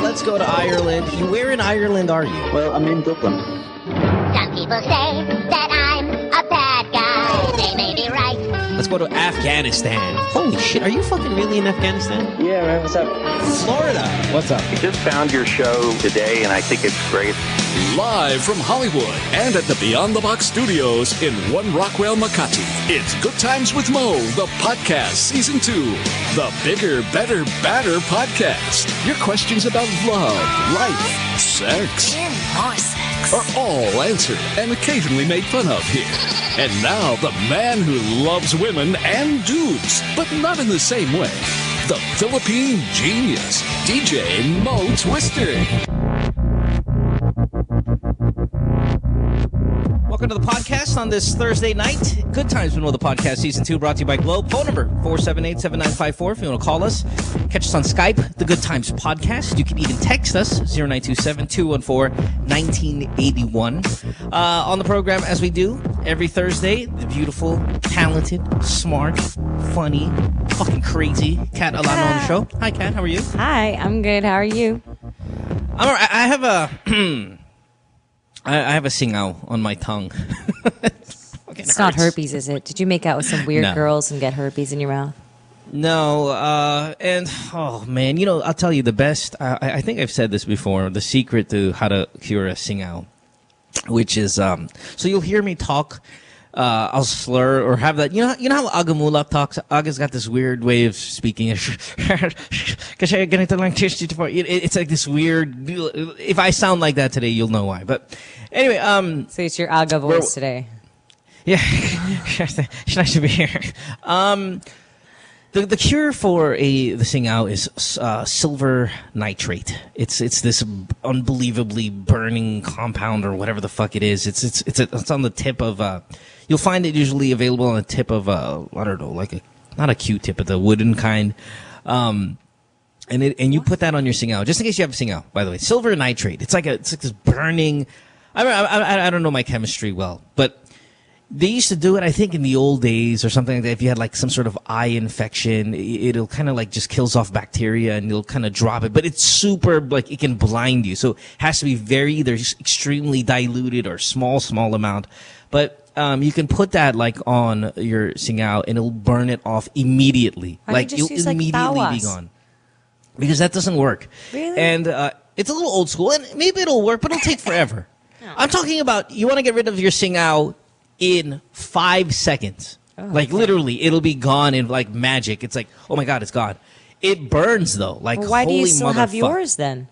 Let's go to Ireland. Where in Ireland are you? Well, I'm in Dublin. Some people say that I'm a bad guy. They may be right. Let's go to Afghanistan. Holy shit, are you fucking really in Afghanistan? Yeah, man, what's up? Florida. What's up? I just found your show today, and I think it's great. Live from Hollywood and at the Beyond the Box studios in One Rockwell, Makati. It's Good Times with Mo, the podcast, Season 2. The bigger, better, badder podcast. Your questions about love, life, sex, And more sex. are all answered and occasionally made fun of here. And now, the man who loves women and dudes, but not in the same way. The Philippine genius, DJ Mo Twister. Welcome to the podcast on this Thursday night. Good Times with Mo, the podcast, Season 2, brought to you by Globe. Phone number, 478-7954 if you want to call us. Catch us on Skype, The Good Times Podcast. You can even text us, 0927-214-1981. On the program, as we do every Thursday, the beautiful, talented, smart, funny, fucking crazy Kat Alano on the show. Hi, Kat. How are you? Hi, I'm good. How are you? I'm all right. I have a... I have a singaw on my tongue. It's not herpes, is it? Did you make out with some weird girls and get herpes in your mouth? No, and, oh, man, you know, I'll tell you the best, I think I've said this before, the secret to how to cure a singaw, which is, so you'll hear me talk, I'll slur or have that, you know how Aga Mulak talks? Aga's got this weird way of speaking. It's like this weird, if I sound like that today, you'll know why. But anyway, So it's your Aga voice today. Yeah, it's nice to be here. The cure for the singaw is silver nitrate. It's this unbelievably burning compound or whatever the fuck it is. It's on the tip of you'll find it usually available on the tip of I don't know, like not a Q-tip, but the wooden kind. And you put that on your singaw just in case you have a singaw. By the way, silver nitrate. It's like this burning. I don't know my chemistry well, but they used to do it, I think, in the old days or something like that. If you had like some sort of eye infection, it'll kind of like just kills off bacteria and it'll kind of drop it. But it's super, like, it can blind you. So it has to be very either extremely diluted or small amount. But you can put that like on your singaw and it'll burn it off immediately. Like you'll immediately be gone. Because that doesn't work. Really? And it's a little old school. And maybe it'll work, but it'll take forever. I'm talking about you want to get rid of your singaw in 5 seconds. Like, literally, it'll be gone in, like, magic. It's like, oh, my God, it's gone. It burns, though. Like, Well, why do you holy still have motherfuck. yours, then?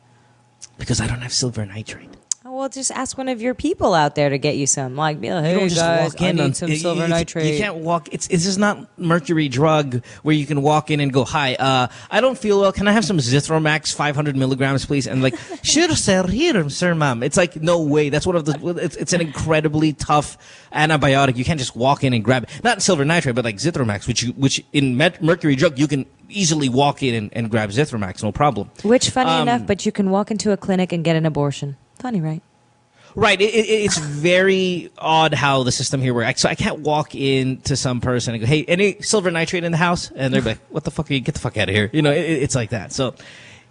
Because I don't have silver nitrate. Oh, well, just ask one of your people out there to get you some. Like, be like, You hey, don't just guys, walk I in need on some silver nitrate. You can't walk. It's just not mercury drug where you can walk in and go, hi, I don't feel well. Can I have some Zithromax 500 milligrams, please? And like, sure, sir, here, sir, ma'am. It's like, no way. That's one of the. It's an incredibly tough antibiotic. You can't just walk in and grab it. Not silver nitrate, but like Zithromax, which in mercury drug you can easily walk in and grab Zithromax, no problem. Which, funny enough, but you can walk into a clinic and get an abortion. Funny, right? Right. It's very odd how the system here works. So I can't walk in to some person and go, hey, any silver nitrate in the house? And they're like, what the fuck are you? Get the fuck out of here. You know, it's like that. So,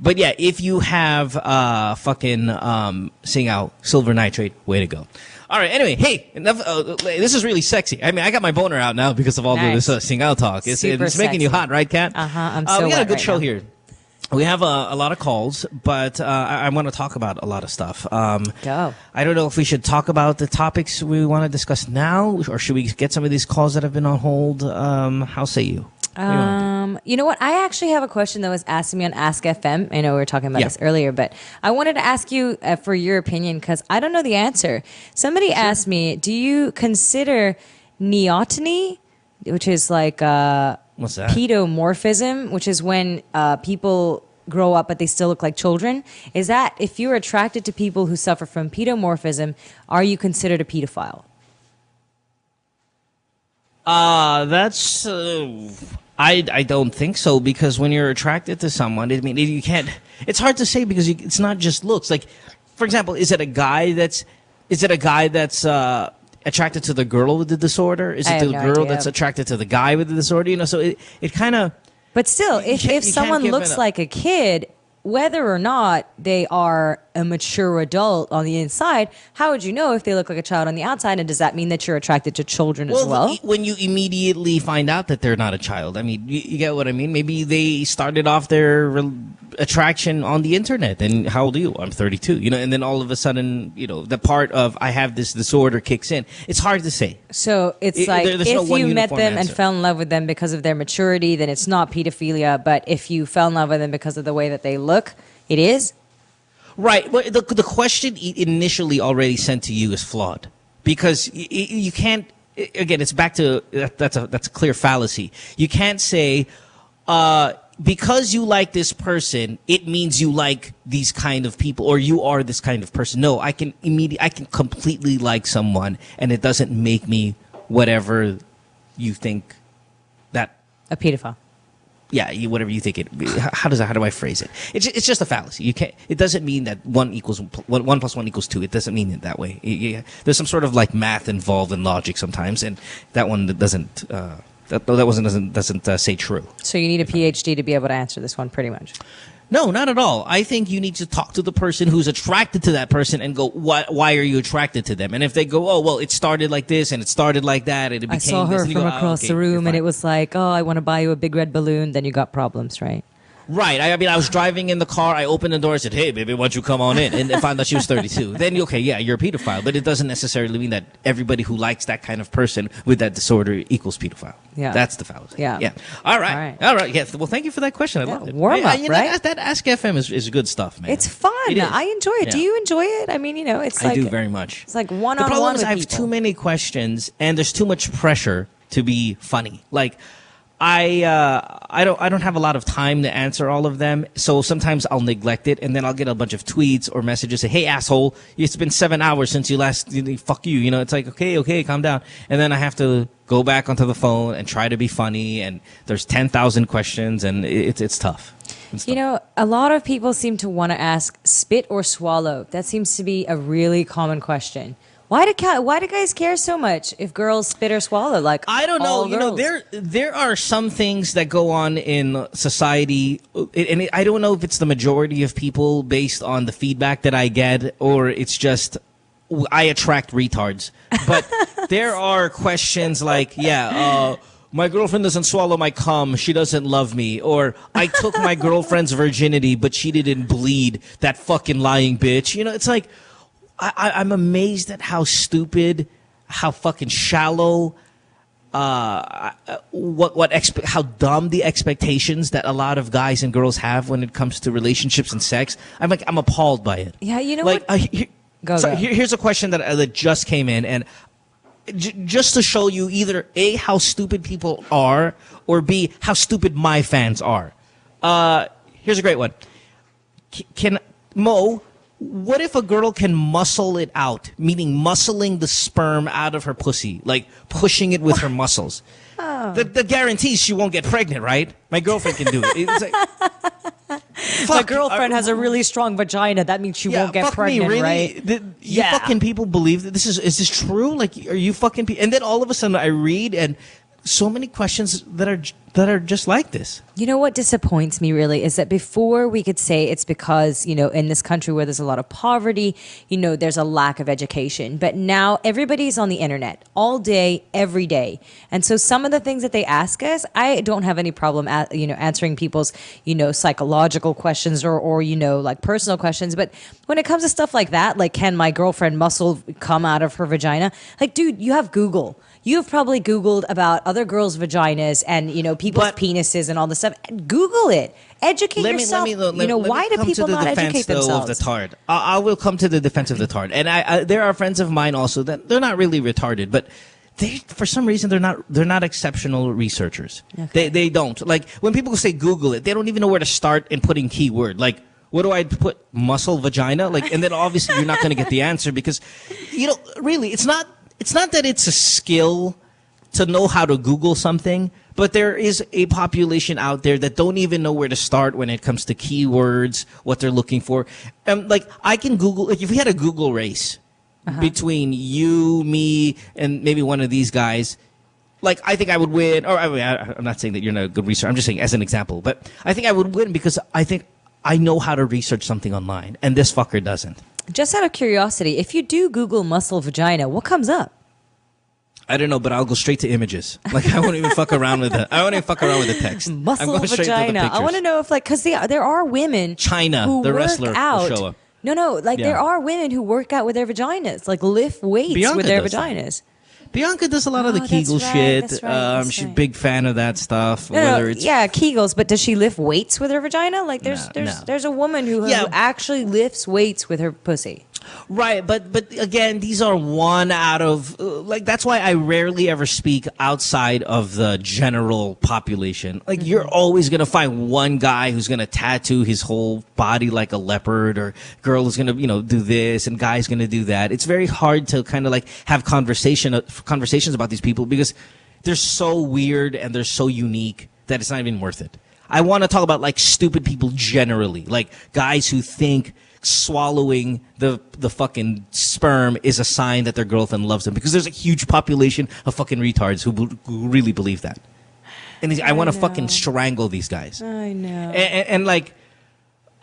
but yeah, if you have fucking singaw, silver nitrate, way to go. All right. Anyway, hey, enough, this is really sexy. I mean, I got my boner out now because of all this singaw talk. It's making you hot, right, Kat? I'm so we got a good right show now. here. We have a lot of calls, but I want to talk about a lot of stuff. Go. I don't know if we should talk about the topics we want to discuss now, or should we get some of these calls that have been on hold? How say you? What do you wanna do? You know what? I actually have a question that was asked me on Ask FM. I know we were talking about this earlier, but I wanted to ask you for your opinion because I don't know the answer. Somebody asked me, do you consider neoteny, which is like What's that? pedomorphism, which is when people grow up but they still look like children? Is that if you're attracted to people who suffer from pedomorphism, are you considered a pedophile? That's I don't think so, because when you're attracted to someone, I mean, you can't. It's hard to say because it's not just looks. Like, for example, is it a guy that's attracted to the girl with the disorder? Is it the girl that's attracted to the guy with the disorder? You know, so it kind of. But still, if someone looks like a kid, whether or not they are a mature adult on the inside, how would you know if they look like a child on the outside? And does that mean that you're attracted to children as well? When you immediately find out that they're not a child, I mean, you get what I mean? Maybe they started off their attraction on the internet. And how old are you? I'm 32. You know, and then all of a sudden, you know, the part of I have this disorder kicks in. It's hard to say. So it's like there's if no one you met uniform them and answer. fell in love with them because of their maturity, then it's not pedophilia. But if you fell in love with them because of the way that they look, it is. Right. But the question initially already sent to you is flawed because you can't. Again, it's back to that's a clear fallacy. You can't say because you like this person, it means you like these kind of people or you are this kind of person. No, I can completely like someone, and it doesn't make me whatever you think that A pedophile. Yeah, whatever you think it. How do I phrase it? It's just a fallacy. You can't. It doesn't mean that 1 plus 1 equals 2. It doesn't mean it that way. There's some sort of like math involved in logic sometimes, and that one doesn't. That doesn't say true. So you need a PhD to be able to answer this one, pretty much. No, not at all. I think you need to talk to the person who's attracted to that person and go, why are you attracted to them? And if they go, oh, well, it started like this and it started like that and it became I saw her this, and you from go, across okay, the you're room, and fine. it was like, oh, I want to buy you a big red balloon. Then you got problems, right? Right. I mean, I was driving in the car. I opened the door. I said, hey, baby, why don't you come on in? And I found out she was 32. Then, okay, yeah, you're a pedophile. But it doesn't necessarily mean that everybody who likes that kind of person with that disorder equals pedophile. Yeah. That's the fallacy. Yeah. Yeah. All right. Yeah. Well, thank you for that question. I love it. warm up, you know, right? That Ask FM is good stuff, man. It's fun. It is. I enjoy it. Yeah. Do you enjoy it? I mean, you know, it's I like do very much. It's like The one-on-one problem is with I have people. too many questions and there's too much pressure to be funny. Like I don't have a lot of time to answer all of them, so sometimes I'll neglect it, and then I'll get a bunch of tweets or messages say, "Hey asshole, it's been 7 hours since you last fuck you." You know, it's like okay, calm down, and then I have to go back onto the phone and try to be funny, and there's 10,000 questions, and it's tough. You know, a lot of people seem to want to ask spit or swallow. That seems to be a really common question. Why do guys care so much if girls spit or swallow? Like, I don't know. all You know, girls? there are some things that go on in society, and I don't know if it's the majority of people based on the feedback that I get, or it's just I attract retards. But there are questions like, my girlfriend doesn't swallow my cum. She doesn't love me. Or I took my girlfriend's virginity, but she didn't bleed. That fucking lying bitch. You know, it's like, I'm amazed at how stupid, how fucking shallow, how dumb the expectations that a lot of guys and girls have when it comes to relationships and sex. I'm appalled by it. Yeah, you know like, what? Go. Here's a question that just came in, and just to show you either A, how stupid people are, or B, how stupid my fans are. Here's a great one. Can Mo, what if a girl can muscle it out, meaning muscling the sperm out of her pussy, like pushing it with her muscles? Oh. That guarantees she won't get pregnant, right? My girlfriend can do it. It's like, My girlfriend has a really strong vagina. That means she won't get fuck pregnant, me, really? right? You fucking people believe that is this true? Like, are you fucking And then all of a sudden I read and so many questions that are just like this. You know what disappoints me really is that before we could say it's because, you know, in this country where there's a lot of poverty, you know, there's a lack of education. But now everybody's on the internet all day, every day. And so some of the things that they ask us, I don't have any problem answering people's, psychological questions or like personal questions. But when it comes to stuff like that, like can my girlfriend muscle come out of her vagina? Like, dude, you have Google. You've probably Googled about other girls' vaginas and, people's penises and all this stuff. Google it. Educate yourself. Why do people not educate themselves? Of the tard. I will come to the defense of the tard. And there are friends of mine also that they're not really retarded, but for some reason they're not exceptional researchers. Okay. They don't. Like when people say Google it, they don't even know where to start in putting keyword. Like, what do I put? Muscle vagina? Like, and then obviously you're not going to get the answer because, really, it's not that it's a skill to know how to Google something, but there is a population out there that don't even know where to start when it comes to keywords, what they're looking for. Like, I can Google, like, if we had a Google race between you, me, and maybe one of these guys, like, I think I would win. Or, I'm not saying that you're not a good researcher. I'm just saying as an example. But I think I would win because I think I know how to research something online, and this fucker doesn't. Just out of curiosity, if you do Google muscle vagina, what comes up? I don't know, but I'll go straight to images. Like, I won't even fuck around with it. I won't even fuck around with the text. Muscle I'm going straight to the vagina. I pictures. want to know if, like, because there are women China, who the work wrestler, will out. show up. No, like Yeah. there are women who work out with their vaginas, like lift weights Bianca with their does that. vaginas. Bianca does a lot of the Oh, that's Kegel right, shit. that's right, that's She's a right. big fan of that stuff. No, whether it's yeah, Kegels, but does she lift weights with her vagina? Like No. there's a woman who Yeah. actually lifts weights with her pussy. right, but again, these are one out of like that's why I rarely ever speak outside of the general population. Like you're always gonna find one guy who's gonna tattoo his whole body like a leopard, or girl who's gonna do this, and guy's gonna do that. It's very hard to kind of like have conversations about these people because they're so weird and they're so unique that it's not even worth it. I want to talk about like stupid people generally, like guys who think swallowing the fucking sperm is a sign that their girlfriend loves them, because there's a huge population of fucking retards who really believe that. And I want to fucking strangle these guys. I know. And like,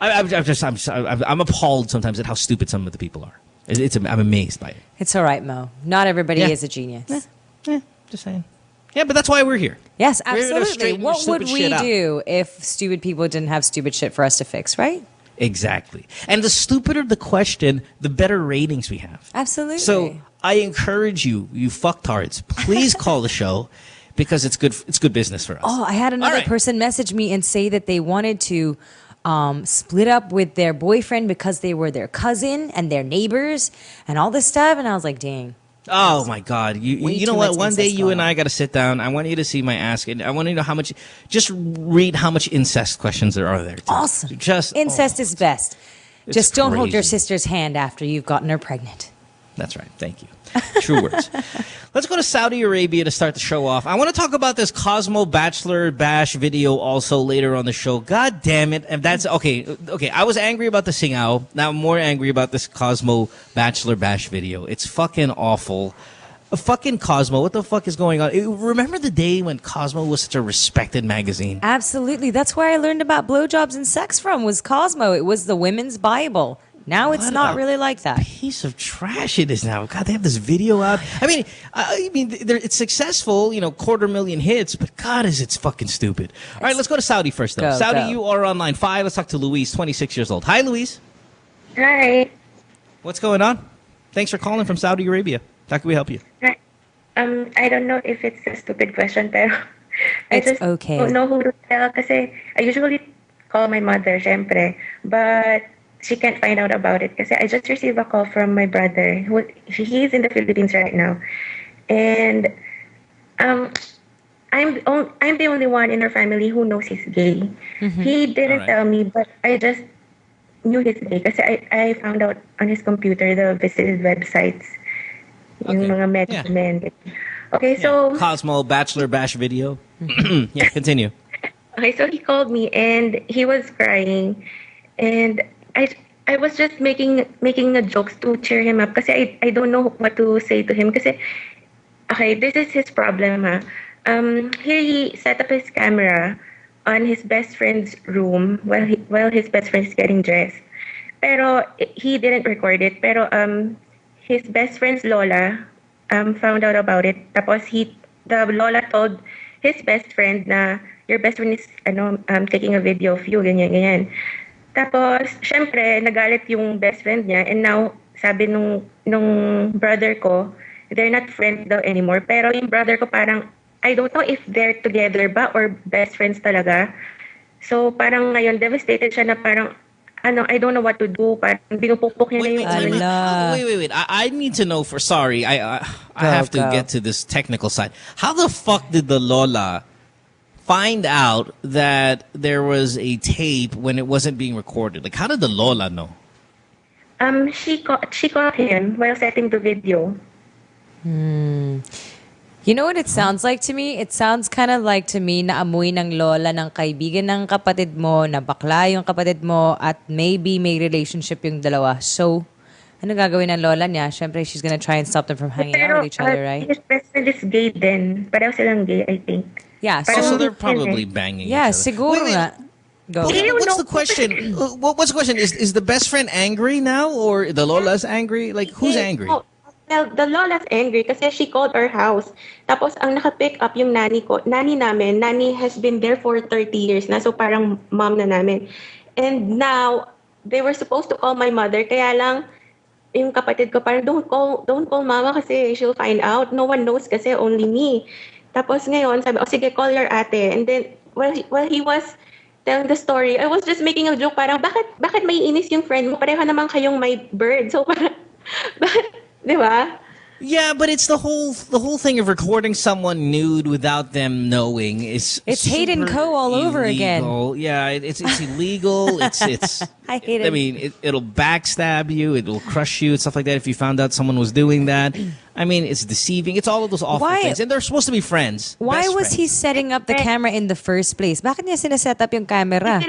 I'm appalled sometimes at how stupid some of the people are. I'm amazed by it. It's all right, Mo. Not everybody Yeah. is a genius. Just saying. Yeah, but that's why we're here. Yes, We're here to absolutely. straighten your What would stupid we shit out. do if stupid people didn't have stupid shit for us to fix, right? Exactly. And the stupider the question, the better ratings we have. Absolutely. So I encourage you fucktards, please call the show because it's good business for us. Oh, I had another All right. person message me and say that they wanted to split up with their boyfriend because they were their cousin and their neighbors and all this stuff. And I was like, dang. Oh my God! Way You know too what? much One day incest you going and on. I got to sit down. I want you to see my ask, and I want to know how much. Just read how much incest questions there are there. Too. Awesome. Just Incest is best. Just don't hold your crazy. sister's hand after you've gotten her pregnant. That's right. Thank you. True words. Let's go to Saudi Arabia to start the show off. I want to talk about this Cosmo Bachelor Bash video also later on the show. God damn it. And that's okay. Okay. I was angry about the Singao. Now I'm more angry about this Cosmo Bachelor Bash video. It's fucking awful. Fucking Cosmo. What the fuck is going on? Remember the day when Cosmo was such a respected magazine? Absolutely. That's where I learned about blowjobs and sex from was Cosmo. It was the women's Bible. Now it's What not a really like that. Piece of trash it is now. God, they have this video out. I mean, it's successful, 250,000 hits, but God, is it's fucking stupid. All right, let's go to Saudi first, though. Go, Saudi, go. you are on line 5. Let's talk to Louise, 26 years old. Hi, Louise. Hi. What's going on? Thanks for calling from Saudi Arabia. How can we help you? Hi. I don't know if it's a stupid question, pero I It's just okay. don't know who to tell kasi I usually call my mother, syempre, but she can't find out about it kasi I just received a call from my brother. He's in the Philippines right now. And I'm the only one in our family who knows he's gay. He didn't Alright. tell me, but I just knew he's gay kasi I found out on his computer the visited websites. Yung Okay. mga Yeah. men. Okay, so Cosmo Bachelor Bash video. Yeah, continue. okay, so he called me and he was crying, and I was just making a jokes to cheer him up kasi I don't know what to say to him kasi okay, this is his problem ha. He set up his camera on his best friend's room while his best friend is getting dressed. Pero he didn't record it. Pero his best friend's lola found out about it. Tapos the lola told his best friend na your best friend is taking a video of you, ganyan, ganyan. Tapos, syempre, nagalit yung best friend niya, and now, sabi nung brother ko, they're not friends daw anymore. Pero yung brother ko parang, I don't know if they're together ba or best friends talaga. So, parang ngayon, devastated siya na parang, I don't know what to do. Parang binupukpok niya na yung time Ala. out. Wait. I need to know sorry, I have to go. get to this technical side. How the fuck did the Lola find out that there was a tape when it wasn't being recorded? Like, how did the Lola know? She called him while setting the video. You know what it sounds like to me? It sounds kind of like to me na amoy ng lola ng kaibigan ng kapatid mo, na bakla yung kapatid mo, at maybe may relationship yung dalawa. So, ano gagawin ng lola niya? Siyempre, she's gonna try and stop them from hanging out with each other, right? His best friend is gay din. Pareho silang gay, I think. Yeah, Oh, so Parang they're hindi friend probably eh. banging Yeah, each other. siguro nga. Go. Okay, I don't what's know. the question? What's the question? Is the best friend angry now, or the Lola's angry? Like, who's angry? Oh, well, the lola's angry kasi she called our house. Tapos, ang naka-pick up yung nanny ko. Nanny namin, nanny has been there for 30 years na. So, parang mom na namin. And now, they were supposed to call my mother. Kaya lang, yung kapatid ko, parang don't call mama kasi she'll find out. No one knows kasi only me. Tapos ngayon, sabi, sige, call your ate. And then, while he was telling the story, I was just making a joke, parang, bakit may inis yung friend mo? Pareho naman kayong may bird. So, parang, bakit, di ba? Yeah, but it's the whole thing of recording someone nude without them knowing is It's hate and super co all over again. illegal. Yeah, it's illegal. It's I hate it. I mean, it'll backstab you. It'll crush you and stuff like that. If you found out someone was doing that, I mean, it's deceiving. It's all of those awful things, and they're supposed to be friends. Why best was he friends. setting up the camera in the first place? Bakit niya sineset up yung camera?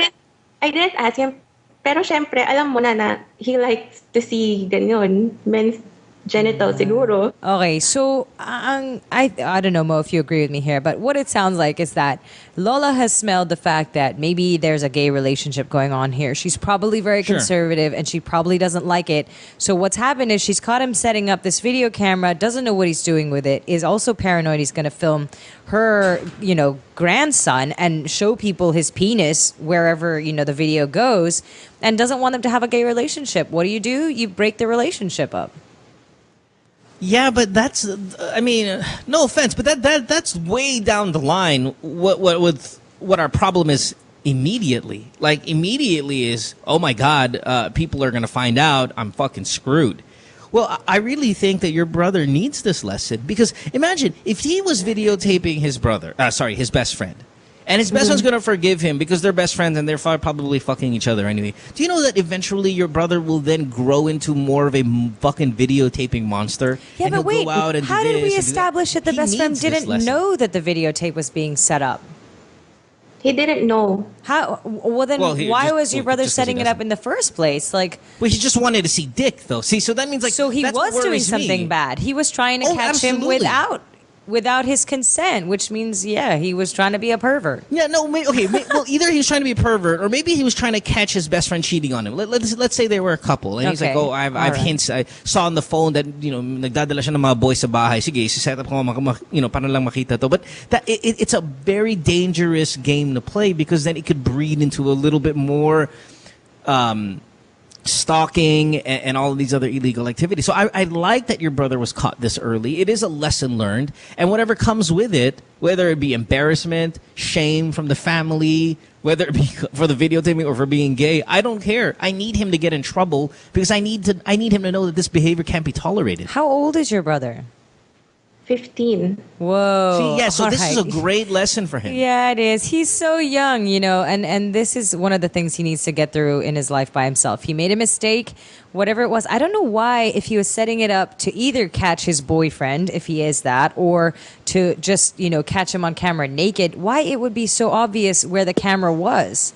I didn't ask him. Pero syempre, alam mo na he likes to see ganyan, men's genital siguro. Okay, so I don't know, Mo, if you agree with me here, but what it sounds like is that Lola has smelled the fact that maybe there's a gay relationship going on here. She's probably very conservative and she probably doesn't like it. So what's happened is she's caught him setting up this video camera, doesn't know what he's doing with it, is also paranoid he's going to film her, grandson and show people his penis wherever, the video goes, and doesn't want them to have a gay relationship. What do? You break the relationship up. Yeah, but that's, I mean, no offense, but that's way down the line. What our problem is immediately. Like, immediately is, oh my God, people are going to find out, I'm fucking screwed. Well, I really think that your brother needs this lesson, because imagine if he was videotaping his best friend. And his best friend's going to forgive him because they're best friends and they're probably fucking each other anyway. Do you know that eventually your brother will then grow into more of a fucking videotaping monster? Yeah, and but he'll wait, go out and how do did this we and do establish that the He best friend needs this didn't lesson. know that the videotape was being set up? He didn't know. How? Well, then why was your brother setting it up in the first place? Like, well, he just wanted to see dick, though. See, so that means like so he that's what was doing worries something me. bad. He was trying to catch him absolutely. without his consent, which means he was trying to be a pervert. Yeah, no, well, either he was trying to be a pervert, or maybe he was trying to catch his best friend cheating on him. Let's say they were a couple, and he's like, oh, I've right. hints. I saw on the phone that nagdadala siya ng mga boys sa bahay. Sige, set up ko para lang makita to. But it's a very dangerous game to play, because then it could breed into a little bit more stalking and all of these other illegal activities. So I like that your brother was caught this early. It is a lesson learned, and whatever comes with it, whether it be embarrassment, shame from the family, whether it be for the videotaping or for being gay, I don't care. I need him to get in trouble, because I need him to know that this behavior can't be tolerated. How old is your brother? 15. Whoa. See, yeah, so all this is a right. great lesson for him. Yeah, it is. He's so young, and this is one of the things he needs to get through in his life by himself. He made a mistake, whatever it was. I don't know why, if he was setting it up to either catch his boyfriend, if he is that, or to just, catch him on camera naked, why it would be so obvious where the camera was.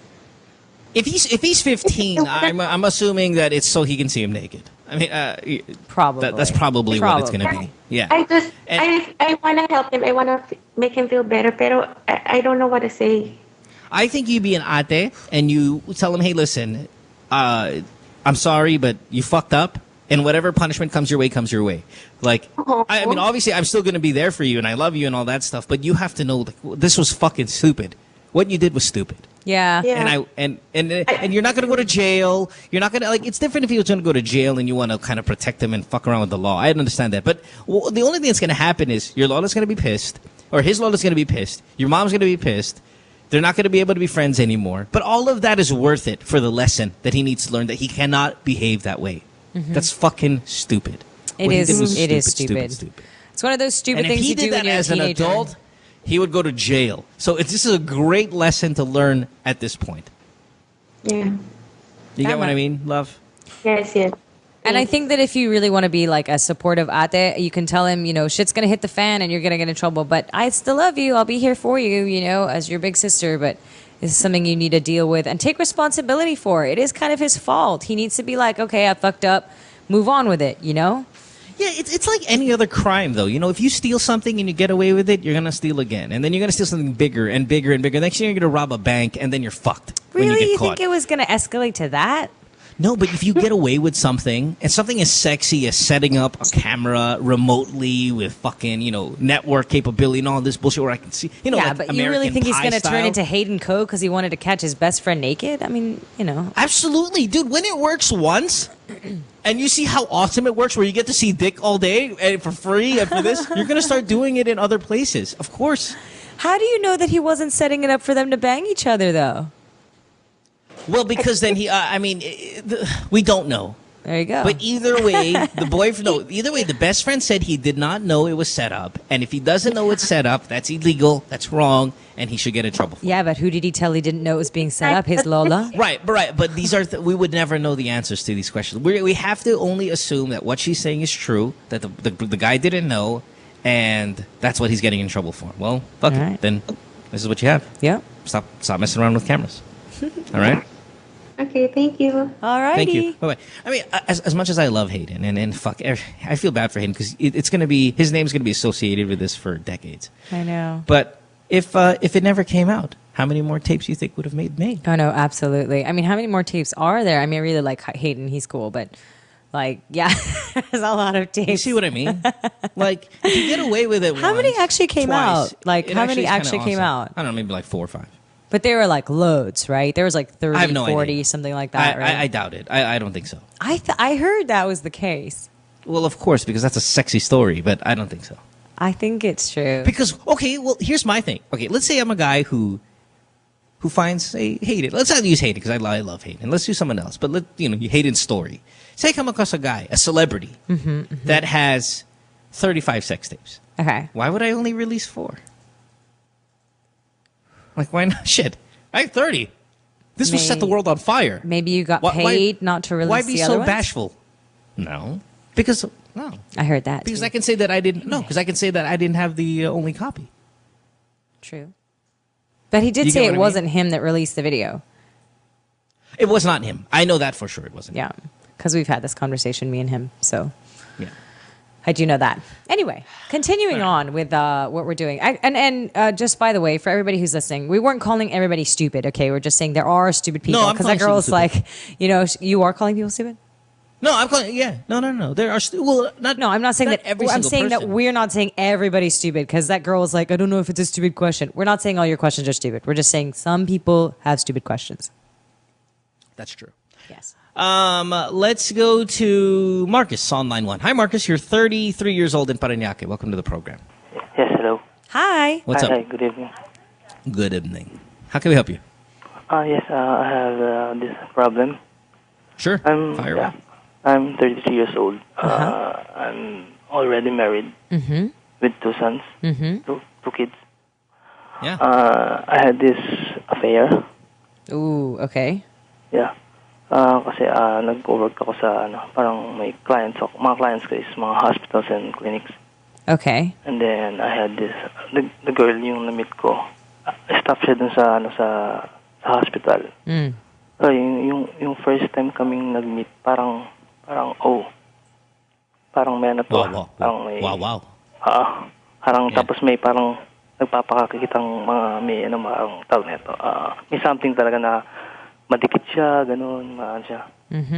If he's 15, I'm assuming that it's so he can see him naked. I mean, Probably. That's probably what it's going to be. Yeah. I want to help him. I want to make him feel better, pero I don't know what to say. I think you be an ate and you tell him, hey, listen, I'm sorry, but you fucked up, and whatever punishment comes your way comes your way. Like, I mean, obviously, I'm still going to be there for you, and I love you and all that stuff, but you have to know, like, this was fucking stupid. What you did was stupid. Yeah. And you're not going to go to jail. You're not going to, like, it's different if he was going to go to jail and you want to kind of protect him and fuck around with the law. I understand that. But the only thing that's going to happen is your Lola's going to be pissed, or his Lola's going to be pissed. Your mom's going to be pissed. They're not going to be able to be friends anymore. But all of that is worth it for the lesson that he needs to learn, that he cannot behave that way. Mm-hmm. That's fucking stupid. It is stupid. It's one of those stupid things you do when you're a teenager. And if he did that as an adult, he would go to jail. So this is a great lesson to learn at this point. Yeah. You get what I mean, love? Yes. And I think that if you really want to be like a supportive ate, you can tell him, shit's going to hit the fan and you're going to get in trouble. But I still love you. I'll be here for you, as your big sister. But this is something you need to deal with and take responsibility for. It is kind of his fault. He needs to be like, okay, I fucked up. Move on with it, Yeah, it's like any other crime, though. You know, if you steal something and you get away with it, you're gonna steal again, and then you're gonna steal something bigger and bigger and bigger. Next thing you're gonna rob a bank, and then you're fucked. Really? When you get You caught. think it was going to escalate to that? No, but if you get away with something, and something as sexy as setting up a camera remotely with fucking, you know, network capability and all this bullshit where I can see, you know, Yeah, like but American you really think he's Pie going to turn style. into Hayden Coe because he wanted to catch his best friend naked? I mean, you know. Absolutely, dude. When it works once, and you see how awesome it works, where you get to see dick all day and for free and for this, you're gonna start doing it in other places. Of course. How do you know that he wasn't setting it up for them to bang each other, though? Well, because then we don't know. There you go. But either way, either way, the best friend said he did not know it was set up, and if he doesn't know it's set up, that's illegal, that's wrong, and he should get in trouble for it. Yeah, but who did he tell he didn't know it was being set up? His Lola? Right, but these are we would never know the answers to these questions. We have to only assume that what she's saying is true, that the guy didn't know, and that's what he's getting in trouble for. Well, fuck All it. right. Then this is what you have. Yeah. Stop messing around with cameras. All right. Okay, thank you. All righty. Thank you. Bye-bye. I mean, as much as I love Hayden, and fuck, I feel bad for Hayden because it's going to be, his name's going to be associated with this for decades. I know. But if it never came out, how many more tapes do you think would have made? Oh, no, absolutely. I mean, how many more tapes are there? I mean, I really like Hayden. He's cool, but like, yeah, there's a lot of tapes. You see what I mean? Like, if you get away with it How many actually came out? Like, it how many is kinda actually came awesome. out? I don't know, maybe like 4 or 5. But they were like loads, right? There was like 30, I have no 40, idea. something like that, right? I doubt it. I don't think so. I heard that was the case. Well, of course, because that's a sexy story, but I don't think so. I think it's true. Because, okay, well, here's my thing. Okay, let's say I'm a guy who finds, say, Hayden. Let's not use Hayden because I love Hayden. Let's do someone else. But Hayden's story. Say I come across a guy, a celebrity, that has 35 sex tapes. Okay. Why would I only release 4? Like, why not? Shit. I have 30. This will set the world on fire. Maybe you got paid not to release Why be the other so ones? bashful? No. Because, no. I heard that. Because too. I can say that I didn't, no, because I can say that I didn't have the only copy. True. But he did You say get what it I mean? wasn't him that released the video. It was not him. I know that for sure it wasn't him. Yeah. Because we've had this conversation, me and him. So Yeah. I do know that. Anyway, continuing on with what we're doing. And just by the way, for everybody who's listening, we weren't calling everybody stupid, okay? We're just saying there are stupid people. No, I'm Because that calling girl's people like, you are calling people stupid? No, I'm calling, yeah. No. There are, No, I'm not saying that. every I'm single saying that person. we're not saying everybody's stupid because that girl was like, I don't know if it's a stupid question. We're not saying all your questions are stupid. We're just saying some people have stupid questions. That's true. Yes. Let's go to Marcus on line 1. Hi, Marcus. You're 33 years old in Parañaque. Welcome to the program. Yes, hello. Hi. What's Hi, up? good evening. Good evening. How can we help you? Yes, I have this problem. Sure. Fire away. I'm 33 years old. I'm already married with 2 sons, two kids. Yeah. I had this affair. Ooh, okay. Yeah. Kasi nag-work ako sa parang may clients ako. Mga clients ko is mga hospitals and clinics. Okay. And then I had this the girl yung na-meet ko. Staff siya dun sa hospital. So yung first time kaming nag-meet parang may ano to. Wow. Parang may Wow. parang Yeah. tapos may parang nagpapakakitang mga may parang tawag nito. May something talaga na madikit siya, ganun, maano siya.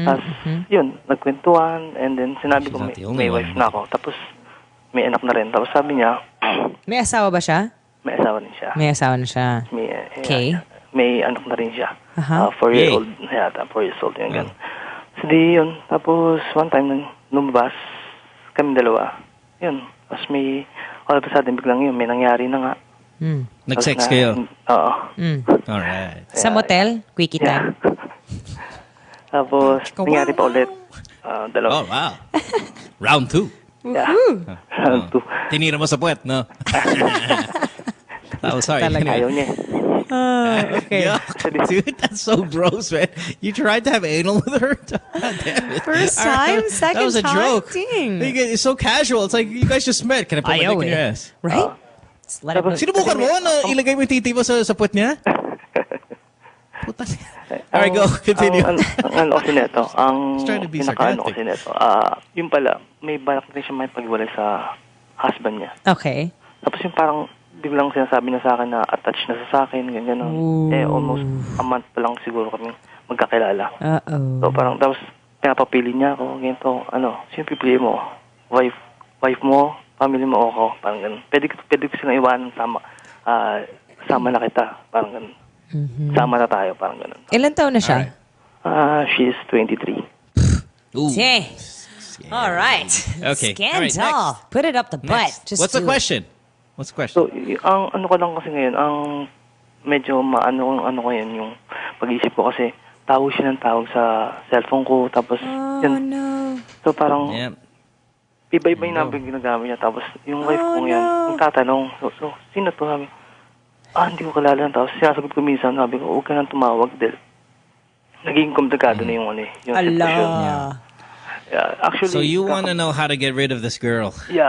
Tapos, yun, nagkwentuhan, and then sinabi She's ko not the only may one. wife na ako. Tapos, may anak na rin. Tapos sabi niya, May asawa ba siya? may asawa din siya. May asawa na siya. Okay. May anak na rin siya. 4 Yay. years old. Yata, 4 years old. Yun, ganun. So, di yun. Tapos, one time, nung lumabas, kami dalawa. Yun. Tapos may, all of a sudden, biglang yun, may nangyari na nga. Nag-sex Tapos kayo? Oo. Alright. Sa motel? Quickie time? Tapos, nangyari pa ulit. Dalawa. Oh, wow. Round 2. Yeah. Round 2. Tinira mo sa puwet, no? Sorry. Talaga. Ayaw niya. Okay. Yuck. Dude, that's so gross, man. You tried to have anal with her? God damn it. First time? Second That was a time? joke. Dang. It's so casual. It's like, you guys just met. Can I put my dick in your ass? Right? Just let it Tapos- go. Sinubukan mo na ilagay mo yung titi mo sa puwet niya? Alright, go. Continue. Ang ano kasi neto, ang trying to be pinakaano sarcastic. kasi neto, yung pala, may balak na siya may paghiwalay sa husband niya. Okay. Tapos yung parang biglang sinasabi na sa akin na attached na sa akin, ganyan. Almost a month pa lang siguro kami magkakilala. Uh-oh. So parang, tapos pinapapili niya ako, ganito, sino pipili mo? Wife mo, family mo, o ako, parang ganun. Pwede ko silang iwanan, sama na kita, parang ganun. Sama na tayo, parang ganun. Ilan taon na siya? She is 23. Ooh. Yeah. All right. Okay. Scandal. All right, Put it up the butt. Next. Just What's the do it. question? What's the question? So, ang ano ko lang kasi ngayon, ang medyo ano ko yun, yung pag-iisip ko kasi tawag siya ng tawag sa cellphone ko, tapos yun. No. So, parang Yeah. iba-iba yung number yung ginagamit niya, tapos yung wife ko ngayon, nagtatanong, so, sino to? Sabi, hindi ko kilala. Tapos sinasagot ko minsan, sabi ko, huwag ka nang tumawag dahil naging komplikado na yung yung sitwasyon. Yeah, actually, So you want to know how to get rid of this girl? Yeah.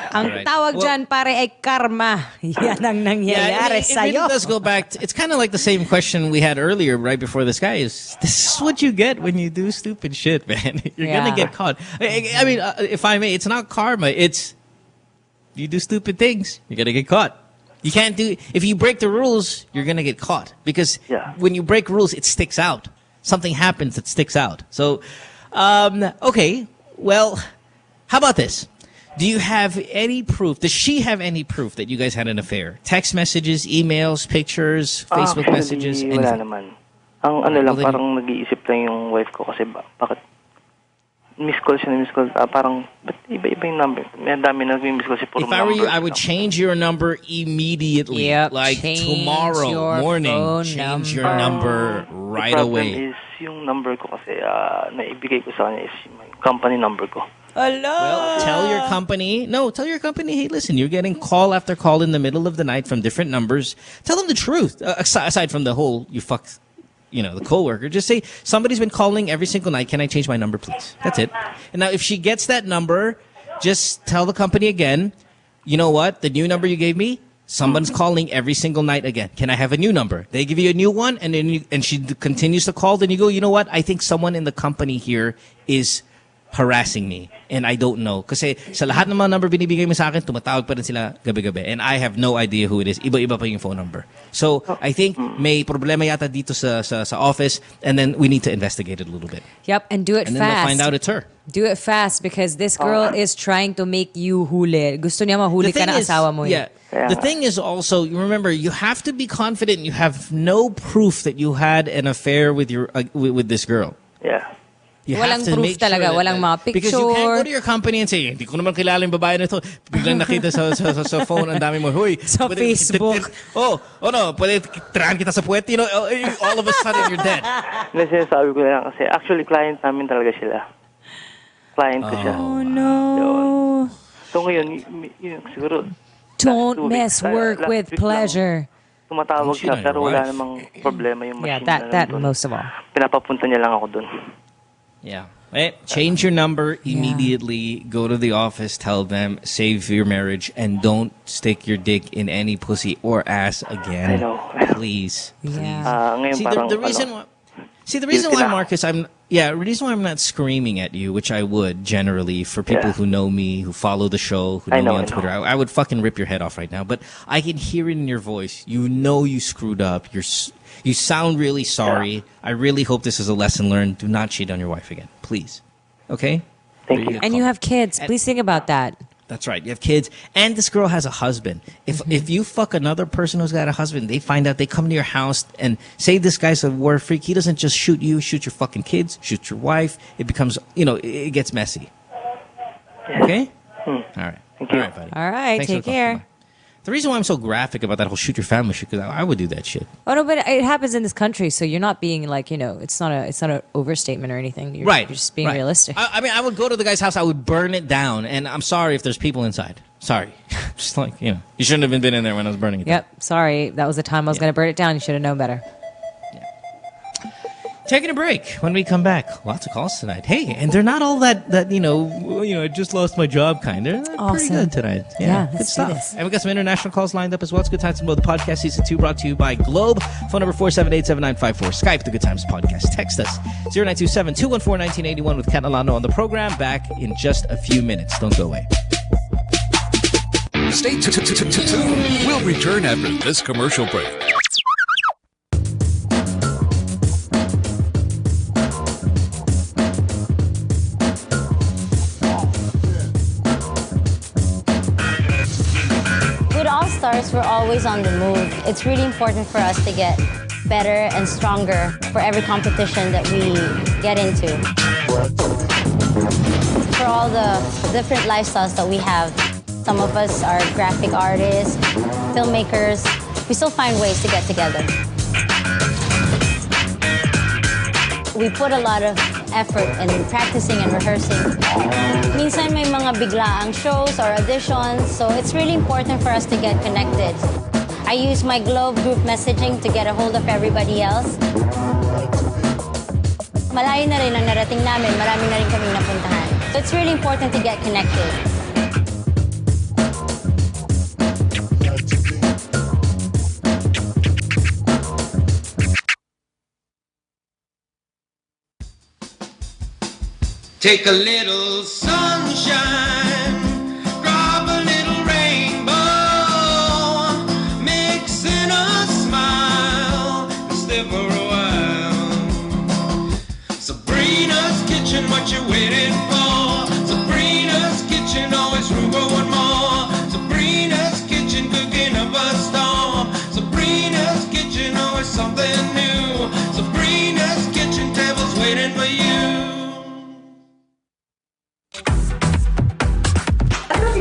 Ang Alright. tawag dyan, pare, ay karma. Yan ang nangyayari it really sa'yo. does go back. It's kind of like the same question we had earlier, right before this guy. This is what you get when you do stupid shit, man. You're gonna get caught. I mean, if I may, it's not karma. It's you do stupid things, you're gonna get caught. You can't do. If you break the rules, you're gonna get caught because when you break rules, it sticks out. Something happens that sticks out. So, okay. Well, how about this? Do you have any proof? Does she have any proof that you guys had an affair? Text messages, emails, pictures, Facebook messages? Wala Anything? naman. Ang ano lang, parang nag-iisip lang yung wife ko kasi bakit miss call siya na miss call. Parang, ba't iba-iba yung number? May dami na miss call siya. If I were you, I would change your number immediately. Yep, like change tomorrow your morning. phone Change your number right the away. problem is, yung number ko kasi naibigay ko sa kanya is my company number ko. Well, tell your company. No, tell your company, hey, listen, you're getting call after call in the middle of the night from different numbers. Tell them the truth. Aside from the whole, you fuck, the coworker. Just say, somebody's been calling every single night. Can I change my number, please? That's it. And now, if she gets that number, just tell the company again, you know what? The new number you gave me, someone's calling every single night again. Can I have a new number? They give you a new one, and then and she continues to call. Then you go, you know what? I think someone in the company here is harassing me, and I don't know. Kasi sa lahat ng mga number binibigay mo sa akin, tumatawag pa rin sila gabi-gabi, and I have no idea who it is. Iba-iba pa yung phone number. So I think may problema yata dito sa office, and then we need to investigate it a little bit. Yep, and do it And fast. then they'll find out it's her. Do it fast because this girl is trying to make you huli. Gusto niya mahuli ka ng asawa mo. Yeah. The thing is also, you remember, you have to be confident. You have no proof that you had an affair with your with this girl. Yeah. You Walang have to proof make sure talaga, that- walang mga Because you can't go picture. to your company and say, hindi ko naman kilala yung babae na ito. Biglang nakita sa phone, ang dami mo, huy. Sa Facebook. No, pwede tirahan kita sa puwet. All of a sudden, you're dead. Hindi, sinasabi ko lang kasi actually client namin talaga sila. Client ko siya. Oh no. So ngayon, yun, siguro Don't last 2 mess weeks, work last with week lang, pleasure. tumatawag Shit siya on pero your wala wife. namang problema yung Yeah, machine. that nandun. most of all. Pinapapunta niya lang ako dun. Yeah. Change your number immediately. Go to the office. Tell them, save your marriage, and don't stick your dick in any pussy or ass again. I know. Please. Yeah. Ngayon See, parang, the reason why... See, the reason why, Guilty na. Marcus, the reason why I'm not screaming at you, which I would generally for people Yeah. who know me, who follow the show, who I know me know, on I know. Twitter, I would fucking rip your head off right now. But I can hear it in your voice. You know you screwed up. You sound really sorry. I really hope this is a lesson learned. Do not cheat on your wife again, please. Okay? Thank There you. And you have kids. Please think about that. That's right. You have kids, and this girl has a husband. If you fuck another person who's got a husband, they find out, they come to your house and say this guy's a war freak. He doesn't just shoot you, shoot your fucking kids, shoot your wife. It becomes, it gets messy. Okay? All right. Thank you. All right, buddy. All right, Thanks for take the call. care. Bye. The reason why I'm so graphic about that whole shoot your family shit, because I would do that shit. Oh no, but it happens in this country, so you're not being like, it's not an overstatement or anything. You're, Right. You're just being right. realistic. I mean, I would go to the guy's house, I would burn it down, and I'm sorry if there's people inside. Sorry. Just like, you shouldn't have been in there when I was burning it down. Yep. Sorry, that was the time I was going to burn it down. You should have known better. Taking a break. When we come back, lots of calls tonight. Hey, and they're not all that I just lost my job kind. They're pretty good tonight. Yeah, good stuff. And we got some international calls lined up as well. It's Good Times with the Podcast Season 2 brought to you by Globe. Phone number 478-7954. Skype, The Good Times Podcast. Text us 0927-214-1981 with Kat Alano on the program. Back in just a few minutes. Don't go away. Stay tuned. We'll return after this commercial break. Stars, we're always on the move. It's really important for us to get better and stronger for every competition that we get into. For all the different lifestyles that we have, some of us are graphic artists, filmmakers. We still find ways to get together. We put a lot of effort in practicing and rehearsing. Minsan may mga biglaang shows or auditions, so it's really important for us to get connected. I use my Globe group messaging to get a hold of everybody else. Malayo na rin ang narating namin, marami na rin kaming napuntahan. So it's really important to get connected. Take a little sunshine, drop a little rainbow, mix in a smile, and stay for a while. Sabrina's kitchen, what you waiting for? Sabrina's kitchen, always room for one more. Sabrina's kitchen, cooking up a storm. Sabrina's kitchen, always something new. Sabrina's kitchen, tables waiting for you.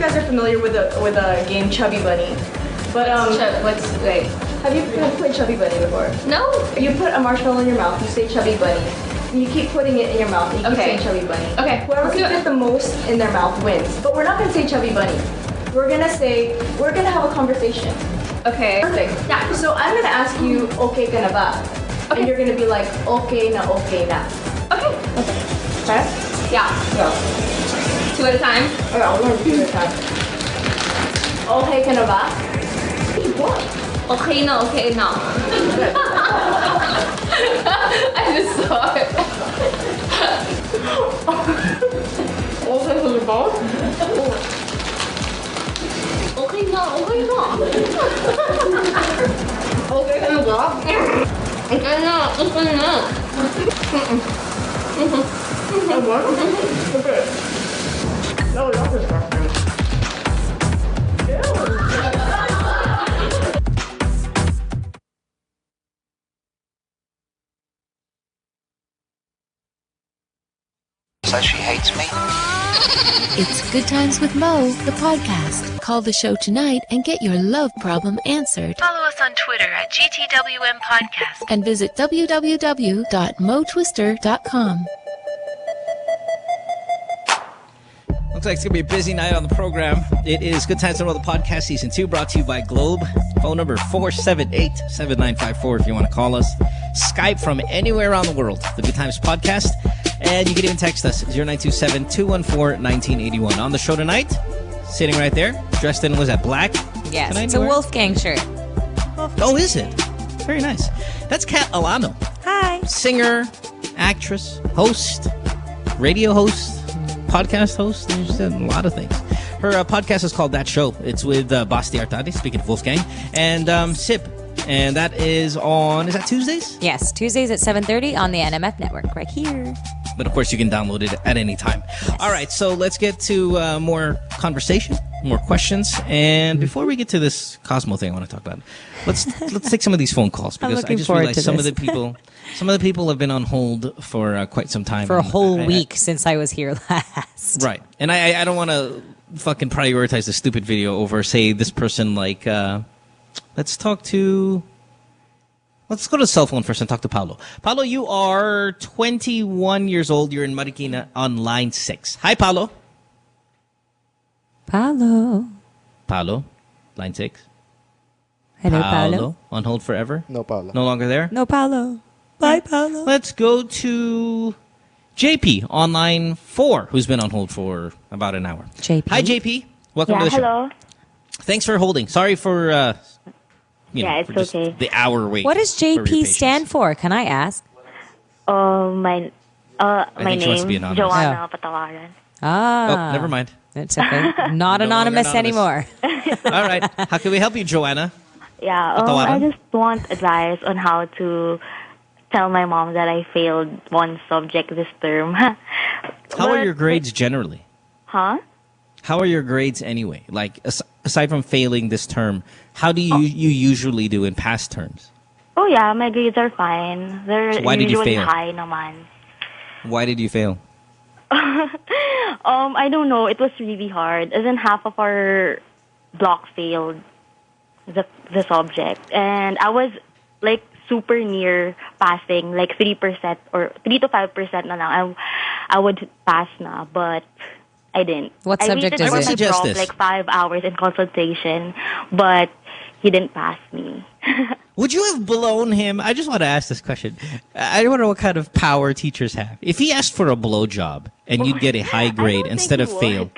Are familiar with a game Chubby Bunny, but wait? Have you played Chubby Bunny before? No. You put a marshmallow in your mouth, you say Chubby Bunny, and you keep putting it in your mouth, and you keep saying Chubby Bunny. Okay. Whoever can fit the most in their mouth wins. But we're not gonna say Chubby Bunny. We're gonna have a conversation. Okay. Perfect. Yeah. So I'm gonna ask you, okay ka na ba? Okay. And you're gonna be like, okay na, okay na. Okay. Okay. Yeah. Go. 2 at a time? Okay, I'll learn 2 at a time. Okay ka na ba? What? Okay na, okay na. I just saw it. Okay ka na ba? Okay na, okay na. Okay ka na ba? Okay na, okay na. What? Okay. No, that's disgusting. Says she hates me. It's Good Times with Mo, the podcast. Call the show tonight and get your love problem answered. Follow us on Twitter at GTWM Podcast. And visit www.motwister.com. Looks like it's going to be a busy night on the program. It is Good Times with the Podcast Season 2 brought to you by Globe. Phone number 478-7954 if you want to call us. Skype from anywhere around the world. The Good Times Podcast. And you can even text us 0927-214-1981. On the show tonight, sitting right there, dressed in, was that black? Yes, it's a Wolfgang shirt. Oh, is it? Very nice. That's Kat Alano. Hi. Singer, actress, host, radio host, podcast host. There's a lot of things. Her podcast is called That Show. It's with Basti Artadi, speaking of Wolfgang, and Sip. And that is on, is that Tuesdays? Yes, Tuesdays at 7:30 on the NMF network, right here. But of course, you can download it at any time. Yes. All right, so let's get to more conversation, more questions. And before we get to this Cosmo thing I want to talk about, let's take some of these phone calls, because I just realized some of the people have been on hold for quite some time. For a whole week since I was here last. Right. And I don't want to fucking prioritize the stupid video over, say, this person like... Let's go to the cell phone first and talk to Paolo. Paolo, you are 21 years old. You're in Marikina on line 6. Hi, Paolo. Paolo, line 6. Hello, Paolo. On hold forever? No, Paolo. No longer there? No, Paolo. Bye, Paolo. Let's go to JP on line 4, who's been on hold for about an hour. JP. Hi, JP. Welcome to the show. Hello. Thanks for holding. Sorry for It's for just okay. the hour wait. What does for your JP patience. stand for? Can I ask? My think she wants to be name, anonymous. Joanna Patawaran. Ah. Oh, never mind. It's okay. Not No anonymous longer anymore. All right. How can we help you, Joanna? Yeah, Patawaran? I just want advice on how to tell my mom that I failed one subject this term. How are your grades generally? Huh? How are your grades anyway? Like, aside from failing this term, how do you usually do in past terms? Oh yeah, my grades are fine. They're So why did you usually fail? high naman. Why did you fail? I don't know. It was really hard. As in, half of our block failed the subject, and I was like super near passing, like 3% or 3 to 5% na lang. I would pass na, but I didn't. What subject I is waited it? for my prof like 5 hours in consultation, but he didn't pass me. Would you have blown him? I just want to ask this question. I don't know what kind of power teachers have. If he asked for a blowjob and you'd get a high grade instead of fail.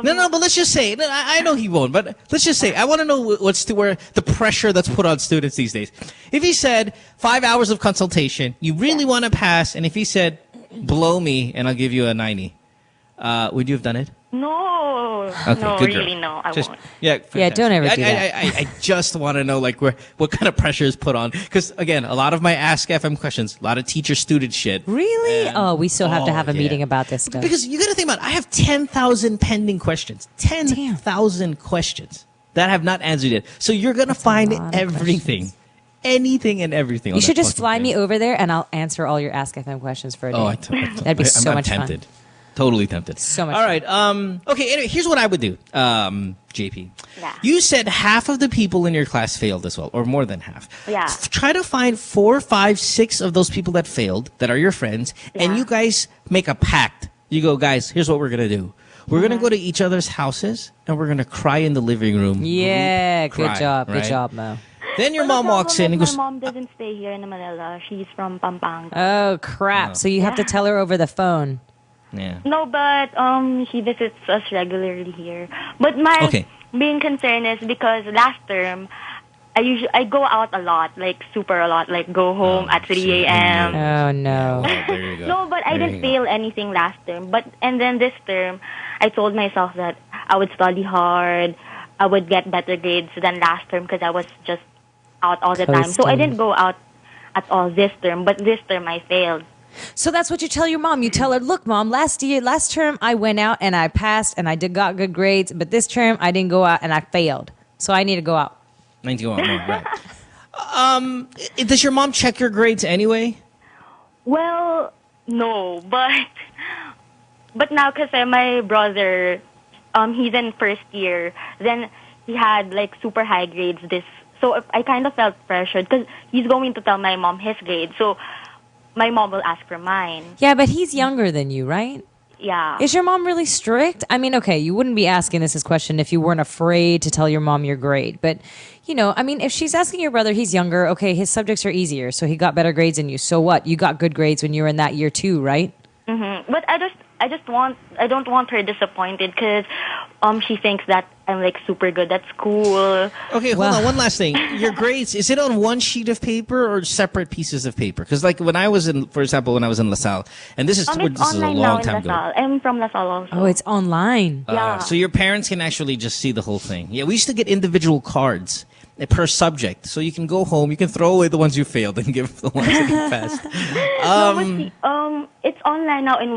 No, but let's just say, I know he won't, but let's just say, I want to know where the pressure that's put on students these days. If he said 5 hours of consultation, you really want to pass, and if he said, blow me and I'll give you a 90, would you have done it? No. Okay, no, good girl. really, no, I Just- won't. Yeah, don't ever do that. I just want to know what kind of pressure is put on, because again, a lot of my Ask FM questions, a lot of teacher-student shit. Really? And- we still have to have a yeah. meeting about this stuff. Because you got to think about it. I have 10,000 pending questions. 10,000 questions that I have not answered yet. So you're going to find everything. Anything and everything. You should just fly me over there, and I'll answer all your Ask FM questions for a day. Oh, That'd be so I'm much tempted. fun. Totally tempted. So much All right. Okay, anyway, here's what I would do, JP. Yeah. You said half of the people in your class failed as well, or more than half. Yeah. Try to find 4, 5, 6 of those people that failed, that are your friends, and you guys make a pact. You go, guys, here's what we're going to do. We're going to go to each other's houses, and we're going to cry in the living room. Yeah, Cry, good job. right? Good job, Mo. Then your mom walks in and My goes, mom doesn't stay here in Manila. She's from Pampanga. Oh, crap. So you have to tell her over the phone. yeah. No, but she visits us regularly here. But my main concern is because last term, I go out a lot, like super a lot, like go home at 3 a.m. Oh, no. There you go. No, but I didn't fail anything last term. And then this term, I told myself that I would study hard, I would get better grades than last term because I was just out all the time. So I didn't go out at all this term, but this term I failed. So that's what you tell your mom. You tell her, look, Mom, last term I went out and I passed and I got good grades, but this term I didn't go out and I failed. So I need to go out. I need to go out more, right. Does your mom check your grades anyway? Well, no, but now because my brother, he's in first year, then he had like super high grades so I kind of felt pressured because he's going to tell my mom his grades. So my mom will ask for mine. Yeah, but he's younger than you, right? Yeah. Is your mom really strict? I mean, okay, you wouldn't be asking this question if you weren't afraid to tell your mom your grade. But, I mean, if she's asking your brother, he's younger, okay, his subjects are easier, so he got better grades than you. So what? You got good grades when you were in that year too, right? Mm-hmm. But I don't want her disappointed because she thinks that I'm like super good at school. Okay, hold on. One last thing. Your grades, is it on one sheet of paper or separate pieces of paper? Because like when I was in, for example, when I was in LaSalle, and this is a long time ago. I'm from LaSalle also. Oh, it's online. Yeah. So your parents can actually just see the whole thing. Yeah, we used to get individual cards per subject. So you can go home, you can throw away the ones you failed and give the ones that you passed. It's online now in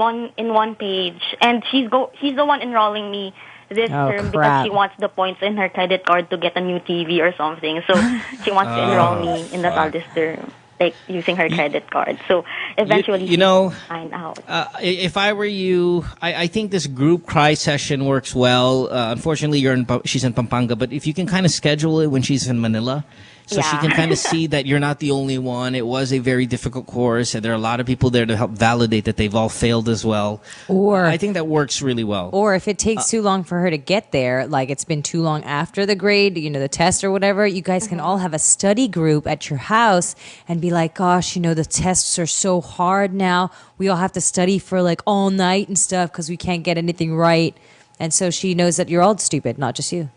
one page, and she's the one enrolling me this term because she wants the points in her credit card to get a new TV or something. So she wants to enroll me in LaSalle this term, like using her credit card. So eventually, she'll find out. If I were you, I think this group cry session works well. Unfortunately, she's in Pampanga, but if you can kind of schedule it when she's in Manila, So she can kind of see that you're not the only one. It was a very difficult course, and there are a lot of people there to help validate that they've all failed as well. Or I think that works really well. Or if it takes too long for her to get there, like it's been too long after the grade, the test or whatever, you guys can all have a study group at your house and be like, gosh, the tests are so hard now. We all have to study for like all night and stuff because we can't get anything right. And so she knows that you're all stupid, not just you.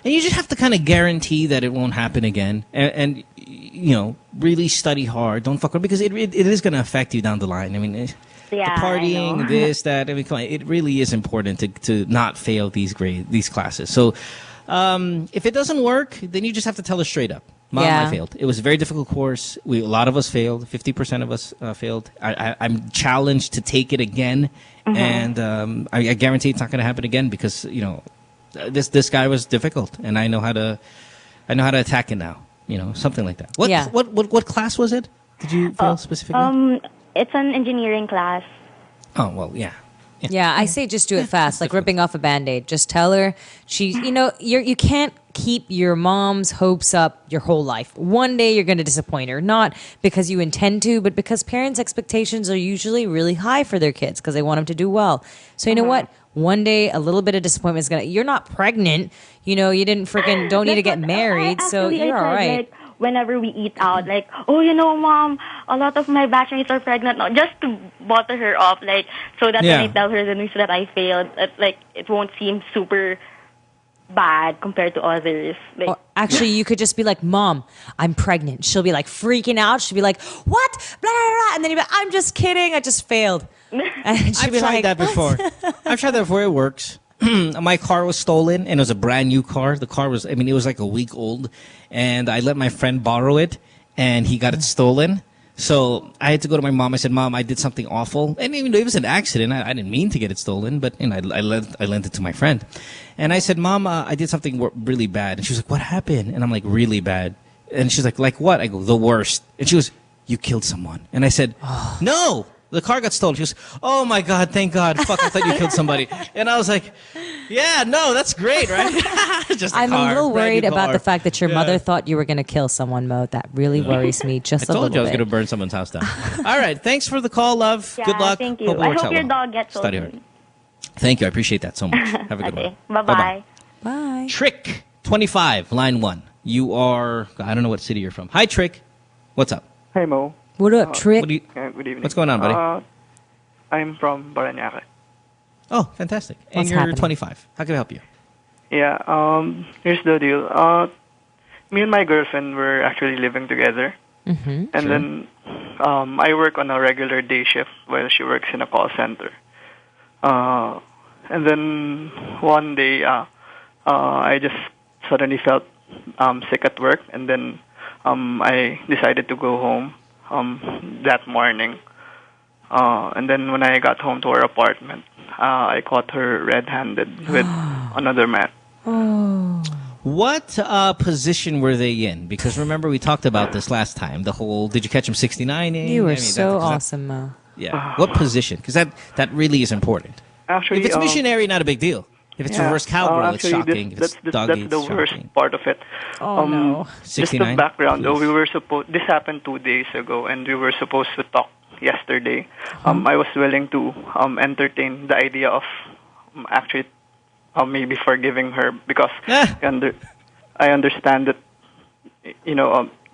And you just have to kind of guarantee that it won't happen again, and really study hard. Don't fuck around, because it is going to affect you down the line. I mean, the partying, this, that. I mean, come on, it really is important to not fail these classes. So, if it doesn't work, then you just have to tell her straight up. Mom, I failed. It was a very difficult course. A lot of us failed. 50% of us failed. I'm challenged to take it again, and I guarantee it's not going to happen again because this guy was difficult, and I know how to attack it now. Something like that. What class was it? Did you fail specifically? It's an engineering class. Oh well, yeah. Yeah, I say just do it fast, like ripping off a Band-Aid. Just tell her you can't keep your mom's hopes up your whole life. One day you're going to disappoint her, not because you intend to, but because parents' expectations are usually really high for their kids because they want them to do well. So you know what? One day a little bit of disappointment is you're not pregnant. You don't need to get married, so you're all right. Like, whenever we eat out, like, Mom, a lot of my batchmates are pregnant now, just to bother her up, like, so that when I tell her the news that I failed, it won't seem super bad compared to others. Like, actually, you could just be like, Mom, I'm pregnant. She'll be like freaking out. She'll be like, what? Blah, blah, blah. And then you'll be like, I'm just kidding. I just failed. And I've tried that before. I've tried that before. It works. My car was stolen, and it was a brand new car. The car was, it was like a week old, and I let my friend borrow it, and he got it stolen. So I had to go to my mom. I said, Mom, I did something awful. And even though it was an accident, I didn't mean to get it stolen, but I lent it to my friend. And I said, Mom, I did something really bad. And she was like, what happened? And I'm like, really bad. And she's like what? I go, the worst. And she goes, you killed someone. And I said, no. The car got stolen. She goes, oh, my God, thank God. Fuck, I thought you killed somebody. And I was like, yeah, no, that's great, right? Just I'm a little worried about the fact that your mother thought you were going to kill someone, Mo. That really worries me just a little bit. I told you I was going to burn someone's house down. All right, thanks for the call, love. Yeah, good luck. Thank you. I hope your dog gets study hard. Thank you. I appreciate that so much. Have a good one. Bye-bye. Bye. Trick, 25, line 1. You are, I don't know what city you're from. Hi, Trick. What's up? Hey, Mo. What up, Trick? Good evening. What's going on, buddy? I'm from Parañaque. Oh, fantastic. And What's you're happening? 25. How can I help you? Yeah, here's the deal. Me and my girlfriend were actually living together. And then I work on a regular day shift while she works in a call center. And then one day, I just suddenly felt sick at work, and then I decided to go home that morning. And then when I got home to her apartment, I caught her red-handed with another man. Oh. What position were they in? Because remember, we talked about this last time. The whole, did you catch him 69ing? You were so awesome, Mo. Yeah. What position? Because that really is important. Actually, if it's missionary, not a big deal. If it's reverse cowgirl, it's shocking. That's the worst part of it. Oh, no. 69? Just the background, though, this happened 2 days ago, and we were supposed to talk yesterday. I was willing to entertain the idea of actually maybe forgiving her, because I understand that,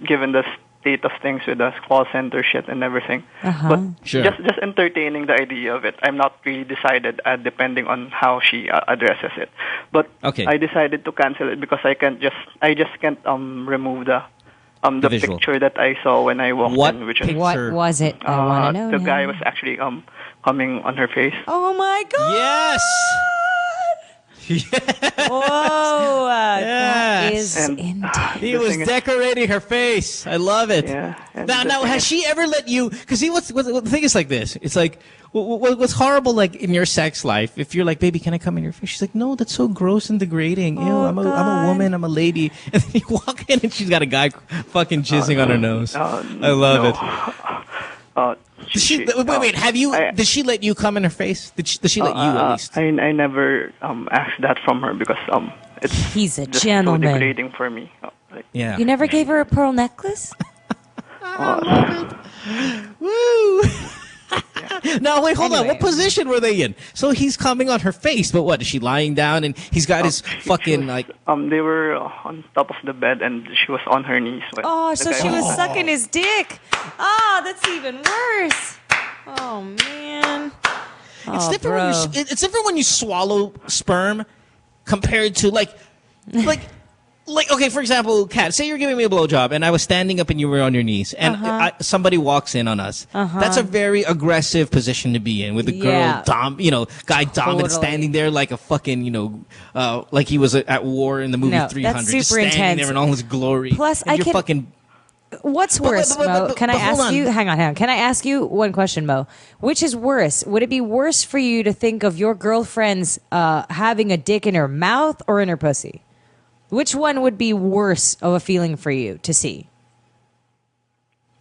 given the state of things with the call center shit and everything. But just entertaining the idea of it. I'm not really decided, depending on how she addresses it. But I decided to cancel it because I just can't remove the picture that I saw when I walked in. What was it? I want to know. The guy was actually coming on her face. Oh my God! Yes. Whoa! That is intense. He was decorating her face. I love it. Yeah. Now, has she ever let you? Because the thing is like this. It's like what's horrible, like in your sex life. If you're like, baby, can I come in your face? She's like, no, that's so gross and degrading. Ew, I'm a woman. I'm a lady. And then you walk in and she's got a guy fucking jizzing on her nose. I love it. Did she let you come in her face? Did she let you at least? I never asked that from her because he's a just gentleman. so degrading for me. Like, Yeah. You never gave her a pearl necklace? Woo! Now wait, hold on. What position were they in? So he's coming on her face, but what? Is she lying down and he's got his fucking like? They were on top of the bed and she was on her knees. Oh, so she was sucking his dick. Oh, that's even worse. Oh man. It's Oh, different. bro. It's different when you swallow sperm compared to like. Okay, for example, Kat, say you're giving me a blowjob and I was standing up and you were on your knees and somebody walks in on us. That's a very aggressive position to be in with the girl, guy dominant standing there like a fucking, like he was at war in the movie 300. That's just super standing intense. there in all his glory. Plus, and you're fucking... What's worse, Mo? Can I hold ask on. you? Hang on. Can I ask you one question, Mo? Which is worse? Would it be worse for you to think of your girlfriend's having a dick in her mouth or in her pussy? Which one would be worse of a feeling for you to see?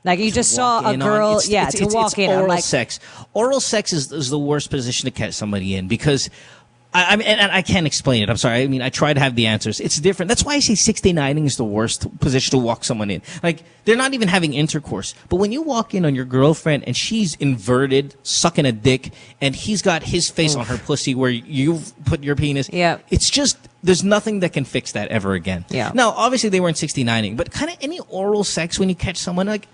Like you just saw a girl, to walk in on. Oral Like sex. Oral sex is the worst position to catch somebody in because I mean, and I can't explain it. I'm sorry. I mean, I try to have the answers. It's different. That's why I say 69ing is the worst position to walk someone in. Like, they're not even having intercourse. But when you walk in on your girlfriend and she's inverted, sucking a dick, and he's got his face on her pussy where you've put your penis, it's just, there's nothing that can fix that ever again. Yeah. Now, obviously, they weren't 69ing, but kind of any oral sex when you catch someone, like,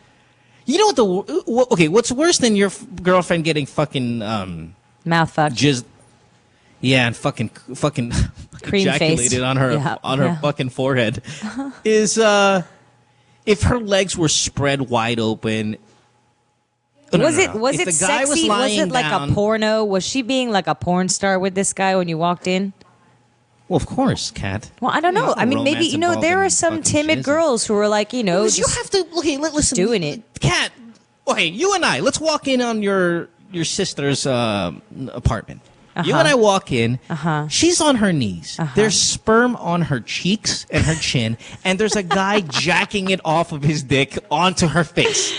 you know what what's worse than your girlfriend getting fucking... mouth fucked. Jizzed. Yeah, and fucking Cream ejaculated face. on her fucking forehead is if her legs were spread wide open. Was it If the guy sexy? Was it like a porno? Was she being like a porn star with this guy when you walked in? Well, of course, Kat. Well, I don't know. I mean, maybe there are some timid girls who are like, you have to listen. Doing it, Kat. Okay, you and I. Let's walk in on your sister's apartment. You and I walk in. She's on her knees. There's sperm on her cheeks and her chin, and there's a guy jacking it off of his dick onto her face.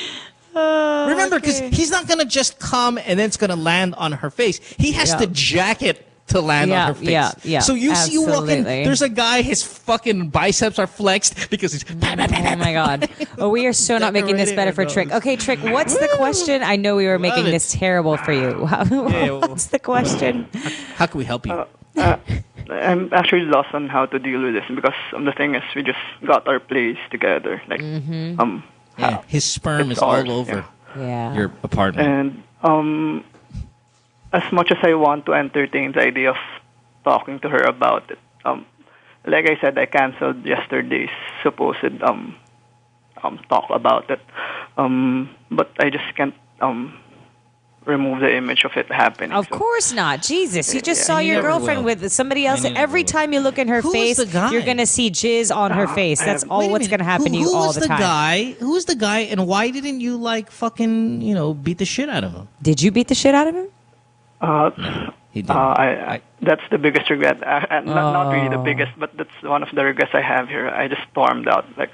Remember, because he's not gonna just come and then it's gonna land on her face. He has to jack it to land on her face. Yeah. So you see you walk in, Absolutely. there's a guy, his fucking biceps are flexed because he's... Oh my God. Oh, we are so not making this better for Trick. Okay, Trick, what's the question? I know we were making this terrible for you. What's the question? How can we help you? I'm actually lost on how to deal with this because the thing is we just got our place together. Like, his sperm is ours, all over Yeah. your apartment. And as much as I want to entertain the idea of talking to her about it, like I said, I canceled yesterday's supposed talk about it. But I just can't remove the image of it happening. Of course not. Jesus, you just saw You your never girlfriend will. with somebody else. And every time you look in her Who was face, the guy? you're going to see jizz on her face. That's all what's going to happen to you all the time. Who was the guy, and why didn't you, like, fucking, beat the shit out of him? Did you beat the shit out of him? He did. That's the biggest regret. Not really the biggest, but that's one of the regrets I have here. I just stormed out like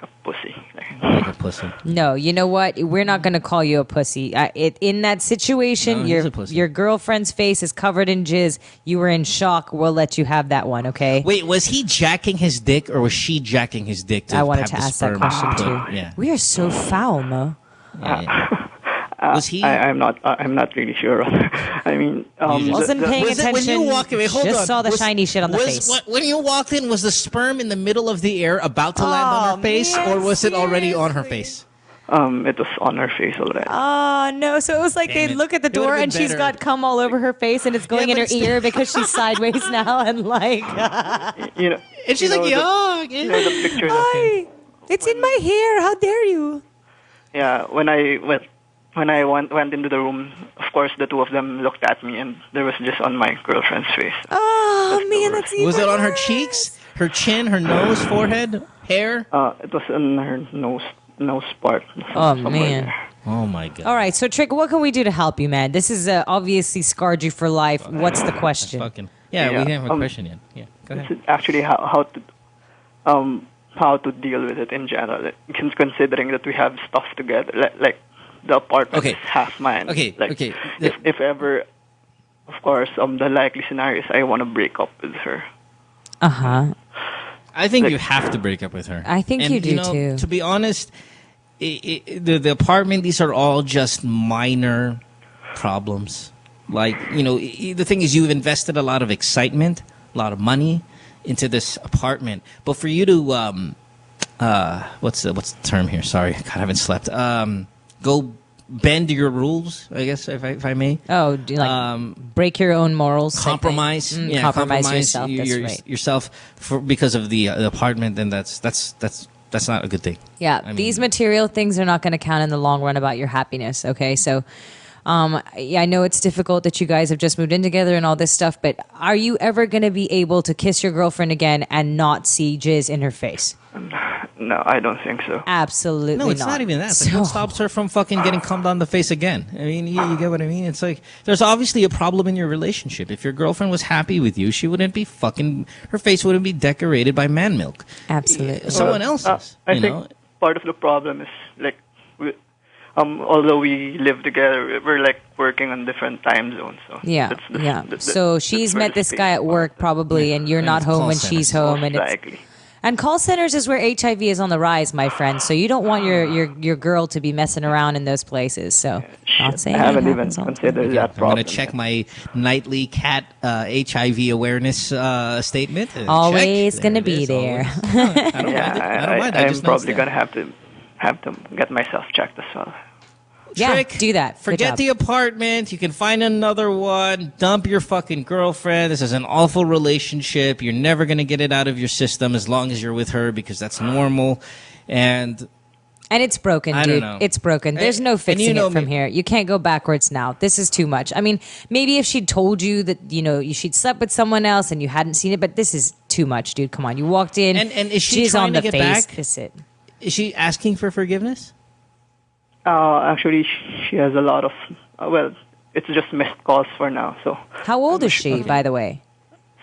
a pussy. Like a pussy. No, you know what? We're not going to call you a pussy. In that situation, No, he's a pussy. your girlfriend's face is covered in jizz. You were in shock. We'll let you have that one, okay? Wait, was he jacking his dick, or was she jacking his dick? I wanted have to the ask that sperm question put- too. Yeah. We are so foul, Mo. Was he? I'm not really sure. I mean, Wasn't paying Was it when you attention. walked away? Hold just on. saw the shiny shit on the face. When you walked in, was the sperm in the middle of the air about to land on her face, or was it already on her face? It was on her face already. Oh, no. So it was like they look at the door and she's got cum all over her face and it's going in her ear because she's sideways now and like... And she's like, yuck. The pictures Hi, it's in my hair. How dare you? Yeah, when I went into the room, of course, the two of them looked at me, and there was just on my girlfriend's face. Oh, man, that's even Was it on her cheeks, her chin, her nose, forehead, hair? It was on her nose part. Oh, man. Oh, my God. All right, so Trick, what can we do to help you, man? This is obviously scarred you for life. What's the question? We didn't have a question yet. Yeah, go ahead. It's actually how to deal with it in general, considering that we have stuff together, like the apartment is half mine. Okay. If ever, of course, the likely scenario is I want to break up with her. I think you have to break up with her. I think you do too. To be honest, the apartment, these are all just minor problems. Like, the thing is, you've invested a lot of excitement, a lot of money into this apartment. But for you to, what's the term here? Sorry, God, I haven't slept. Go bend your rules, I guess, if I may. Oh, do you break your own morals? Compromise. Compromise yourself. That's right. Yourself because of the apartment, then that's not a good thing. Yeah, these material things are not going to count in the long run about your happiness. Okay, so. I know it's difficult that you guys have just moved in together and all this stuff, but are you ever going to be able to kiss your girlfriend again and not see jizz in her face? No, I don't think so. Absolutely not. No, it's not even that. Like, what stops her from fucking getting cummed on the face again? I mean, you get what I mean? It's like, there's obviously a problem in your relationship. If your girlfriend was happy with you, she wouldn't be her face wouldn't be decorated by man milk. Absolutely. Someone else's. I think part of the problem is, like, although we live together, we're like working on different time zones. So so she's met this guy at work probably, and you're not home when she's home, and call centers is where HIV is on the rise, my friend. So you don't want your girl to be messing around in those places. So not saying I haven't even considered that problem. I'm going to check my nightly cat HIV awareness statement. Always going to be there. I don't mind. I'm probably going to have to get myself checked as well. Trick, do that. Forget the apartment. You can find another one. Dump your fucking girlfriend. This is an awful relationship. You're never going to get it out of your system as long as you're with her, because that's normal. And it's broken, dude. I don't know. It's broken. There's no fixing it from here. You can't go backwards now. This is too much. I mean, maybe if she'd told you that, she'd slept with someone else and you hadn't seen it, but this is too much, dude. Come on. You walked in. And is she trying to get back? That's it. Is she asking for forgiveness? Actually, she has a lot of, it's just missed calls for now. So. How old is she, by the way?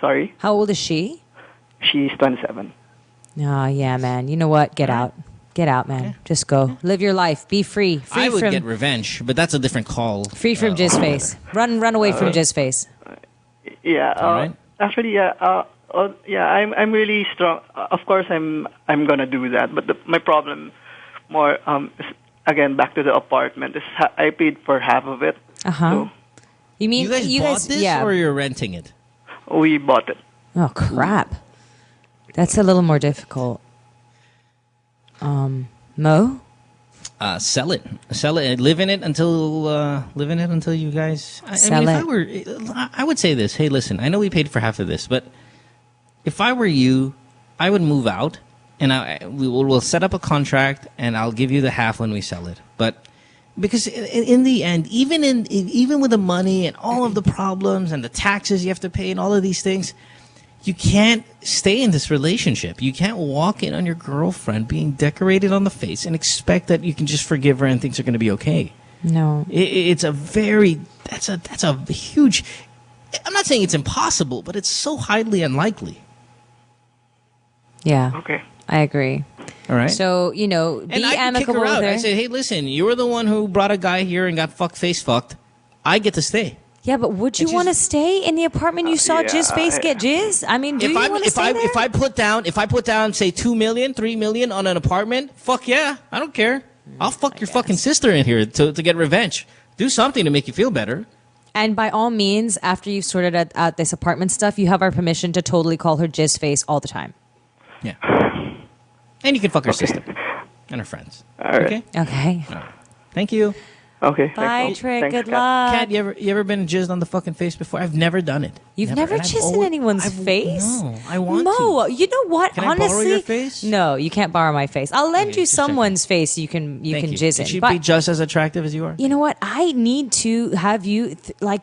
Sorry? How old is she? She's 27. Oh, yeah, man. You know what? Get out. Get out, man. Okay. Just go. Live your life. Be free. I would get revenge, but that's a different call. Free from jizz face. Run away from jizz face. Yeah. Actually, I'm really strong. Of course, I'm gonna do that. But my problem more is, again, back to the apartment. Is I paid for half of it. So you mean you guys bought this, or you're renting it? We bought it. Oh crap! That's a little more difficult. Mo? Sell it. Live in it until you guys. I would say this. Hey, listen. I know we paid for half of this, but if I were you, I would move out, and we'll set up a contract, and I'll give you the half when we sell it. But because in the end, even with the money and all of the problems and the taxes you have to pay and all of these things, you can't stay in this relationship. You can't walk in on your girlfriend being decorated on the face and expect that you can just forgive her and things are going to be okay. No, that's a huge. I'm not saying it's impossible, but it's so highly unlikely. Yeah. Okay. I agree. All right. So, be amicable with her. I said, hey, listen, you were the one who brought a guy here and got face fucked. I get to stay. Yeah, but would you want to stay in the apartment you saw Jizz face get jizz? I mean, do you want to stay there? If I put down, say, $2 million, $3 million on an apartment, fuck yeah, I don't care. I'll fuck your fucking sister in here to get revenge. Do something to make you feel better. And by all means, after you've sorted out this apartment stuff, you have our permission to totally call her Jizz face all the time. Yeah. And you can fuck her sister and her friends. All right. Okay. All right. Thank you. Okay. Bye, Trick. Good luck. Kat, you ever been jizzed on the fucking face before? I've never done it. You've never jizzed in anyone's face? No, I want to. You know what? Can honestly, I borrow your face? No, you can't borrow my face. I'll lend you someone's face you can jizz in. Should she be just as attractive as you are? You know what? I need to have you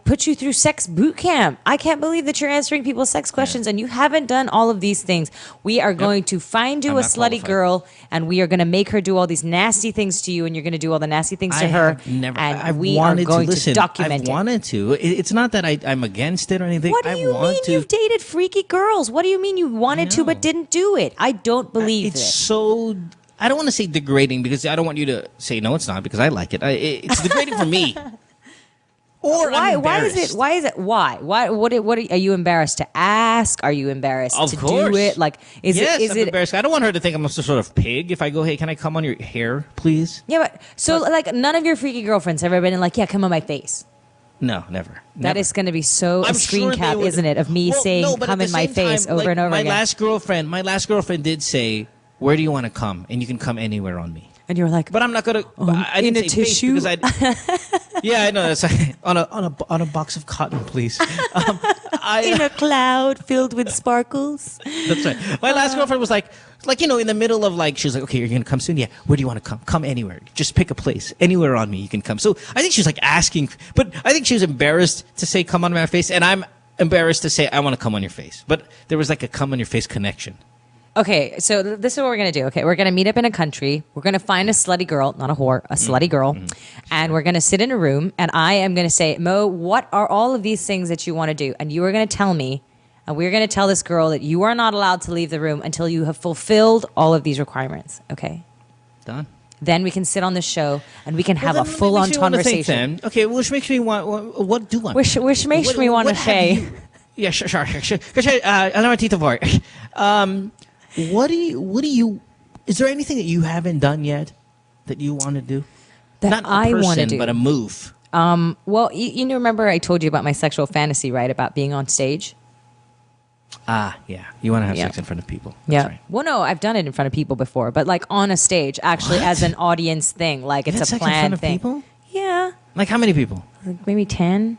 put you through sex boot camp. I can't believe that you're answering people's sex questions and you haven't done all of these things. We are going to find you a slutty girl and we are going to make her do all these nasty things to you and you're going to do all the nasty things to her. I've wanted to. It's not that I'm against it or anything. What do you mean you've dated freaky girls? What do you mean you wanted to but didn't do it? I don't believe it's so. I don't want to say degrading because I don't want you to say no. It's not because I like it. It's degrading for me. Or why? I'm Why is embarrassed. it? Why is it? Why? What? Are you embarrassed to ask? Are you embarrassed Of to course. do it? Like, is yes, it? Is I'm it? embarrassed. I don't want her to think I'm some sort of pig if I go, hey, can I come on your hair, please? Yeah, but so like none of your freaky girlfriends have ever been like, yeah, come on my face. No, never. That is going to be so a screen sure cap, they would- isn't it, of me Well, saying no, but come at in the my same face time, over like, and over my again. My last girlfriend did say, where do you want to come? And you can come anywhere on me. And you were like, but I'm not gonna. I in didn't a say tissue? face because yeah, I know. That's on a box of cotton, please. in a cloud filled with sparkles. That's right. My last girlfriend was like in the middle of she was like, okay, you're gonna come soon. Yeah, where do you want to come? Come anywhere. Just pick a place. Anywhere on me, you can come. So I think she was like asking, but I think she was embarrassed to say come on my face, and I'm embarrassed to say I want to come on your face. But there was like a come on your face connection. Okay, so this is what we're going to do. Okay, we're going to meet up in a country. We're going to find a slutty girl, not a whore, a slutty girl. And we're going to sit in a room, and I am going to say, Mo, what are all of these things that you want to do? And you are going to tell me, and we're going to tell this girl that you are not allowed to leave the room until you have fulfilled all of these requirements. Okay? Done. Then we can sit on the show, and we can have a full-on conversation. Okay, which makes me want, what do I? Which makes me want to say... Yeah, sure. Kasi, alam mo, Tito Var, what do you, is there anything that you haven't done yet that you want to do? That Not a I want to person, do. but a move. Well, you remember I told you about my sexual fantasy, right? About being on stage? Yeah. You want to have sex in front of people. That's Yeah. right. Well, no, I've done it in front of people before, but like on a stage, actually, What? as an audience thing. Like You it's had a sex in front planned of thing. people? Yeah. Like how many people? Like maybe 10.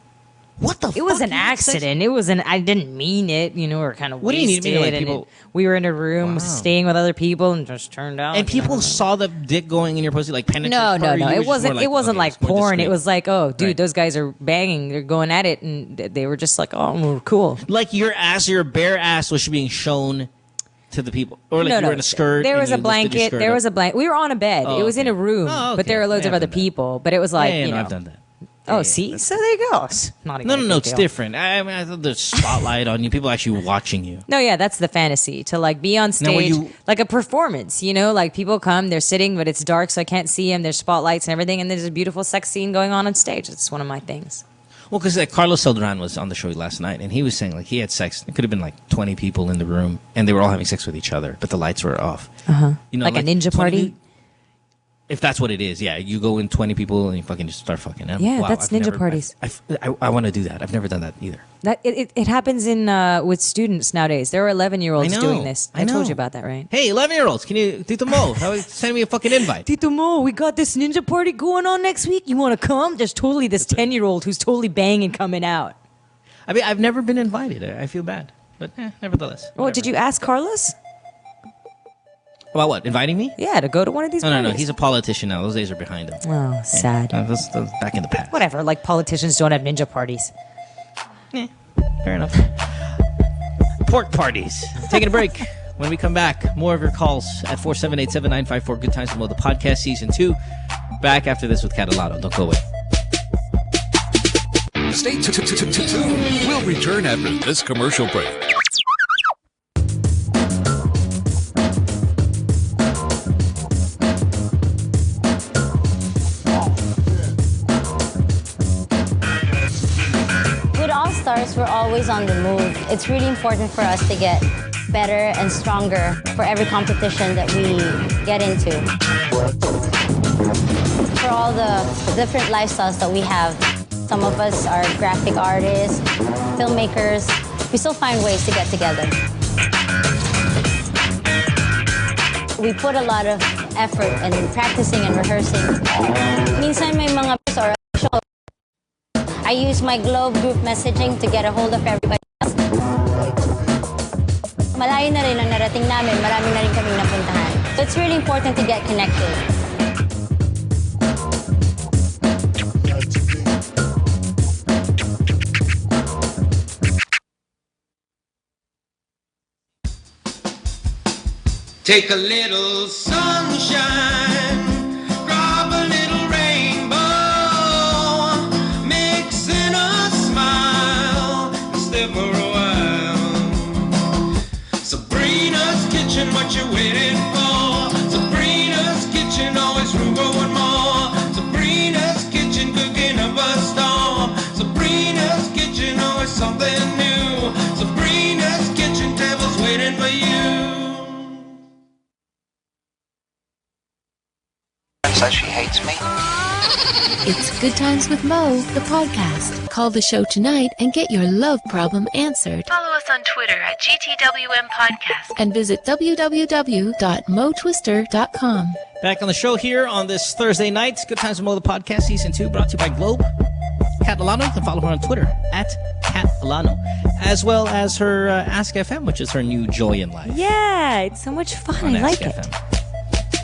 What the fuck? It was an You had sex? accident. It was I didn't mean it. You know, we were kind of What do you wasted. mean? Like and people- we were in a room Wow. staying with other people and just turned out. And people saw the dick going in your pussy, like penetrating. No. It wasn't. It wasn't like porn. Discreet. It was like, oh, dude, Right. those guys are banging. They're going at it, and they were just like, oh, we're cool. Like your bare ass was being shown to the people, or like you were in a skirt. There and was you a lifted your blanket. skirt There up. was a blanket. We were on a bed. Oh, It was in okay. a room, Oh, but there were okay. loads Yeah, of I've other done that. people. But it was like, Yeah, you know, I've done that. Oh, see, so there you go. It's not even a No, big it's deal. different. I mean, I thought there's spotlight on you. People actually watching you. No, yeah, that's the fantasy, to like be on Now, when stage, you- like a performance, you know, like people come, they're sitting, but it's dark, so I can't see them. There's spotlights and everything, and there's a beautiful sex scene going on stage. It's one of my things. Well, because Carlos Celdran was on the show last night, and he was saying like he had sex. It could have been like 20 people in the room, and they were all having sex with each other, but the lights were off. You know, Like a ninja 20 party? If that's what it is, yeah. You go in 20 people and you fucking just start fucking. And Yeah, wow, that's I've ninja never- parties. I want to do that. I've never done that either. That it happens in with students nowadays. There are 11-year-olds I know. doing this. I told know. you about that, right? Hey, 11-year-olds, can you, Tito Mo, send me a fucking invite? Tito Mo, we got this ninja party going on next week. You want to come? There's totally this 10-year-old who's totally banging coming out. I mean, I've never been invited. I feel bad, but nevertheless. Oh, did you ask Carlos? About what? Inviting me? Yeah, to go to one of these No. parties. He's a politician now. Those days are behind him. Oh, sad. That's back in the past. Whatever. Like politicians don't have ninja parties. Fair enough. Pork parties. Taking a break. When we come back, more of your calls at 478-7954. Good Times Below the Podcast Season 2. Back after this with Alano. Don't go away. Stay tuned. We'll return after this commercial break. With All Stars, we're always on the move. It's really important for us to get better and stronger for every competition that we get into. For all the different lifestyles that we have, some of us are graphic artists, filmmakers. We still find ways to get together. We put a lot of effort in practicing and rehearsing. Minsan may mga or show. I use my Globe group messaging to get a hold of everybody else. Malayo na rin ang narating namin. Marami na rin kaming napuntahan. So it's really important to get connected. Take a little sunshine, drop a little rainbow, mix in a smile, and stay for a while. Sabrina's kitchen, what you waiting for? Sabrina's kitchen, always room for one more. Sabrina's kitchen, cooking up a storm. something new. Sabrina's kitchen table's waiting for you. Says she hates me. It's Good Times with Mo, the podcast. Call the show tonight and get your love problem answered. Follow us on Twitter at GTWM Podcast. And visit www.motwister.com. Back on the show here on this Thursday night. Good Times with Mo, the podcast, season 2, brought to you by Globe. Kat Alano, you can follow her on Twitter at Kat Alano, as well as her Ask FM, which is her new joy in life. Yeah, it's so much fun. I like it.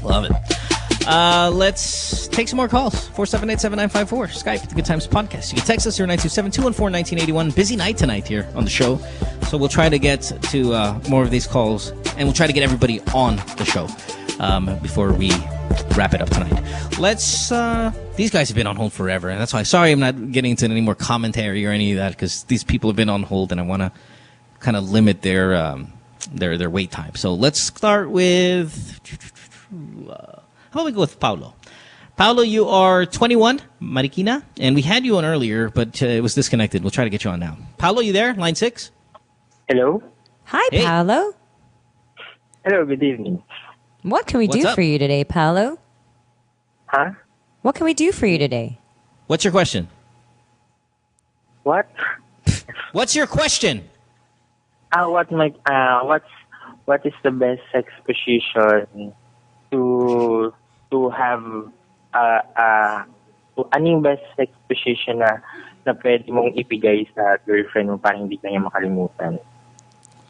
Love it. Let's take some more calls. 478-7954. Skype, The Good Times Podcast. You can text us 0927-214-1981. Busy night tonight here on the show. So we'll try to get to more of these calls, and we'll try to get everybody on the show before we wrap it up tonight. Let's... these guys have been on hold forever, and that's why... Sorry I'm not getting into any more commentary or any of that, because these people have been on hold, and I want to kind of limit their wait time. So let's start with... how about we go with Paulo? Paulo, you are 21, Marikina, and we had you on earlier, but it was disconnected. We'll try to get you on now. Paulo, you there? Line 6? Hello? Hi, hey. Paulo. Hello, good evening. What can we do for you today, Paulo? Huh? What can we do for you today? What's your question? What? What's your question? What is the best sex position to have ano yung best sex position na pwede mong ibigay sa girlfriend mo para hindi ka niya makalimutan?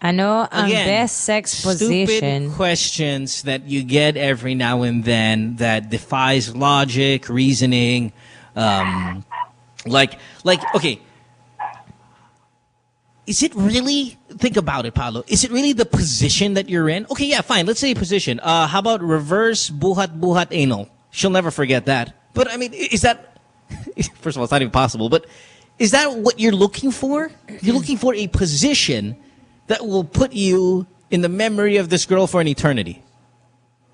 Ano ang best sex position? Stupid questions that you get every now and then that defies logic, reasoning. Okay. Is it really, think about it, Paulo, is it really the position that you're in? Okay, yeah, fine, let's say position. How about reverse buhat anal? She'll never forget that. But, I mean, is that, first of all, it's not even possible, but is that what you're looking for? You're looking for a position that will put you in the memory of this girl for an eternity.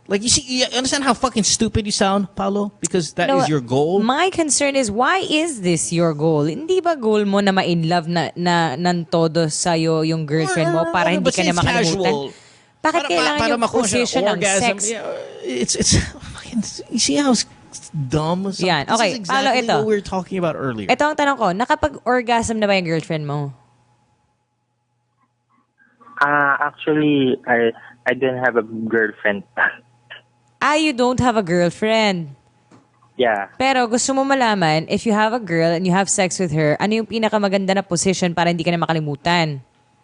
Like, you see, you understand how fucking stupid you sound, Paulo? Because that is your goal? My concern is, why is this your goal? Hindi ba goal mo na ma-in love na ng todo sa'yo yung girlfriend mo para hindi ka na makalimutan? Bakit kailangan yung position ng sex? Yeah, it's fucking, you see how dumb? Yan. Okay, this is exactly Paulo, ito. what we were talking about earlier. Ito ang tanong ko, nakapag-orgasm na ba yung girlfriend mo? Actually, I don't have a girlfriend. You don't have a girlfriend? Yeah. Pero gusto mo malaman, if you have a girl and you have sex with her, ano yung pinakamaganda na position para hindi ka na makalimutan?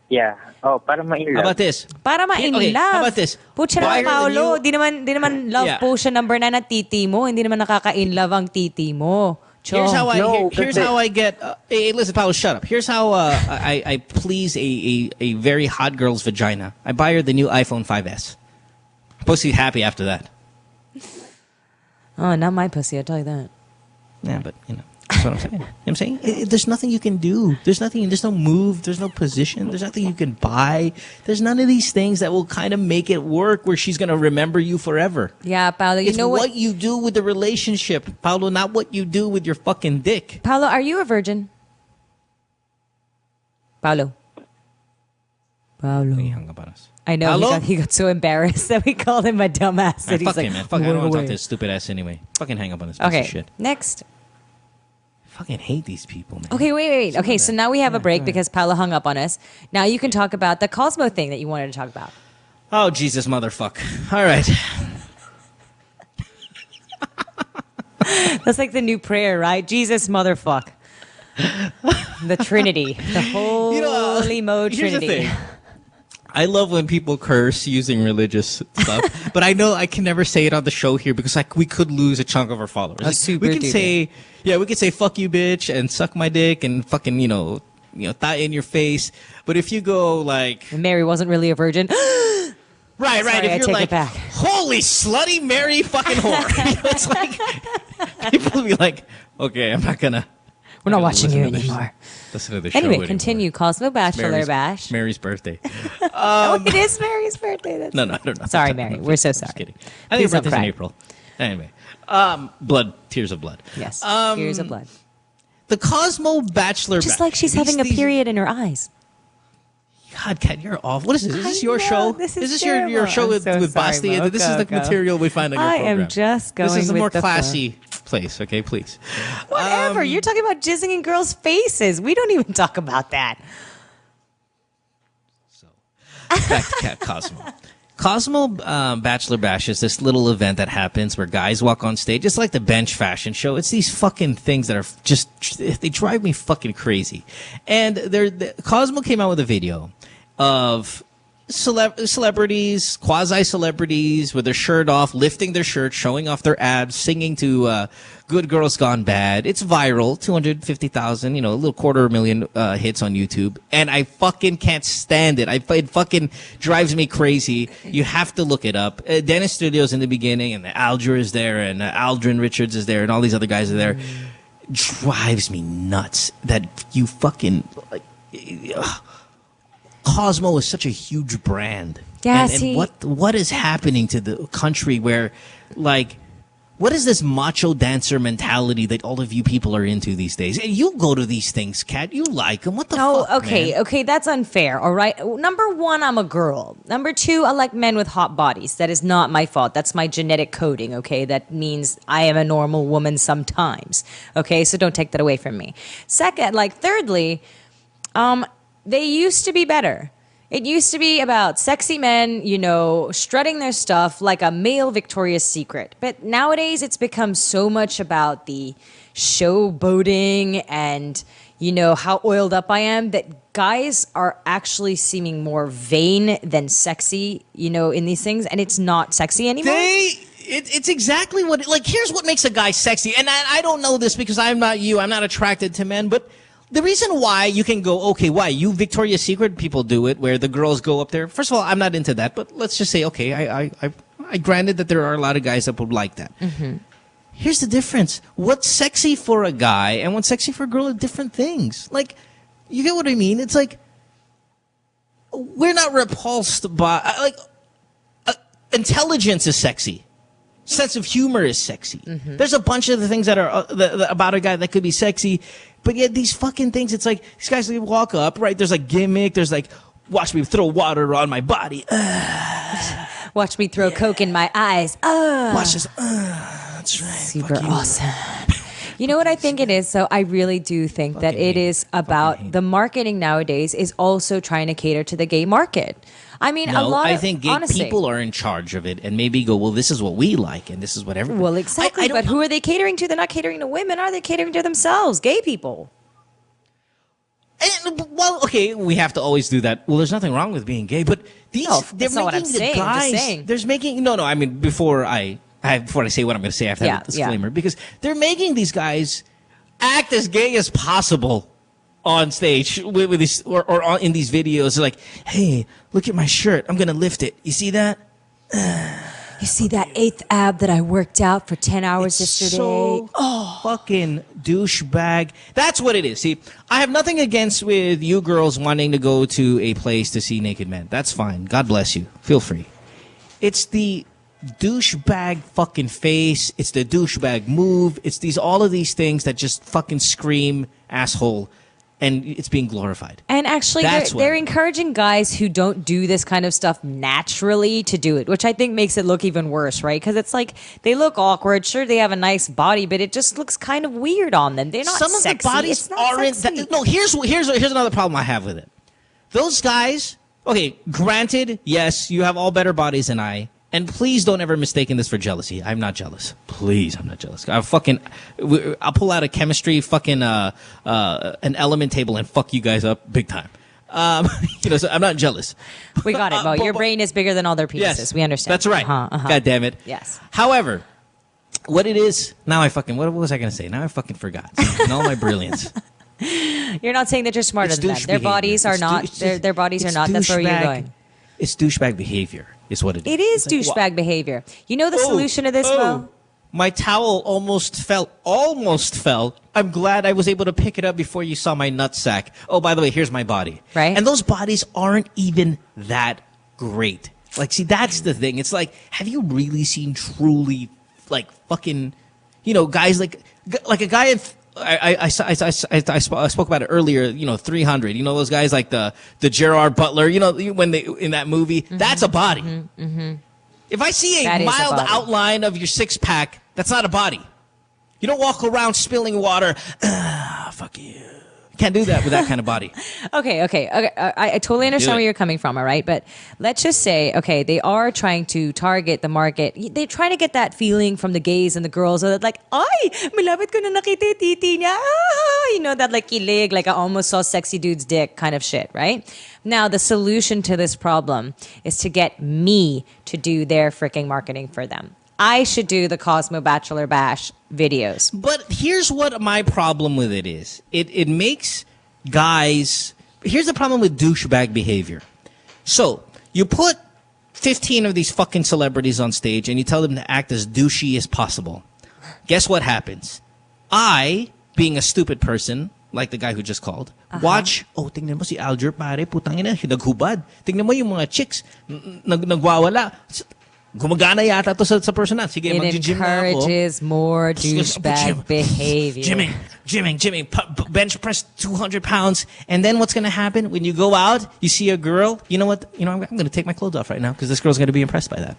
Yeah. Oh, para ma-in love. How about this? Para ma-in love. How about this? Putya naman, Paulo. Di naman love potion number 9 na titi mo. Hindi naman nakaka-in love ang titi mo. Here's how I get. Hey, listen, Paulo, shut up. Here's how I please a very hot girl's vagina. I buy her the new iPhone 5S. I'm supposed to be happy after that. Oh, not my pussy, I'll tell you that. Yeah, but, that's what I'm saying. You know what I'm saying? There's nothing you can do. There's no move. There's no position. There's nothing you can buy. There's none of these things that will kind of make it work where she's going to remember you forever. Yeah, Paulo, you know what you do with the relationship, Paulo, not what you do with your fucking dick. Paulo, are you a virgin? Paulo. He hung up on us. I know, he got so embarrassed that we called him a dumbass. Right, fuck him, man. Fuck, I don't want to talk to his stupid ass anyway. Fucking hang up on his piece of shit. Next. Fucking hate these people, man. Okay, wait. Okay, so now we have a break because Paulo hung up on us. Now you can talk about the Cosmo thing that you wanted to talk about. Oh, Jesus, motherfuck. All right. That's like the new prayer, right? Jesus, motherfuck. The Trinity. The Holy Mo Trinity. Here's the thing. I love when people curse using religious stuff, but I know I can never say it on the show here because we could lose a chunk of our followers. We can say, we could say "fuck you, bitch" and "suck my dick" and fucking thigh in your face. But if you go like Mary wasn't really a virgin, right? Sorry, if you're like, holy slutty Mary fucking whore, it's like people will be like, okay, I'm not gonna. We're not watching you anymore. Listen to the show anyway, continue. Cosmo Bachelor Bash. Mary's birthday. It is Mary's birthday. No, I don't know. Sorry, Mary. We're so sorry. Just kidding. I think her birthday's in April. Anyway, tears of blood. Yes, tears of blood. The Cosmo Bachelor. Just like she's having a period in her eyes. God, Kat, you're off. What is this? Is this your know, show? this is is this your show I'm with so Basti? sorry, Mo. This is the Go. material we find on your program. I am just going. This is a with more the classy place. Okay, please. Whatever. You're talking about jizzing in girls' faces. We don't even talk about that. Back to Cat Cosmo. Cosmo Bachelor Bash is this little event that happens where guys walk on stage. It's like the bench fashion show. It's these fucking things that are just, they drive me fucking crazy. And Cosmo came out with a video of celebrities, quasi-celebrities with their shirt off, lifting their shirt, showing off their abs, singing to Good Girls Gone Bad. It's viral, 250,000, a little 250,000 hits on YouTube. And I fucking can't stand it. It fucking drives me crazy. You have to look it up. Dennis Studios in the beginning, and Alger is there, and Aldrin Richards is there, and all these other guys are there. Drives me nuts that you fucking, Cosmo is such a huge brand. Yeah, and what is happening to the country where, what is this macho dancer mentality that all of you people are into these days? And you go to these things, Kat. You like them. What the fuck, man? Okay, that's unfair, all right? Number one, I'm a girl. Number two, I like men with hot bodies. That is not my fault. That's my genetic coding, okay? That means I am a normal woman sometimes, okay? So don't take that away from me. Second, thirdly, they used to be better. It used to be about sexy men, strutting their stuff like a male Victoria's Secret. But nowadays, it's become so much about the showboating and, how oiled up I am that guys are actually seeming more vain than sexy, in these things. And it's not sexy anymore. It's exactly what, here's what makes a guy sexy. And I don't know this because I'm not you. I'm not attracted to men, but the reason why you can go, okay, why? You Victoria's Secret people do it where the girls go up there. First of all, I'm not into that, but let's just say, okay, I granted that there are a lot of guys that would like that. Mm-hmm. Here's the difference. What's sexy for a guy and what's sexy for a girl are different things. You get what I mean? It's we're not repulsed by, intelligence is sexy. Sense of humor is sexy. Mm-hmm. There's a bunch of the things that are about a guy that could be sexy. But yet these fucking things, it's these guys, they walk up, right? There's gimmick. There's watch me throw water on my body. Watch me throw Coke in my eyes. Watch this. That's right. Super awesome. You know what I think it is? So I really do think that it is about the marketing nowadays is also trying to cater to the gay market. I mean, I think gay people are in charge of it and maybe go, well, this is what we like and this is what everybody. Well, exactly. But who are they catering to? They're not catering to women. Are they catering to themselves? Gay people. And, well, okay, we have to always do that. Well, there's nothing wrong with being gay, but they're making what I'm saying. guys. I'm just saying. There's making I mean, before I say what I'm going to say, I have to have a disclaimer because they're making these guys act as gay as possible on stage with these or in these videos. They're like, hey, look at my shirt. I'm going to lift it. You see that? You see that 8th ab that I worked out for 10 hours yesterday? So fucking douchebag. That's what it is. See, I have nothing against with you girls wanting to go to a place to see naked men. That's fine. God bless you. Feel free. It's the douchebag fucking face. It's the douchebag move. It's all of these things that just fucking scream asshole. And it's being glorified. And actually, they're encouraging guys who don't do this kind of stuff naturally to do it, which I think makes it look even worse, right? Because it's they look awkward. Sure, they have a nice body, but it just looks kind of weird on them. They're not Some sexy. of the bodies aren't. No, here's another problem I have with it. Those guys, okay, granted, yes, you have all better bodies than I. And please don't ever mistaken this for jealousy. I'm not jealous. Please, I'm not jealous. I'll pull out a chemistry fucking an element table and fuck you guys up big time. So I'm not jealous. We got it, Mo. Your brain is bigger than all their penises. Yes, we understand. That's right. God damn it. Yes. However, what it is now, what was I going to say? Now I fucking forgot. In all my brilliance. You're not saying that you're smarter than them. Their bodies are not. Their bodies are not. That's where you're going. It's douchebag behavior. Is what it is. It is douchebag behavior. You know the solution to this, Mo? My towel almost fell. I'm glad I was able to pick it up before you saw my nutsack. Oh, by the way, here's my body. Right. And those bodies aren't even that great. See, that's the thing. It's have you really seen truly, fucking, guys like a guy I spoke about it earlier. 300. Those guys like the Gerard Butler. When they in that movie, that's a body. If I see a mild outline of your six pack, that's not a body. You don't walk around spilling water. Fuck you. Can't do that with that kind of body. Okay. I totally understand where you're coming from, all right? But let's just say, okay, they are trying to target the market. They're trying to get that feeling from the gays and the girls that like, ay, malapit ko na nakita yung titi niya. Ah! That like kilig, like I almost saw sexy dude's dick kind of shit, right? Now, the solution to this problem is to get me to do their freaking marketing for them. I should do the Cosmo Bachelor Bash videos. But here's what my problem with it is. It makes guys... Here's the problem with douchebag behavior. So, you put 15 of these fucking celebrities on stage and you tell them to act as douchey as possible. Guess what happens? I, being a stupid person, like the guy who just called, watch, tingnan mo si Alger, pare, putang ina, naghubad. Tingnan mo yung mga chicks, nagwawala. Gumagana yata to sa personal. Sige, it encourages more douchebag behavior. Jimmy, bench press 200 pounds. And then what's going to happen when you go out, you see a girl, you know what? I'm going to take my clothes off right now because this girl's going to be impressed by that.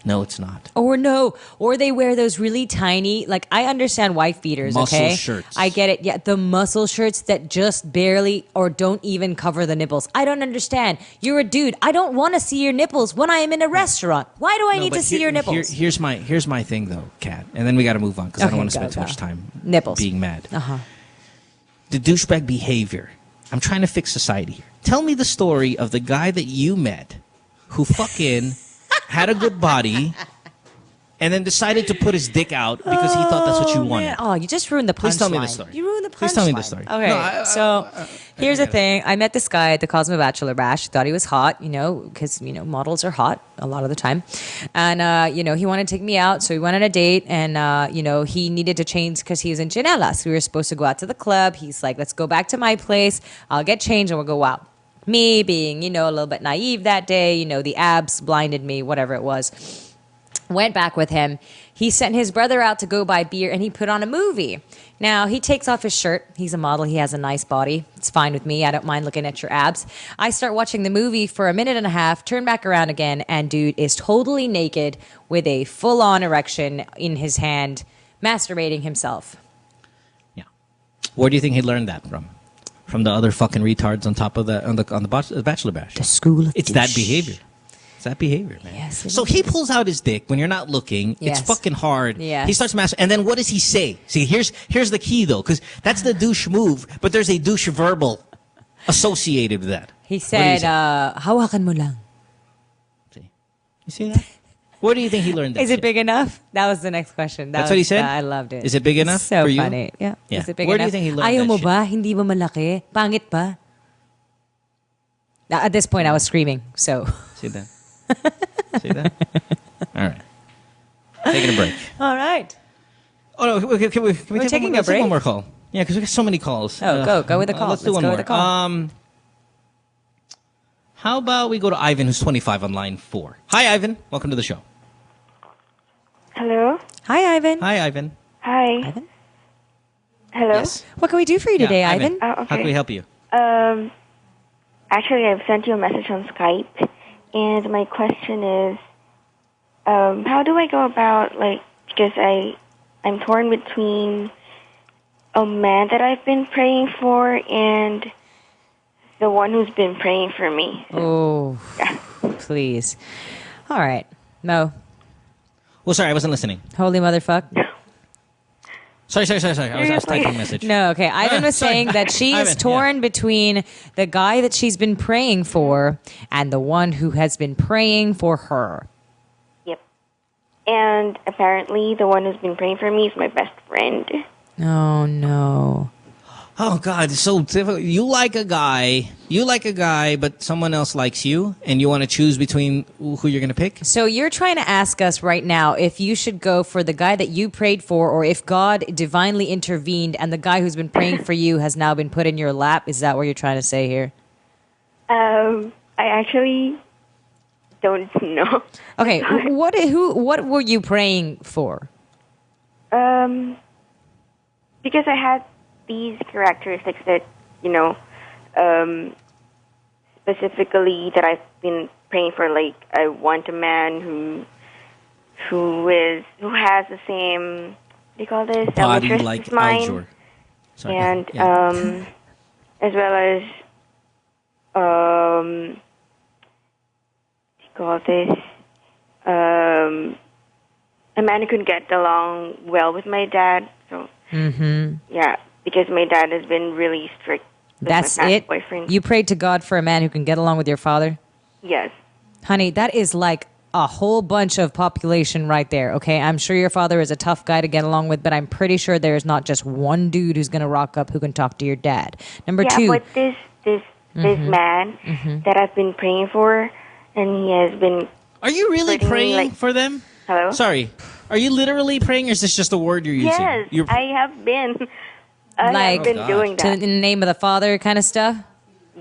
No, it's not. Or they wear those really tiny, like I understand wife beaters, muscle shirts. I get it. Yeah, the muscle shirts that just barely or don't even cover the nipples. I don't understand. You're a dude. I don't want to see your nipples when I am in a restaurant. Why do I need to see your nipples? Here's my thing though, Kat. And then we got to move on because I don't want to spend too much time being mad. The douchebag behavior. I'm trying to fix society here. Tell me the story of the guy that you met who fucking had a good body, and then decided to put his dick out because he thought that's what you wanted. Oh, you just ruined the punchline. Please tell me the story. You ruined the punchline. Please tell me the story. Okay, here's the thing. I met this guy at the Cosmo Bachelor Bash. Thought he was hot, because, models are hot a lot of the time. And, he wanted to take me out, so we went on a date, and, he needed to change because he was in Janelas. We were supposed to go out to the club. He's like, let's go back to my place. I'll get changed, and we'll go out. Me being, a little bit naive that day, the abs blinded me, whatever it was. Went back with him. He sent his brother out to go buy beer, and he put on a movie. Now, he takes off his shirt. He's a model. He has a nice body. It's fine with me. I don't mind looking at your abs. I start watching the movie for a minute and a half, turn back around again, and dude is totally naked with a full-on erection in his hand, masturbating himself. Yeah. Where do you think he learned that from? From the other fucking retards on top of on the Bachelor Bash. The school of It's that behavior. It's that behavior, man. Yes, so he pulls out his dick when you're not looking. Yes. It's fucking hard. Yes. He starts masturbating. And then what does he say? See, here's the key, though, because that's the douche move, but there's a douche verbal associated with that. He said, hawakan mo lang. See? You see that? Where do you think he learned that? Is it big enough? That was the next question. That's what he said? I loved it. Is it big enough so for you? Funny. Yeah. Is it big Where enough? do you think he learned Ayaw that mo shit? ba? Hindi ba malaki? Pangit ba? At this point, I was screaming. So. See that? See that? All right. Taking a break. All right. Oh, no. Can we We're taking a break? Take one more call. Yeah, because we got so many calls. Oh, go with the call. Let's do one go more. with the call. How about we go to Ivan, who's 25 on line 4. Hi, Ivan. Welcome to the show. Hello. Hi, Ivan. Hi, Ivan. Hi. Ivan. Hello. Yes. What can we do for you today, Ivan? Okay. How can we help you? Actually, I've sent you a message on Skype, and my question is, how do I go about, because I'm torn between a man that I've been praying for and the one who's been praying for me. Oh, yeah. Please. All right. Mo. Well, sorry, I wasn't listening. Holy motherfuck. Sorry. I was typing a message. No, okay. Ivan was saying that she is torn between the guy that she's been praying for and the one who has been praying for her. Yep. And apparently the one who's been praying for me is my best friend. Oh, no. Oh, God, it's so difficult. You like a guy, but someone else likes you, and you want to choose between who you're going to pick? So you're trying to ask us right now if you should go for the guy that you prayed for, or if God divinely intervened and the guy who's been praying for you has now been put in your lap. Is that what you're trying to say here? I actually don't know. Okay, what were you praying for? because I had these characteristics that, specifically that I've been praying for. Like, I want a man who has the same, what do you call this? Body interests like as mine. Aljur. Sorry. And Yeah. as well as what do you call this? A man who can get along well with my dad. So yeah, because my dad has been really strict. With That's my past it? boyfriend. You prayed to God for a man who can get along with your father? Yes. Honey, that is like a whole bunch of population right there, okay? I'm sure your father is a tough guy to get along with, but I'm pretty sure there's not just one dude who's going to rock up who can talk to your dad. Number yeah, two. but this man that I've been praying for, and he has been. Are you really praying for them? Hello? Sorry. Are you literally praying, or is this just a word you're using? Yes, I have been. I have been doing that. In the name of the Father kind of stuff?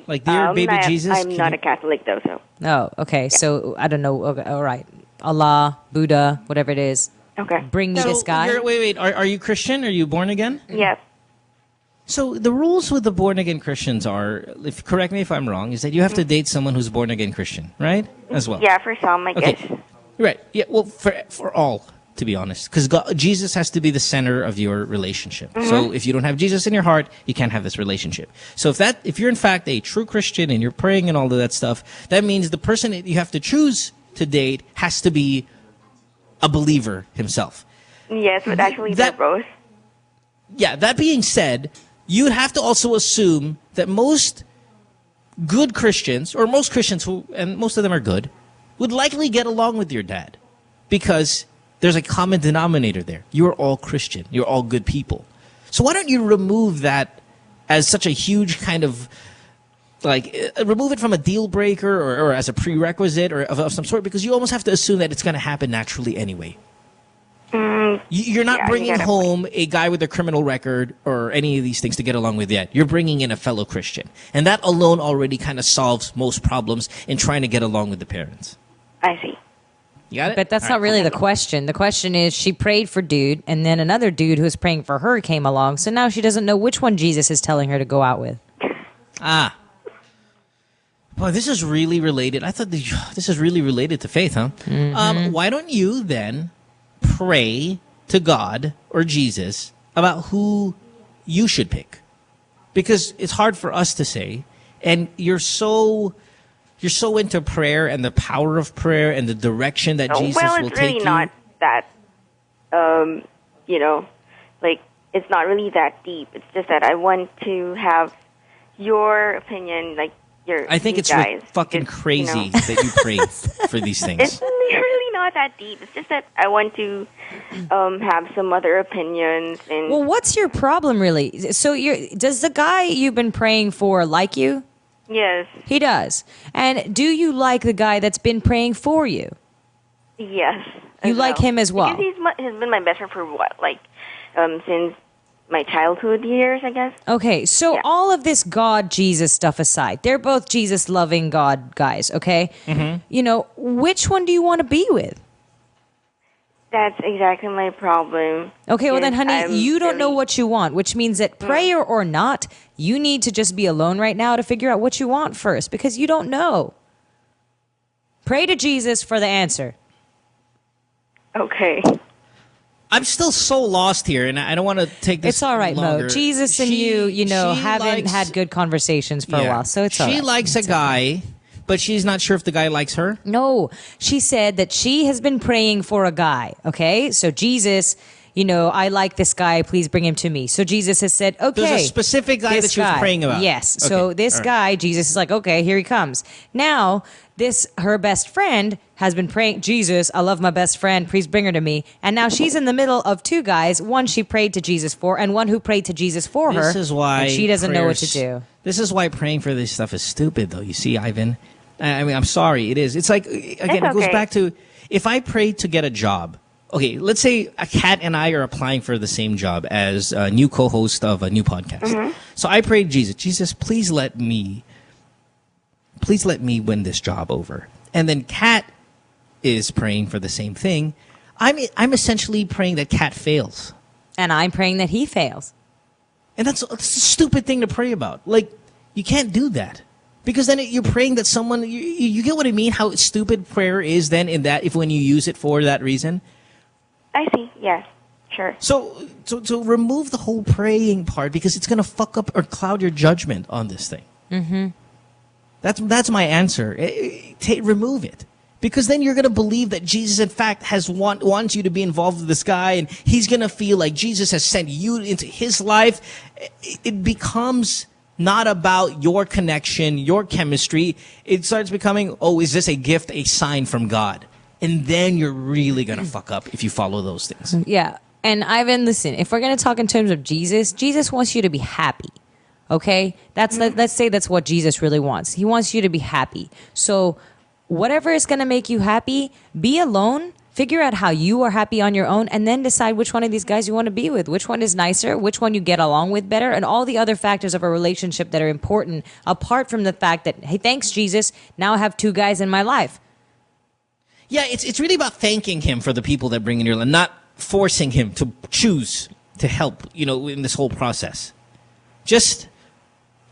Like, dear baby Jesus? I'm not a Catholic, though, so. Oh, okay. So, I don't know. Okay, all right. Allah, Buddha, whatever it is. Okay. Bring me this guy. Wait. Are you Christian? Are you born again? Yes. So the rules with the born again Christians are, correct me if I'm wrong, is that you have to date someone who's born again Christian, right? As well. Yeah, for some, I guess. Right. Yeah. Well, for all, to be honest, because Jesus has to be the center of your relationship. So if you don't have Jesus in your heart, you can't have this relationship. So if you're in fact a true Christian and you're praying and all of that stuff, that means the person that you have to choose to date has to be a believer himself. Yes, but actually they're both. Yeah. That being said, you would have to also assume that most good Christians, or most Christians and most of them are good, would likely get along with your dad, because there's a common denominator there. You're all Christian. You're all good people. So why don't you remove that as such a huge kind of, remove it from a deal breaker or as a prerequisite or of some sort, because you almost have to assume that it's going to happen naturally anyway. You're not bringing home a guy with a criminal record or any of these things to get along with yet. You're bringing in a fellow Christian. And that alone already kind of solves most problems in trying to get along with the parents. I see. You got it? But that's not really the question. The question is, she prayed for dude, and then another dude who was praying for her came along, so now she doesn't know which one Jesus is telling her to go out with. Ah. Boy, this is really related. I thought this is really related to faith, huh? Why don't you then pray to God or Jesus about who you should pick? Because it's hard for us to say, and you're so into prayer and the power of prayer and the direction that Jesus will take you. Well, it's really not that, it's not really that deep. It's just that I want to have your opinion, I think it's fucking crazy that you pray for these things. It's really not that deep. It's just that I want to have some other opinions. And Well, what's your problem, really? So, does the guy you've been praying for like you? Yes. He does. And do you like the guy that's been praying for you? Yes. You like him as well? Because he's been my best friend for since my childhood years, I guess. Okay, so all of this God, Jesus stuff aside, they're both Jesus-loving God guys, okay? Which one do you want to be with? That's exactly my problem. Okay, well then, honey, I'm you don't know what you want, which means that prayer or not, you need to just be alone right now to figure out what you want first, because you don't know. Pray to Jesus for the answer. Okay. I'm still so lost here, and I don't want to take this. It's all right, longer. Mo. Jesus and you haven't had good conversations for a while, so it's all right. She likes a guy, but she's not sure if the guy likes her? No. She said that she has been praying for a guy, okay? So Jesus, I like this guy. Please bring him to me. So Jesus has said, okay. There's a specific guy that she was praying about. Yes. So Okay. this All right. guy, Jesus is like, okay, here he comes. Now, her best friend has been praying, Jesus, I love my best friend. Please bring her to me. And now she's in the middle of two guys. One she prayed to Jesus for, and one who prayed to Jesus for her. This is why and she doesn't know what to do. This is why praying for this stuff is stupid, though. You see, Ivan? I mean, I'm sorry. It is. It's like, again, it goes back to, if I pray to get a job, okay, let's say a Kat and I are applying for the same job as a new co-host of a new podcast. So I prayed Jesus, please let me win this job over. And then Kat is praying for the same thing. I'm essentially praying that Kat fails. And I'm praying that he fails. And that's a stupid thing to pray about. Like, you can't do that. Because then you're praying that someone, you get what I mean? How stupid prayer is then in that, if when you use it for that reason? I see, yes, sure. So remove the whole praying part because it's going to fuck up or cloud your judgment on this thing. Mm-hmm. That's my answer. Remove it. Because then you're going to believe that Jesus, in fact, wants you to be involved with this guy, and he's going to feel like Jesus has sent you into his life. It becomes not about your connection, your chemistry. It starts becoming, oh, is this a gift, a sign from God? And then you're really going to fuck up if you follow those things. Yeah. And Ivan, listen, if we're going to talk in terms of Jesus, Jesus wants you to be happy. Okay? Let's say that's what Jesus really wants. He wants you to be happy. So whatever is going to make you happy, be alone. Figure out how you are happy on your own and then decide which one of these guys you want to be with, which one is nicer, which one you get along with better, and all the other factors of a relationship that are important apart from the fact that, hey, thanks, Jesus, now I have 2 guys in my life. Yeah, it's really about thanking him for the people that bring in your life, not forcing him to choose to help, in this whole process. Just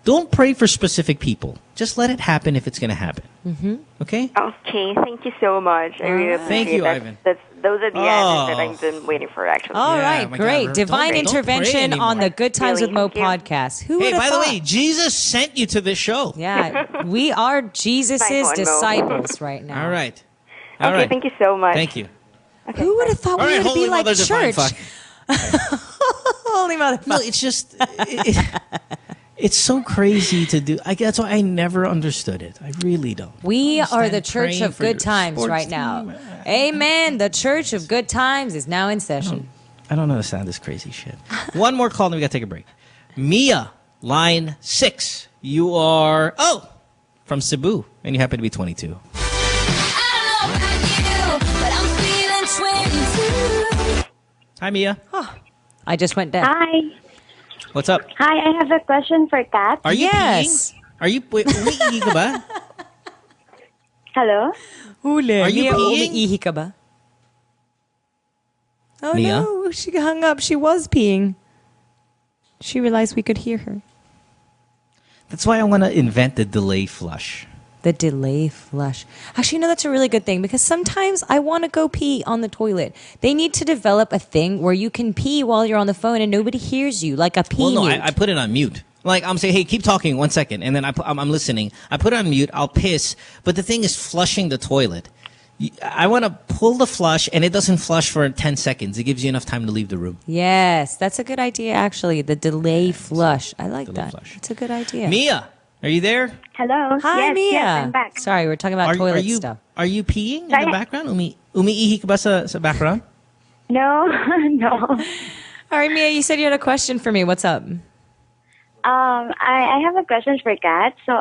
don't pray for specific people. Just let it happen if it's going to happen. Mm-hmm. Okay? Okay, thank you so much. I really appreciate Thank you, that. Ivan. Those are the answers that I've been waiting for, actually. All right, great. Divine Don't intervention pray on the Good Times Really, with Mo thank you. podcast. Who Hey, would have by the thought? way, Jesus sent you to this show. Yeah, we are Jesus' Bye, Mo. disciples right now. All right. Okay, thank you so much. Thank you. Who would have thought All we right, would be holy like mother divine church? fuck. Holy mother. No, it's just it's so crazy to do. That's why I never understood it. I really don't. We are the Understand church praying of for your good times sports right now. team. Amen. The church of good times is now in session. I don't understand this crazy shit. One more call, then we got to take a break. Mia, line 6. You are, from Cebu, and you happen to be 22. Hi, Mia. I just went down. Hi. What's up? Hi, I have a question for Kat. Are you Yes. peeing? Are you, umiihi ka ba? Hello? Huli. Are you Mia, peeing? umiihi ka ba? Oh Mia? no, she hung up. She was peeing. She realized we could hear her. That's why I want to invent the delay flush. The delay flush. Actually, no, that's a really good thing because sometimes I want to go pee on the toilet. They need to develop a thing where you can pee while you're on the phone and nobody hears you, like a pee Well, no, mute. I put it on mute. Like, I'm saying, hey, keep talking 1 second. And then I'm listening. I put it on mute. I'll piss. But the thing is flushing the toilet. I want to pull the flush, and it doesn't flush for 10 seconds. It gives you enough time to leave the room. Yes, that's a good idea, actually. The delay flush. I like that. It's a good idea. Mia, are you there? Hello. Hi, yes, Mia. Yes, I'm back. Sorry, we're talking about toilet stuff. Are you peeing in the background? Umiihi ka ba sa background? No, no. All right, Mia, you said you had a question for me. What's up? I have a question for Kat. So,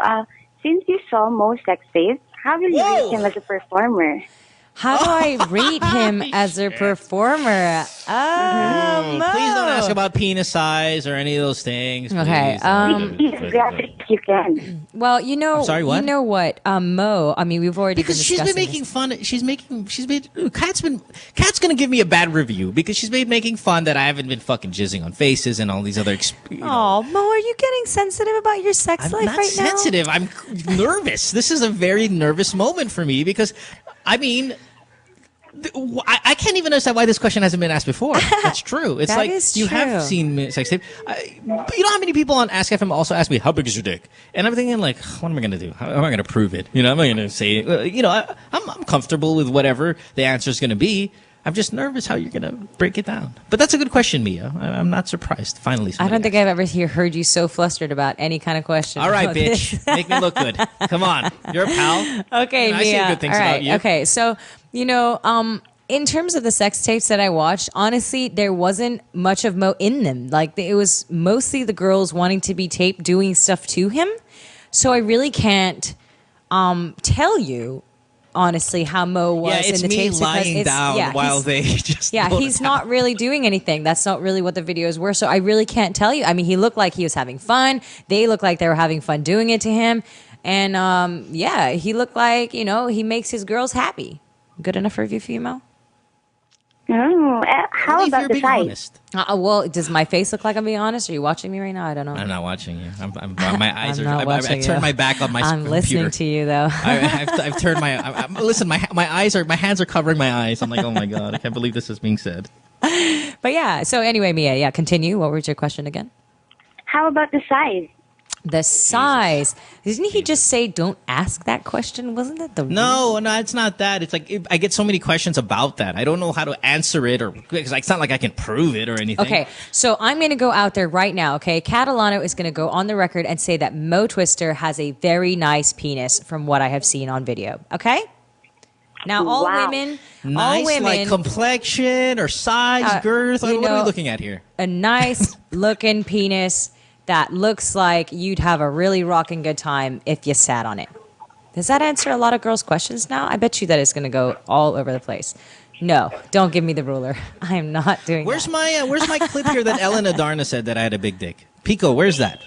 since you saw Mo's sex tape, how will you rate him as a performer? How do I rate him as a performer? Please don't ask about penis size or any of those things. Okay. You can. Well, you know, I'm sorry, what? You know what, Mo? I mean, we've already Because been she's been discussing making fun. Kat's gonna give me a bad review because she's been making fun that I haven't been fucking jizzing on faces and all these other. Oh, Mo, are you getting sensitive about your sex life Not right sensitive. I'm nervous. This is a very nervous moment for me because, I mean, I can't even understand why this question hasn't been asked before. That's true. It's That like is you true. have seen sex tape. You know how many people on Ask FM also ask me, "How big is your dick?" And I'm thinking, like, what am I going to do? How am I going to prove it? You know, I'm not going to say, I'm comfortable with whatever the answer is going to be. I'm just nervous how you're going to break it down. But that's a good question, Mia. I'm not surprised. Finally, I don't think I've ever heard you so flustered about any kind of question. All right, about bitch. this. Make me look good. Come on. You're a pal. Okay, I say Mia. good things All right. about you. Okay, so in terms of the sex tapes that I watched, honestly, there wasn't much of Mo in them. Like it was mostly the girls wanting to be taped doing stuff to him. So I really can't tell you honestly how Mo was it's in the me tapes lying down while they just he's not really doing anything. That's not really what the videos were. So I really can't tell you. I mean, he looked like he was having fun. They looked like they were having fun doing it to him. And he looked like, he makes his girls happy. Good enough review for you, Mo? Oh, how Only if about you're the being size? honest. Well, does my face look like I'm being honest? Are you watching me right now? I don't know. I'm not watching you. My eyes I'm are. not watching I turned you. my back on my I'm computer. listening to you though. I've turned my. Listen, my hands are covering my eyes. I'm like, oh my god, I can't believe this is being said. But yeah. So anyway, Mia, yeah, continue. What was your question again? How about the size? The size. Didn't he just say don't ask that question? Wasn't it the No, it's not that. It's like I get so many questions about that. I don't know how to answer it, or because it's not like I can prove it or anything. Okay, so I'm going to go out there right now, okay? Alano is going to go on the record and say that Mo Twister has a very nice penis from what I have seen on video, okay? Now, all women... Nice, all women, like complexion or size, girth? What are we looking at here? A nice-looking penis that looks like you'd have a really rocking good time if you sat on it. Does that answer a lot of girls' questions now? I bet you that is going to go all over the place. No, don't give me the ruler. I am not doing Where's that. Where's my clip here that Ellen Adarna said that I had a big dick? Pico, where's that?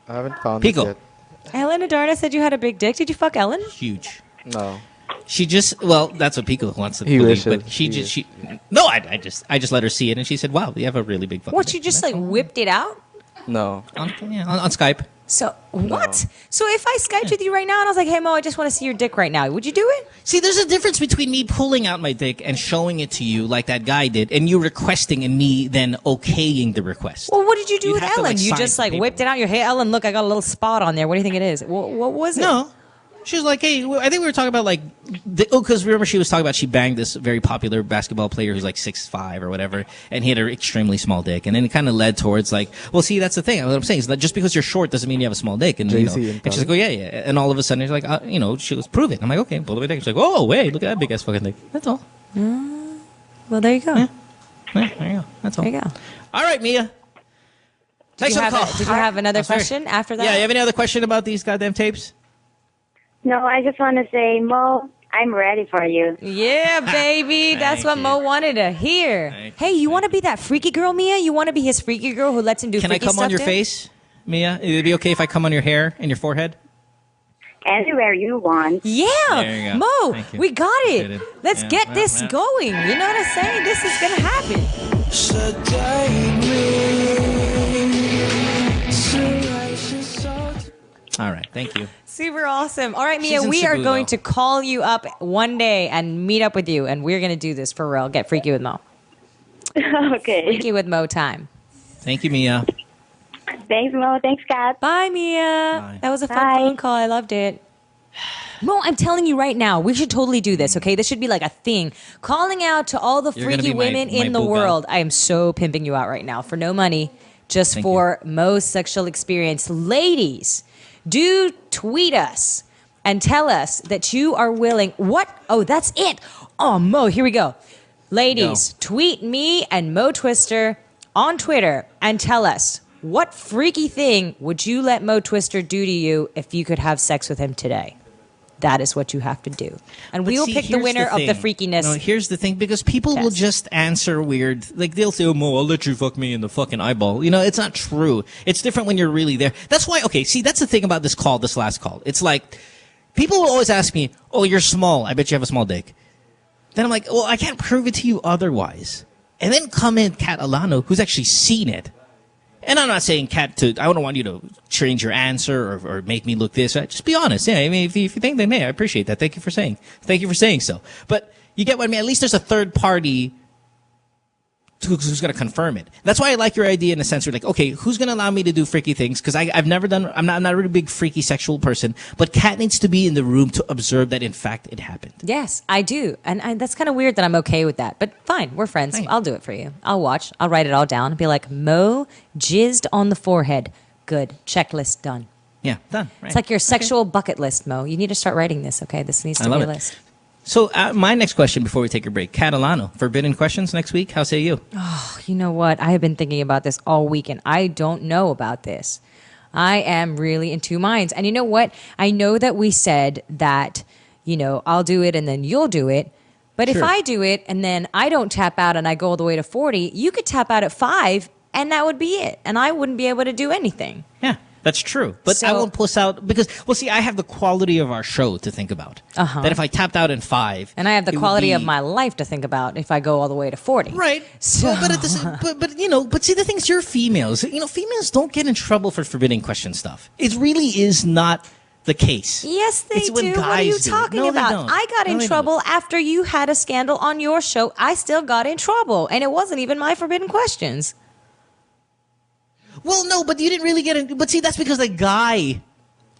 I haven't found Pico. it yet. Ellen Adarna said you had a big dick. Did you fuck Ellen? Huge. No. She just that's what Pico wants to He believe, wishes. but she no, I just let her see it and she said, "Wow, you have a really big fucking." What, dick." you just like whipped it out? No. On Skype. So what? So if I Skyped with you right now and I was like, "Hey Mo, I just want to see your dick right now," would you do it? See, there's a difference between me pulling out my dick and showing it to you like that guy did, and you requesting and me then okaying the request. Well, what did you do You'd with have to, Ellen? like, You sign just some like paper. whipped it out. Your hey Ellen, look, I got a little spot on there. What do you think it is? What was it? No. She was like, hey, I think we were talking about like, because remember she was talking about she banged this very popular basketball player who's like 6'5" or whatever, and he had an extremely small dick. And then it kind of led towards like, well, see, that's the thing. What I'm saying is that just because you're short doesn't mean you have a small dick. And, JC and she's like, oh, yeah. And all of a sudden, she's like, she was prove it. I'm like, okay, pull the dick. She's like, oh, wait, look at that big ass fucking dick. That's all. Well, there you go. Yeah, there you go. That's all. There you go. All right, Mia. Thanks for the call. Did you have another question after that? Yeah, you have any other question about these goddamn tapes? No, I just want to say, Mo, I'm ready for you. Yeah, baby. That's what Mo wanted to hear. Hey, you want to be that freaky girl, Mia? You want to be his freaky girl who lets him do Can I freaky come stuff on your to him? face, Mia? Would it be okay if I come on your hair and your forehead? Anywhere you want. Yeah, There you go. Mo, Thank you. we got Appreciate it. it. Let's Yeah, get yeah, this yeah. going. You know what I'm saying? This is going to happen. All right, thank you. Super awesome. All right, Mia, She's in we are Cebu, going though. to call you up one day and meet up with you, and we're going to do this for real. Get freaky with Mo. Okay. Freaky with Mo time. Thank you, Mia. Thanks, Mo. Thanks, Kat. Bye, Mia. That was a fun phone call. I loved it. Mo, I'm telling you right now, we should totally do this, okay? This should be like a thing. Calling out to all the You're gonna freaky be my- women my in the boo-bell. world. I am so pimping you out right now for no money, just Thank for Mo's sexual experience. Ladies, do tweet us and tell us that you are willing. What? Oh, that's it. Oh, Mo, here we go. Ladies, tweet me and Mo Twister on Twitter and tell us, what freaky thing would you let Mo Twister do to you if you could have sex with him today? That is what you have to do. And we But will see, pick the here's winner of the thing. freakiness. No, here's the thing, because people will just answer weird. Like, they'll say, oh, Mo, I'll let you fuck me in the fucking eyeball. You know, it's not true. It's different when you're really there. That's why, okay, see, that's the thing about this last call. It's like, people will always ask me, oh, you're small. I bet you have a small dick. Then I'm like, well, I can't prove it to you otherwise. And then come in Kat Alano, who's actually seen it. And I'm not saying, Kat, I don't want you to change your answer or make me look this. Just be honest. Yeah, I mean, if you think, then hey, I appreciate that. Thank you for saying so. But you get what I mean? At least there's a third party who's going to confirm it. That's why I like your idea in the sense where, like, okay, who's going to allow me to do freaky things? Because I'm not a really big freaky sexual person, but Kat needs to be in the room to observe that, in fact, it happened. Yes, I do. And that's kind of weird that I'm okay with that. But fine, we're friends. I'll do it for you. I'll watch. I'll write it all down and be like, Mo jizzed on the forehead. Good. Checklist done. Yeah, done. Right. It's like your sexual bucket list, Mo. You need to start writing this, okay? This needs to I be love a it. list. So my next question before we take a break, Kat Alano, forbidden questions next week. How say you? Oh, you know what? I have been thinking about this all week, and I don't know about this. I am really in two minds. And you know what? I know that we said that, I'll do it and then you'll do it. But if Sure. I do it and then I don't tap out and I go all the way to 40, you could tap out at 5 and that would be it. And I wouldn't be able to do anything. Yeah. That's true. But I won't puss out because, well, see, I have the quality of our show to think about. That if I tapped out in 5. And I have the quality of my life to think about if I go all the way to 40. Right. So, but see, the thing is, you're females. You know, females don't get in trouble for forbidden question stuff. It really is not the case. Yes, they It's when do. What are you guys do it. talking No, they about? don't. I got No, in they trouble after you had a scandal on your show. I still got in trouble. And it wasn't even my forbidden questions. Well, no, but you didn't really get in. But see, that's because a guy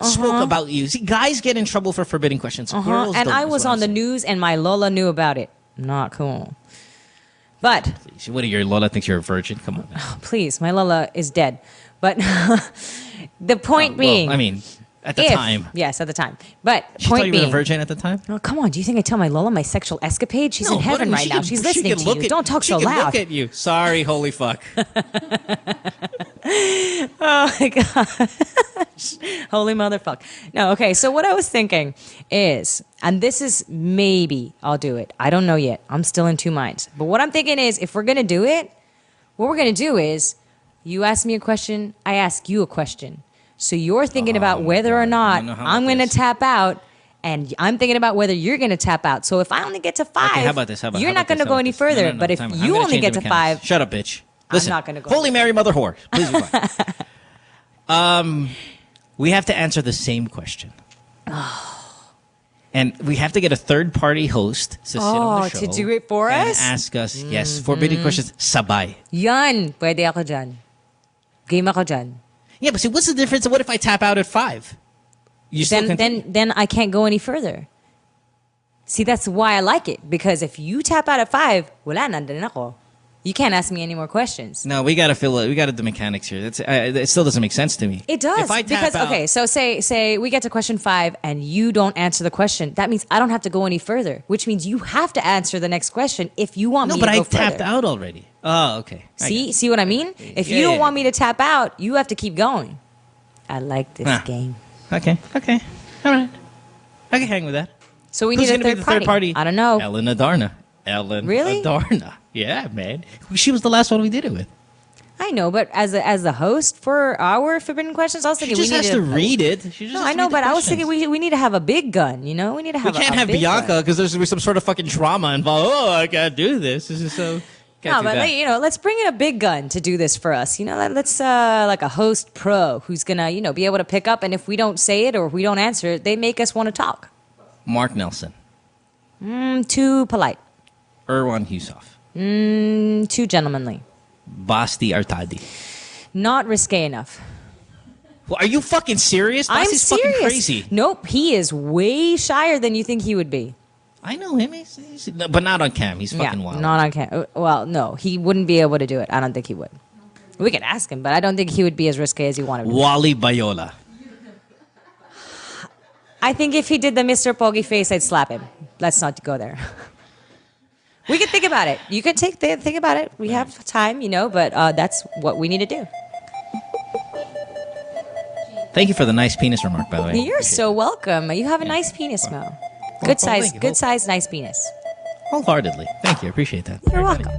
spoke about you. See, guys get in trouble for forbidden questions. Girls And don't, I is was what I'm on the saying. news and my Lola knew about it. Not cool. But What, your Lola thinks you're a virgin? Come on, man. please, my Lola is dead. But the point being, I mean, at the time. Yes, at the time. But She point thought you being, were a virgin at the time? oh, come on, do you think I tell my Lola my sexual escapade? She's in heaven right now. She's listening to you. Don't talk so She can loud. look at you. Sorry, holy fuck. Oh my gosh. Holy motherfuck. No, okay. So what I was thinking is, and this is maybe I'll do it. I don't know yet. I'm still in 2 minds. But what I'm thinking is, if we're going to do it, what we're going to do is, you ask me a question, I ask you a question. So you're thinking about whether or not I'm going to tap out, and I'm thinking about whether you're going to tap out. So if I only get to 5, Okay, how about this? you're not going to go any further. But if you only get to 5, shut up, bitch. Listen, I'm not going to go. Holy Mary, Mother Whore. Please be quiet. We have to answer the same question. And we have to get a third-party host to sit on the show. To do it for and us? ask us, yes, forbidden questions, sabay. Yan, pwede ako dyan. Game ako dyan. Yeah, but see, what's the difference? What if I tap out at 5? You still continue? Then I can't go any further. See, that's why I like it. Because if you tap out at 5, wala, nandun ako. You can't ask me any more questions. No, we got to fill it. We got to do the mechanics here. It still doesn't make sense to me. It does. If I tap because, out, okay, so say we get to question 5 and you don't answer the question. That means I don't have to go any further, which means you have to answer the next question if you want me to go further. No, but I tapped out already. Oh, okay. See what I mean? If you don't want me to tap out, you have to keep going. I like this game. Okay. All right. I can hang with that. So we Who's need a gonna be the third party. I don't know. Ellen Adarna. Really? Adarna. Yeah, man. She was the last one we did it with. I know, but as the host for our forbidden questions, I was thinking She just we has need to read it. She just No, has I to know, read the but I was questions. thinking we need to have a big gun. You know, we need to have. We can't a have big Bianca gun. because there's some sort of fucking drama involved. Oh, I gotta do this. This is so. Can't No, do but that. let's bring in a big gun to do this for us. Let's like a host pro who's gonna be able to pick up, and if we don't say it or if we don't answer it, they make us want to talk. Mark Nelson, Too polite. Erwan Husoff, Too gentlemanly. Basti Artadi. Not risque enough. Well, are you fucking serious? I'm Basti's serious. fucking crazy. Nope, he is way shyer than you think he would be. I know him, but not on cam. He's fucking wild. Not on cam. Well, no, he wouldn't be able to do it. I don't think he would. We could ask him, but I don't think he would be as risque as you want to be. Wally Bayola. I think if he did the Mr. Pogi face, I'd slap him. Let's not go there. We can think about it. You can think about it. We have time, but that's what we need to do. Thank you for the nice penis remark, by the way. You're so welcome. You have a nice penis, Mo. Good size, nice penis. Wholeheartedly. Thank you. I appreciate that. You're welcome.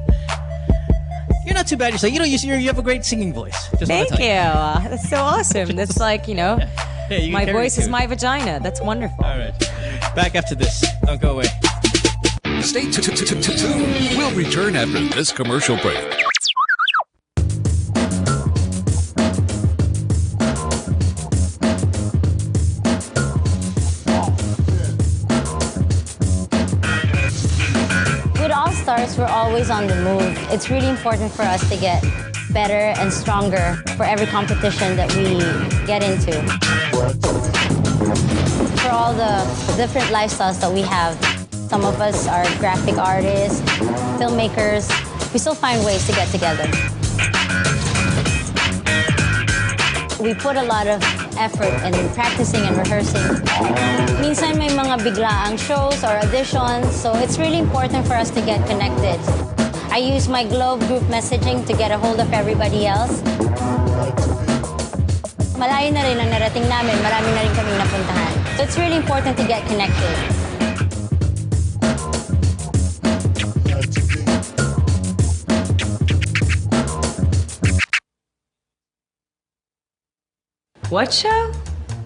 You're not too bad yourself. You have a great singing voice. Just wanna Thank tell you. That's so awesome. That's like, you my can voice carry is it. my vagina. That's wonderful. All right. Back after this. Don't go away. Stay tuned. We'll return after this commercial break. With All Stars, we're always on the move. It's really important for us to get better and stronger for every competition that we get into. For all the different lifestyles that we have, some of us are graphic artists, filmmakers. We still find ways to get together. We put a lot of effort in practicing and rehearsing. Minsan may mga biglaang shows or auditions, so it's really important for us to get connected. I use my Globe group messaging to get a hold of everybody else. Malayo na rin ang narating namin, marami na rin kaming napuntahan. So it's really important to get connected. What show?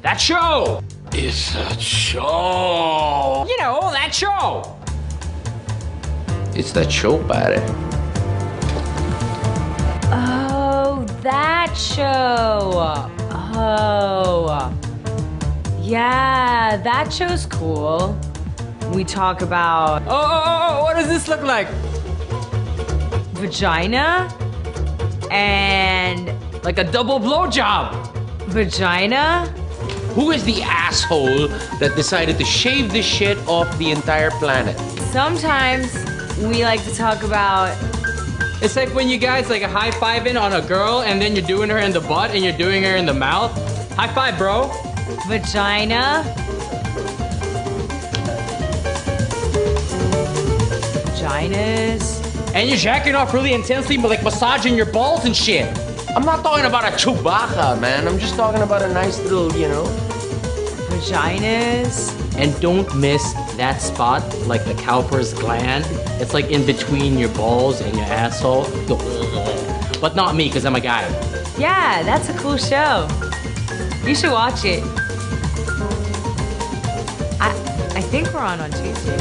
That show! It's that show! You know, that show! It's that show, pare. Oh, that show. Oh. Yeah, that show's cool. We talk about... Oh, what does this look like? Vagina and... Like a double blowjob. Vagina? Who is the asshole that decided to shave this shit off the entire planet? Sometimes we like to talk about... It's like when you guys like high-fiving on a girl and then you're doing her in the butt and you're doing her in the mouth. High five, bro. Vagina. Vaginas. And you're jacking off really intensely, but like massaging your balls and shit. I'm not talking about a Chewbacca, man. I'm just talking about a nice little, Vaginas. And don't miss that spot, like the cowper's gland. It's like in between your balls and your asshole. But not me, because I'm a guy. Yeah, that's a cool show. You should watch it. I think we're on Tuesday.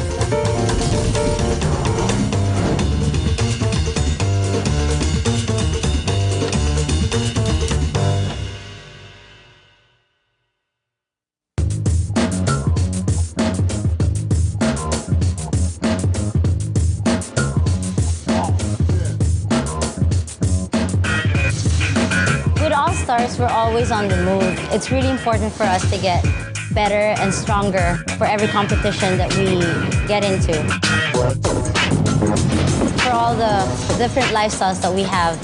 We're always on the move. It's really important for us to get better and stronger for every competition that we get into. For all the different lifestyles that we have,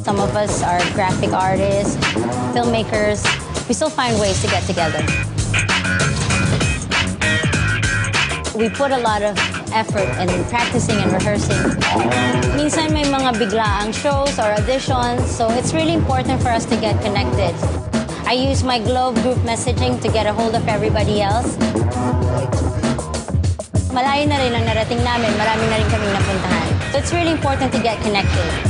some of us are graphic artists, filmmakers. We still find ways to get together. We put a lot of effort in practicing and rehearsing. Minsan may mga biglaang shows or auditions, so it's really important for us to get connected. I use my Globe group messaging to get a hold of everybody else. Malayo na rin ang narating namin, marami na rin kaming napuntahan. So it's really important to get connected.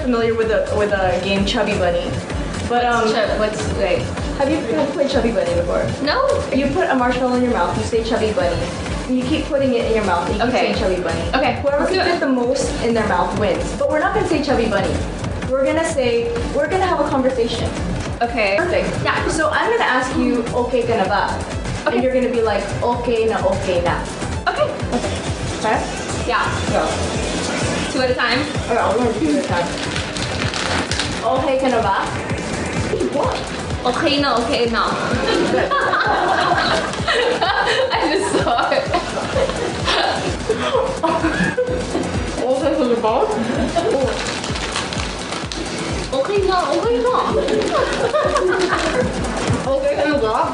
Familiar with a game Chubby Bunny, but what's like? Have you played Chubby Bunny before? No. You put a marshmallow in your mouth. You say Chubby Bunny. And you keep putting it in your mouth. And you keep saying Chubby Bunny. Okay. Whoever can fit the most in their mouth wins. But we're not gonna say Chubby Bunny. We're gonna have a conversation. Okay. Perfect. Yeah. So I'm gonna ask you, okay ka na ba? Okay. And you're gonna be like, okay na, okay na. Okay. Okay. Yeah. Go. 2 at a time? Okay, I'll learn 2 at a time. Okay ka na ba? What? Okay na, okay na. I just saw it. Okay ka na ba? Okay na, okay na. Okay ka na ba?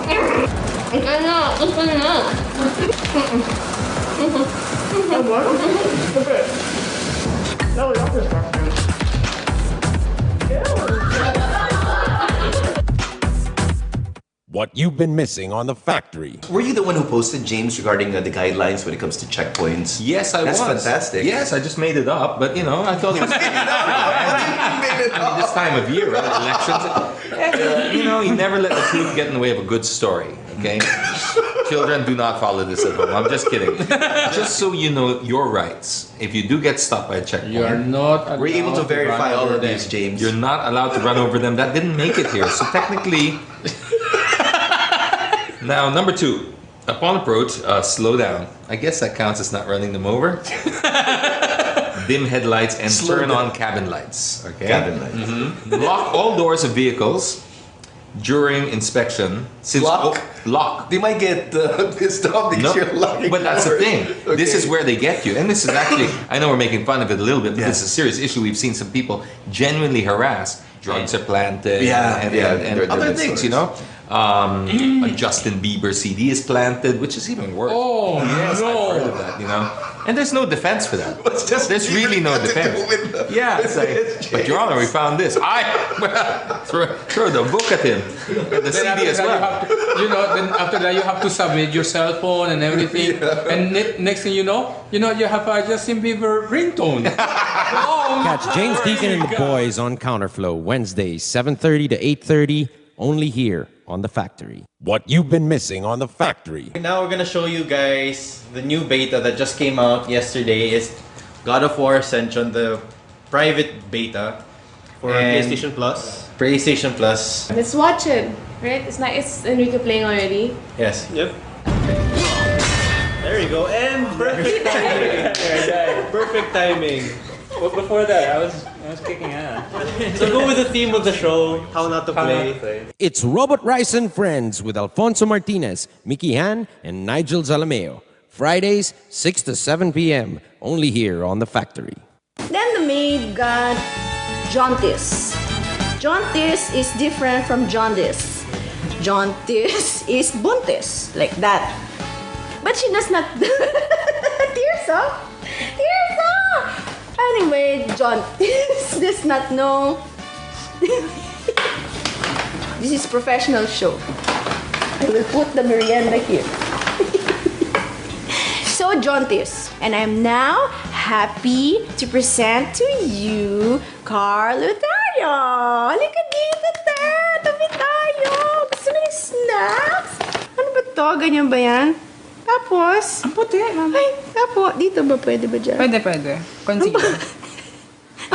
Okay na, okay na. Okay. No, that's disgusting. What you've been missing on The Factory. Were you the one who posted, James, regarding the guidelines when it comes to checkpoints? Yes, I was. That's fantastic. Yes, I just made it up, but I thought it was. This time of year, right? Elections. You never let the truth get in the way of a good story. Okay. Children, do not follow this at home. I'm just kidding. Just so you know your rights. If you do get stopped by a checkpoint, You are not. We're able to verify all of these, James. You're not allowed to run over them. That didn't make it here. So technically. Now, number 2, upon approach, slow down. I guess that counts as not running them over. Dim headlights and turn on cabin lights. Okay. Cabin lights. Mm-hmm. Lock all doors of vehicles during inspection. Since lock. They might get pissed off because you're locking. But that's the thing. Okay. This is where they get you. And this is actually, I know we're making fun of it a little bit, but this is a serious issue. We've seen some people genuinely harassed. Drugs are planted. And other things, a Justin Bieber CD is planted, which is even worse. Oh, yes, no. I've heard of that, And there's no defense for that. There's really no defense. Yeah, it's like, but Your Honor, we found this. Throw the book at him. And the CD as well. Then after that you have to submit your cell phone and everything. And next thing you know, you have a Justin Bieber ringtone. Catch James Deacon and the boys on Counterflow Wednesdays 7:30 to 8:30, only here on The Factory. What you've been missing on The Factory. Now we're gonna show you guys the new beta that just came out yesterday. Is God of War Ascension, the private beta for PlayStation Plus. PlayStation Plus. Let's watch it, right? It's not. It's Enrique playing already. Yes. Yep. There you go, and perfect timing. Perfect timing. Well, before that, I was kicking ass. So go with the theme of the show, how not to play. It's Robot Rice and Friends with Alfonso Martinez, Mickey Han, and Nigel Zalameo. Fridays, 6 to 7 p.m. Only here on The Factory. Then the maid got jaundice. Jaundice is different from jaundice. Jaundice is buntis, like that. But she does not... Tears up! Tears up! Anyway, jaundice does not know. This is professional show. I will put the merienda here. So jaundice. And I'm now happy to present to you Carl Lutario. Halika dito, te. Tabi tayo. Gusto mo ng snacks? Ano ba to? Ganyan ba yan? Tapos? Ang puti, mama. Ay, tapos. Dito ba? Pwede ba dyan? Pwede. Concealer.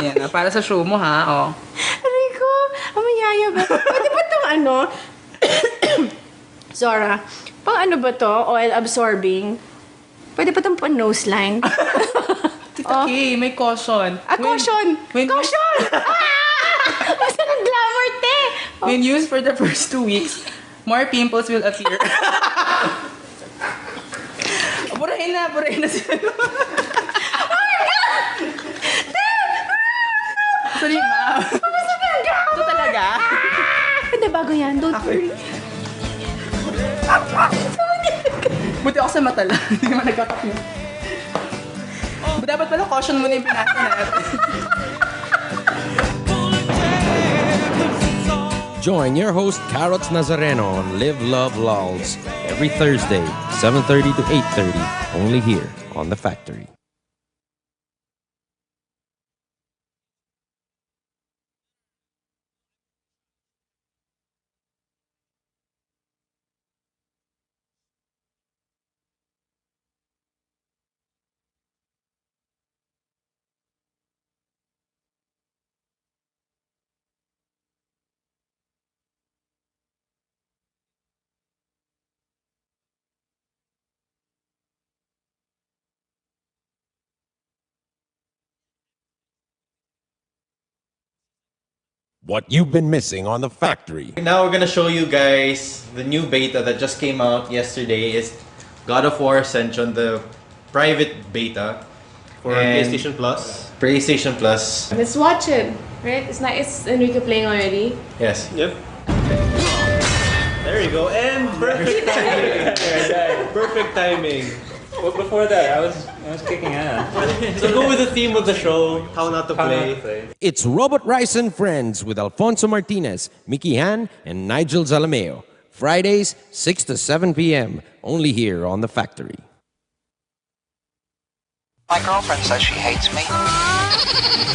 Yan, para sa show mo, ha? Oh. Aray ko. Amayaya ba? Pwede ba itong ano? Zora, pang ano ba to? Oil absorbing? Pwede pa itong pang nose line? Tita Kay, may caution. Caution! Caution! Basta ng glamour, te! When used for the first 2 weeks, more pimples will appear. Burahin na sila. Sorry, ma'am. Ito talaga? Hindi, bago yan. Don't worry. Buti ako sa mata lang. Hindi naman nagkakap niya. Dapat pala caution muna yung pinasa natin. Join your host Carrots Nazareno on Live Love Lols every Thursday, 7:30 to 8:30, only here on The Factory. What you've been missing on The Factory. Now we're gonna show you guys the new beta that just came out yesterday. Is God of War Ascension, the private beta for PlayStation Plus. PlayStation Plus. Let's watch it, right? It's not. It's Enrique playing already. Yes. Yep. There you go, and perfect timing. Perfect timing. Well, before that, I was kicking ass. So go with the theme of the show, how not to play. It's Robot Rice and Friends with Alfonso Martinez, Mickey Han, and Nigel Zalameo. Fridays, 6 to 7 p.m. Only here on The Factory. My girlfriend says she hates me.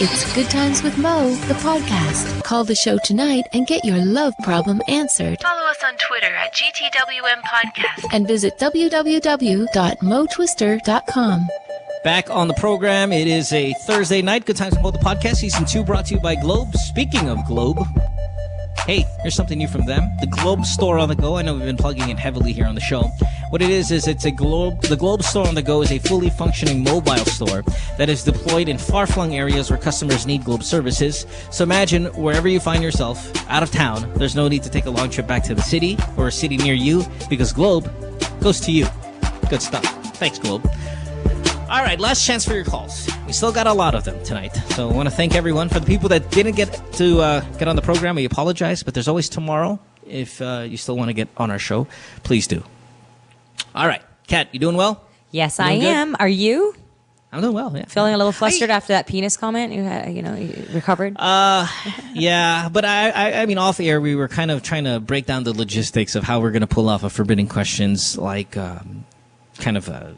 It's Good Times with Mo, the podcast. Call the show tonight and get your love problem answered. Follow us on Twitter at GTWM Podcast. And visit www.motwister.com. Back on the program, it is a Thursday night. Good Times with Mo, the podcast. Season 2 brought to you by Globe. Speaking of Globe, hey, here's something new from them. The Globe Store on the Go. I know we've been plugging it heavily here on the show. What it is it's a Globe. The Globe Store on the Go is a fully functioning mobile store that is deployed in far-flung areas where customers need Globe services. So imagine wherever you find yourself, out of town, there's no need to take a long trip back to the city or a city near you because Globe goes to you. Good stuff. Thanks, Globe. All right, last chance for your calls. We still got a lot of them tonight. So I want to thank everyone. For the people that didn't get to get on the program, we apologize, but there's always tomorrow. If you still want to get on our show, please do. All right. Kat, you doing well? Yes, I am. Are you? I'm doing well. Yeah. Feeling a little flustered after that penis comment. You had, you recovered. Yeah, but I mean, off air, we were kind of trying to break down the logistics of how we're going to pull off a Forbidden Questions, like kind of a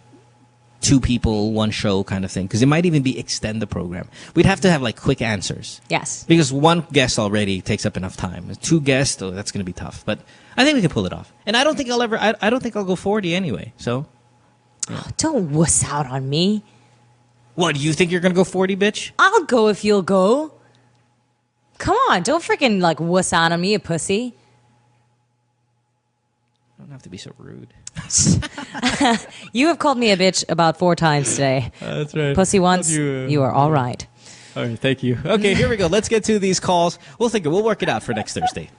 2 people, 1 show kind of thing. Because it might even be extend the program. We'd have to have like quick answers. Yes. Because 1 guest already takes up enough time. 2 guests, that's going to be tough. But I think we can pull it off. And I don't think I don't think I'll go 40 anyway. So. Yeah. Oh, don't wuss out on me. What, do you think you're going to go 40, bitch? I'll go if you'll go. Come on, don't freaking like wuss out on me, you pussy. Don't have to be so rude. You have called me a bitch about 4 times today. That's right. Pussy once, you are all right. All right, thank you. Okay, here we go. Let's get to these calls. We'll work it out for next Thursday.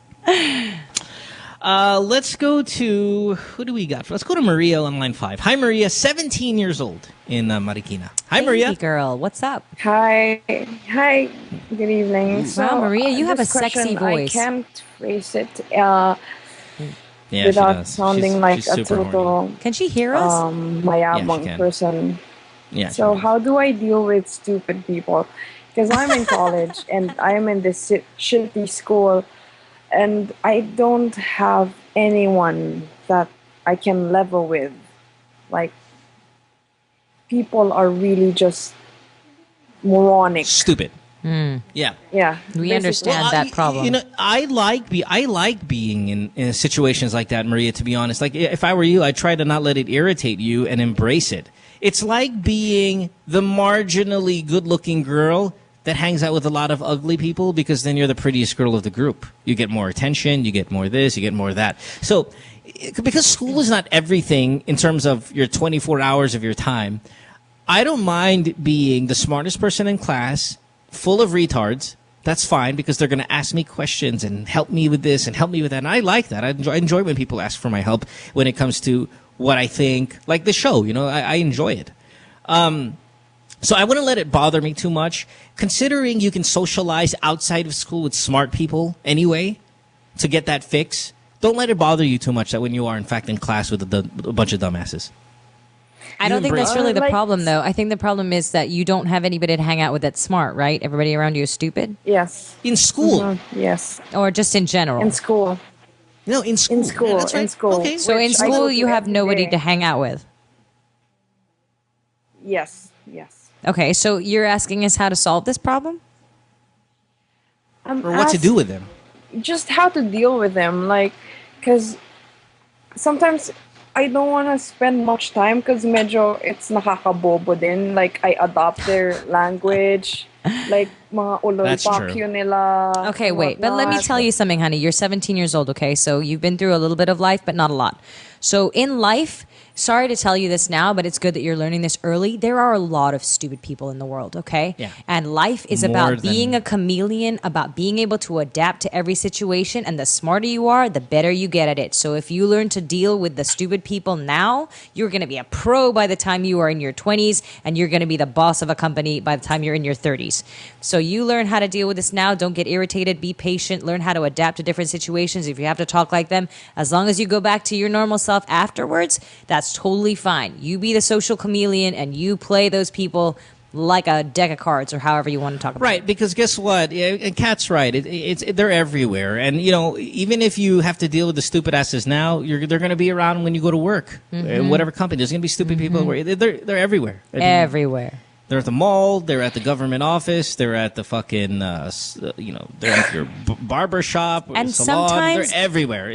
Let's go to, who do we got? Let's go to Maria on line 5. Hi, Maria, 17 years old in Marikina. Hi, Maria. Hey, girl. What's up? Hi. Good evening. Wow, Maria, you have a this sexy question, voice. I can't phrase it Yeah, without sounding like She's a super total horny. Can she hear us? mayabang can. person. Yeah. So how do I deal with stupid people? Because I'm in college and I'm in this shitty school, and I don't have anyone that I can level with. Like, people are really just moronic. Stupid. Mm. Yeah. Yeah. We understand that problem. You know, I like being in situations like that, Maria, to be honest. Like, if I were you, I'd try to not let it irritate you and embrace it. It's like being the marginally good-looking girl that hangs out with a lot of ugly people, because then you're the prettiest girl of the group. You get more attention, you get more this, you get more that. So, because school is not everything in terms of your 24 hours of your time, I don't mind being the smartest person in class, full of retards. That's fine, because they're going to ask me questions and help me with this and help me with that. And I like that. I enjoy when people ask for my help when it comes to what I think, like the show. You know, I enjoy it. So I wouldn't let it bother me too much, considering you can socialize outside of school with smart people anyway to get that fix. Don't let it bother you too much that when you are, in fact, in class with a bunch of dumbasses. I don't think that's really the problem, though. I think the problem is that you don't have anybody to hang out with that's smart, right? Everybody around you is stupid? Yes. In school? Mm-hmm. Yes. Or just in general? In school. No, in school. In school. Yeah, that's right. In school. Okay. So in school, you have nobody to hang out with? Yes. Okay, so you're asking us how to solve this problem? Or what to do with them? Just how to deal with them. Like, because sometimes I don't want to spend much time because medyo it's nakakabobo din. Like, I adopt their language. Like, mga ulol-pakyo nila. Okay, wait. But let me tell you something, honey. You're 17 years old, okay? So you've been through a little bit of life, but not a lot. So in life, sorry to tell you this now, but it's good that you're learning this early. There are a lot of stupid people in the world, okay? Yeah. And life is about being a chameleon, about being able to adapt to every situation. And the smarter you are, the better you get at it. So if you learn to deal with the stupid people now, you're going to be a pro by the time you are in your 20s, and you're going to be the boss of a company by the time you're in your 30s. So you learn how to deal with this now. Don't get irritated. Be patient. Learn how to adapt to different situations. If you have to talk like them, as long as you go back to your normal self afterwards, that's totally fine. You be the social chameleon and you play those people like a deck of cards, or however you want to talk about it. Right, because guess what? Kat's right. They're everywhere. And, you know, even if you have to deal with the stupid asses now, they're going to be around when you go to work. Whatever company. There's going to be stupid people. They're everywhere. I mean, everywhere. They're at the mall. They're at the government office. They're at the fucking, they're at your barber shop or and salon. sometimes They're everywhere.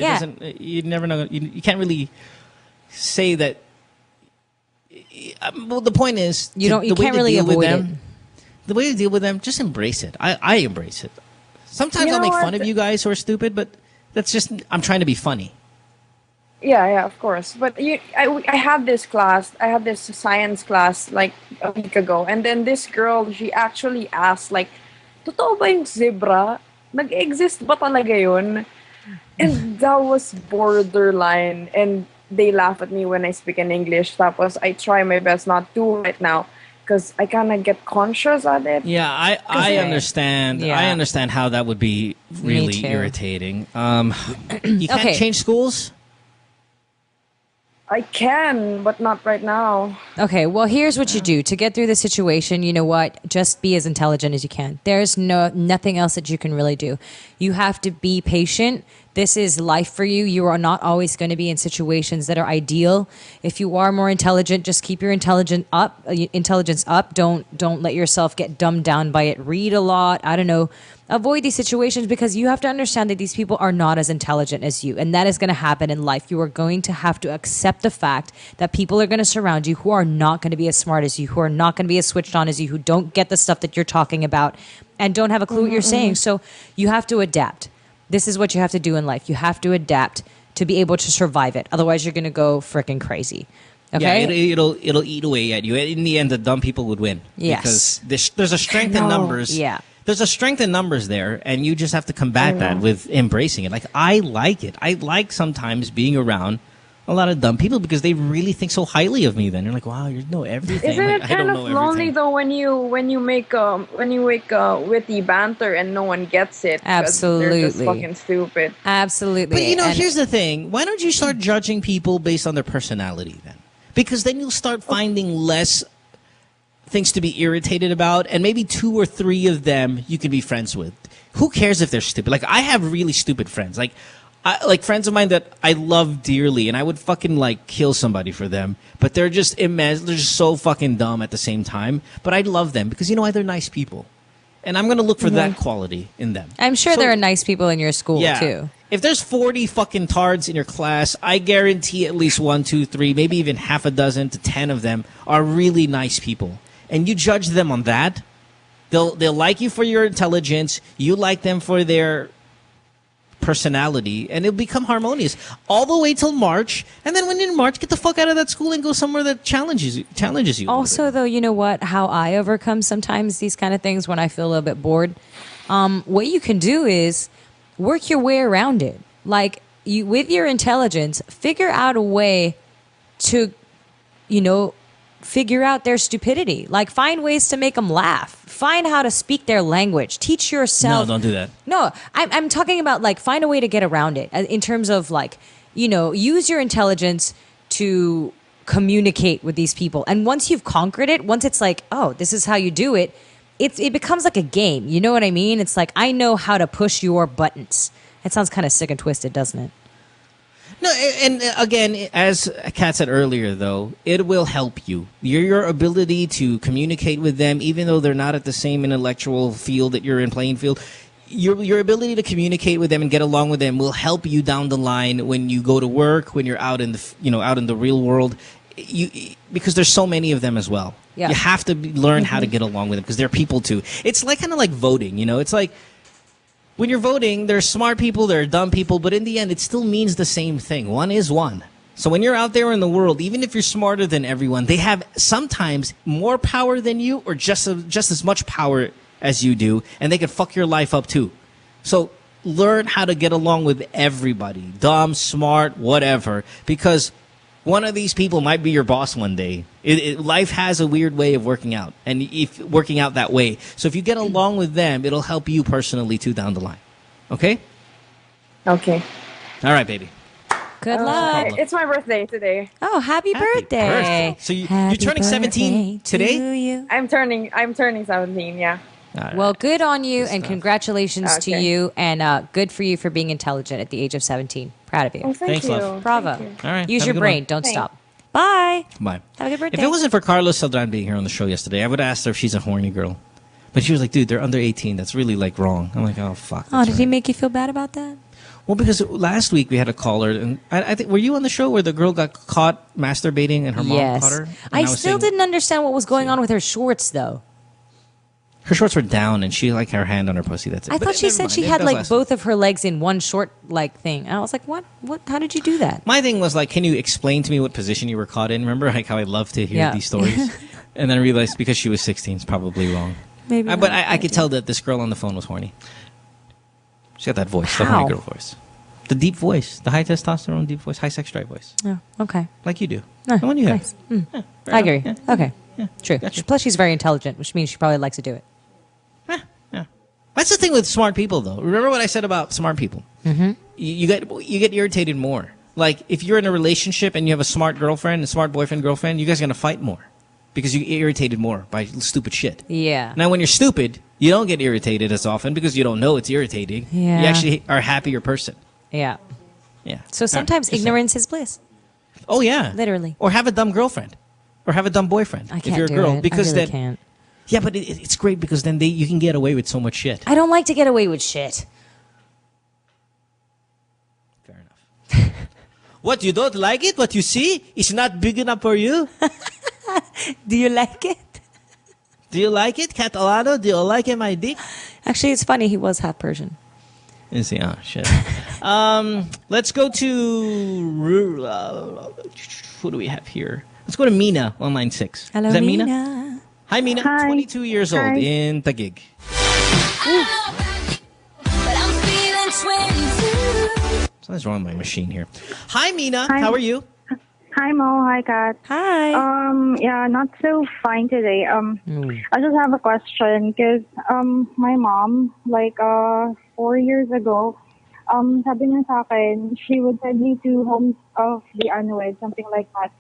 You never know. You can't really say that. Well, the point is, you can't really avoid it. The way to deal with them, just embrace it. I embrace it. Sometimes I'll make fun of you guys who are stupid, but that's just, I'm trying to be funny. Yeah, of course. But I had this class. I had this science class like a week ago, and then this girl, she actually asked, like, "Totoo ba yung zebra? Nag-exist ba talaga yun?" And that was borderline. And they laugh at me when I speak in English. Tapos I try my best not to right now, because I kind of get conscious at it. Yeah, I understand. Yeah. I understand how that would be really irritating. You can't change schools. I can, but not right now. Okay, well, here's what you do to get through the situation. You know what? Just be as intelligent as you can. There's nothing else that you can really do. You have to be patient. This is life for you. You are not always going to be in situations that are ideal. If you are more intelligent, just keep your intelligence up. Don't let yourself get dumbed down by it. Read a lot. I don't know. Avoid these situations because you have to understand that these people are not as intelligent as you. And that is going to happen in life. You are going to have to accept the fact that people are going to surround you who are not going to be as smart as you, who are not going to be as switched on as you, who don't get the stuff that you're talking about and don't have a clue what you're saying. So you have to adapt. This is what you have to do in life. You have to adapt to be able to survive it. Otherwise, you're going to go freaking crazy. Okay? Yeah, it'll eat away at you. In the end, the dumb people would win. Yes. Because there's a strength in numbers. Yeah. There's a strength in numbers there, and you just have to combat that with embracing it. Like, I like it. I like sometimes being around a lot of dumb people because they really think so highly of me. Then you're like, wow, you know everything. Isn't like, it kind of lonely though when you make witty banter and no one gets it? Absolutely, they're just fucking stupid. Absolutely. But you know, here's the thing: why don't you start judging people based on their personality then? Because then you'll start finding less things to be irritated about, and maybe 2 or 3 of them you can be friends with. Who cares if they're stupid? Like, I have really stupid friends. Like friends of mine that I love dearly, and I would fucking like kill somebody for them. But they're just immense. They're just so fucking dumb at the same time. But I love them because you know why? They're nice people, and I'm gonna look for that quality in them. I'm sure there are nice people in your school too. If there's 40 fucking tards in your class, I guarantee at least 1, 2, 3, maybe even half a dozen to 10 of them are really nice people. And you judge them on that, they'll like you for your intelligence. You like them for their personality, and it'll become harmonious all the way till March. And then when you're in March, get the fuck out of that school and go somewhere that challenges you. Also, though, you know what? How I overcome sometimes these kind of things when I feel a little bit bored. What you can do is work your way around it. Like you, with your intelligence, figure out a way to, figure out their stupidity. Like, find ways to make them laugh. Find how to speak their language. Teach yourself. No, don't do that. No, I'm talking about, like, find a way to get around it in terms of, like, use your intelligence to communicate with these people. And once you've conquered it, once it's like, oh, this is how you do it, it becomes like a game. You know what I mean? It's like, I know how to push your buttons. It sounds kind of sick and twisted, doesn't it? No, and again, as Kat said earlier, though, it will help you. Your ability to communicate with them, even though they're not at the same intellectual field that you're in, playing field, your ability to communicate with them and get along with them will help you down the line when you go to work, when you're out in the real world. Because there's so many of them as well. Yeah. You have to learn how to get along with them because they're people too. It's like kind of like voting. It's like, when you're voting, there's smart people, there are dumb people, but in the end, it still means the same thing. One is one. So when you're out there in the world, even if you're smarter than everyone, they have sometimes more power than you or just as much power as you do, and they can fuck your life up too. So learn how to get along with everybody, dumb, smart, whatever, because one of these people might be your boss one day. Life has a weird way of working out, and working out that way. So if you get along with them, it'll help you personally too down the line. Okay? Okay. All right, baby. Good luck. It's my birthday today. Oh, happy birthday. So you're turning 17 today? I'm turning 17, yeah. Right. Well, good on you, and congratulations to you, and good for you for being intelligent at the age of 17. Proud of you. Oh, Thanks, you. love. Bravo. Thank you. All right. Use Have a your good brain. one. Don't Thanks. stop. Bye. Bye. Have a good birthday. If it wasn't for Carlos Saldran being here on the show yesterday, I would have asked her if she's a horny girl. But she was like, dude, they're under 18. That's really, like, wrong. I'm like, oh, fuck. Oh, did he make you feel bad about that? Well, because last week we had a caller, and I think, were you on the show where the girl got caught masturbating and her mom caught her? And I was still saying, didn't understand what was going on with her shorts, though. Her shorts were down, and she like her hand on her pussy. That's it. I But thought she never said mind. she That had was like last both of her legs in one short like thing. And I was like, what? How did you do that? My thing was like, can you explain to me what position you were caught in? Remember like how I love to hear these stories? And then I realized because she was 16, it's probably wrong. Maybe. But I could tell that this girl on the phone was horny. She got that voice, the How? horny girl voice. The deep voice, the high testosterone deep voice, high sex drive voice. Oh, okay. Like you do. Ah, The one you have. nice. Mm. Yeah, I agree. yeah. Okay. Yeah. True. Gotcha. Plus, she's very intelligent, which means she probably likes to do it. That's the thing with smart people, though. Remember what I said about smart people? Mm-hmm. You get irritated more. Like, if you're in a relationship and you have a smart girlfriend, a smart boyfriend, girlfriend, you guys are going to fight more because you get irritated more by stupid shit. Yeah. Now, when you're stupid, you don't get irritated as often because you don't know it's irritating. Yeah. You actually are a happier person. Yeah. Yeah. So sometimes ignorance is bliss. Oh, yeah. Literally. Or have a dumb girlfriend. Or have a dumb boyfriend. I can't if you're a do girl. it. Because I really then, can't. Yeah, but it's great because then you can get away with so much shit. I don't like to get away with shit. What, you don't like it? What you see? It's not big enough for you? Do you like it? Do you like it, Cat Alano? Do you like it, my dick? Actually, it's funny. He was half Persian. Is he? Oh, shit. Let's go to... who do we have here? Let's go to Mina, 196. Hello, Is that Mina? Mina. Hi, Mina. Hi. 22 years old in Taguig. Something's wrong with my machine here. Hi, Mina. Hi. How are you? Hi, Mo. Hi, Kat. Hi. Yeah, not so fine today. I just have a question because my mom, like 4 years ago, sabi niya sa akin, she would send me to homes of the unwed, something like that.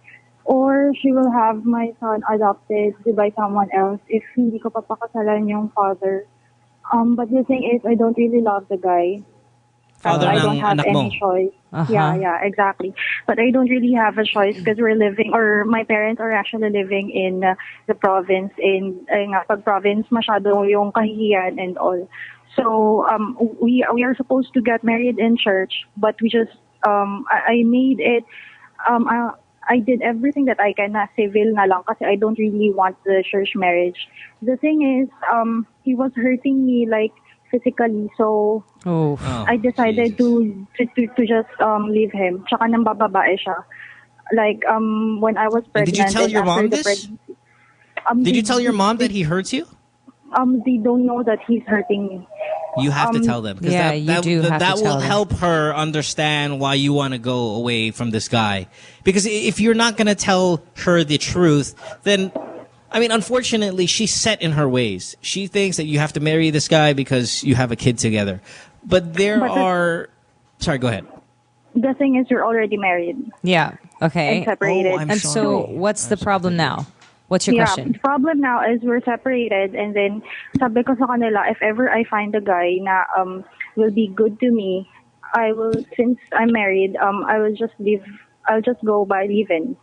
Or she will have my son adopted by someone else if hindi ko papakasalan yung father. But the thing is, I don't really love the guy. Father I ng don't have anak any mo. choice. Yeah, exactly. But I don't really have a choice because we're living, or my parents are actually living in the province. Pag province, masyado yung kahihiyan and all. So we are supposed to get married in church, but we just I made it. I did everything that I can na civil na lang kasi I don't really want the church marriage. The thing is, he was hurting me like physically, so I decided to just leave him. Tsaka nang bababae siya. Like when I was pregnant. Did you tell your mom this? pregnancy, Did you tell your mom that he hurts you? They don't know that he's hurting me. You have to tell them. Because Yeah, you do have to that will tell them. help her understand why you want to go away from this guy. Because if you're not going to tell her the truth, then, I mean, unfortunately, she's set in her ways. She thinks that you have to marry this guy because you have a kid together. But sorry, go ahead. The thing is, you're already married. Yeah. Okay. And separated. And so, what's the problem now? What's your question? The problem now is we're separated, and then sabi ko sa kanila, if ever I find a guy na will be good to me, I will, since I'm married, I will just leave. I'll just go by live-in.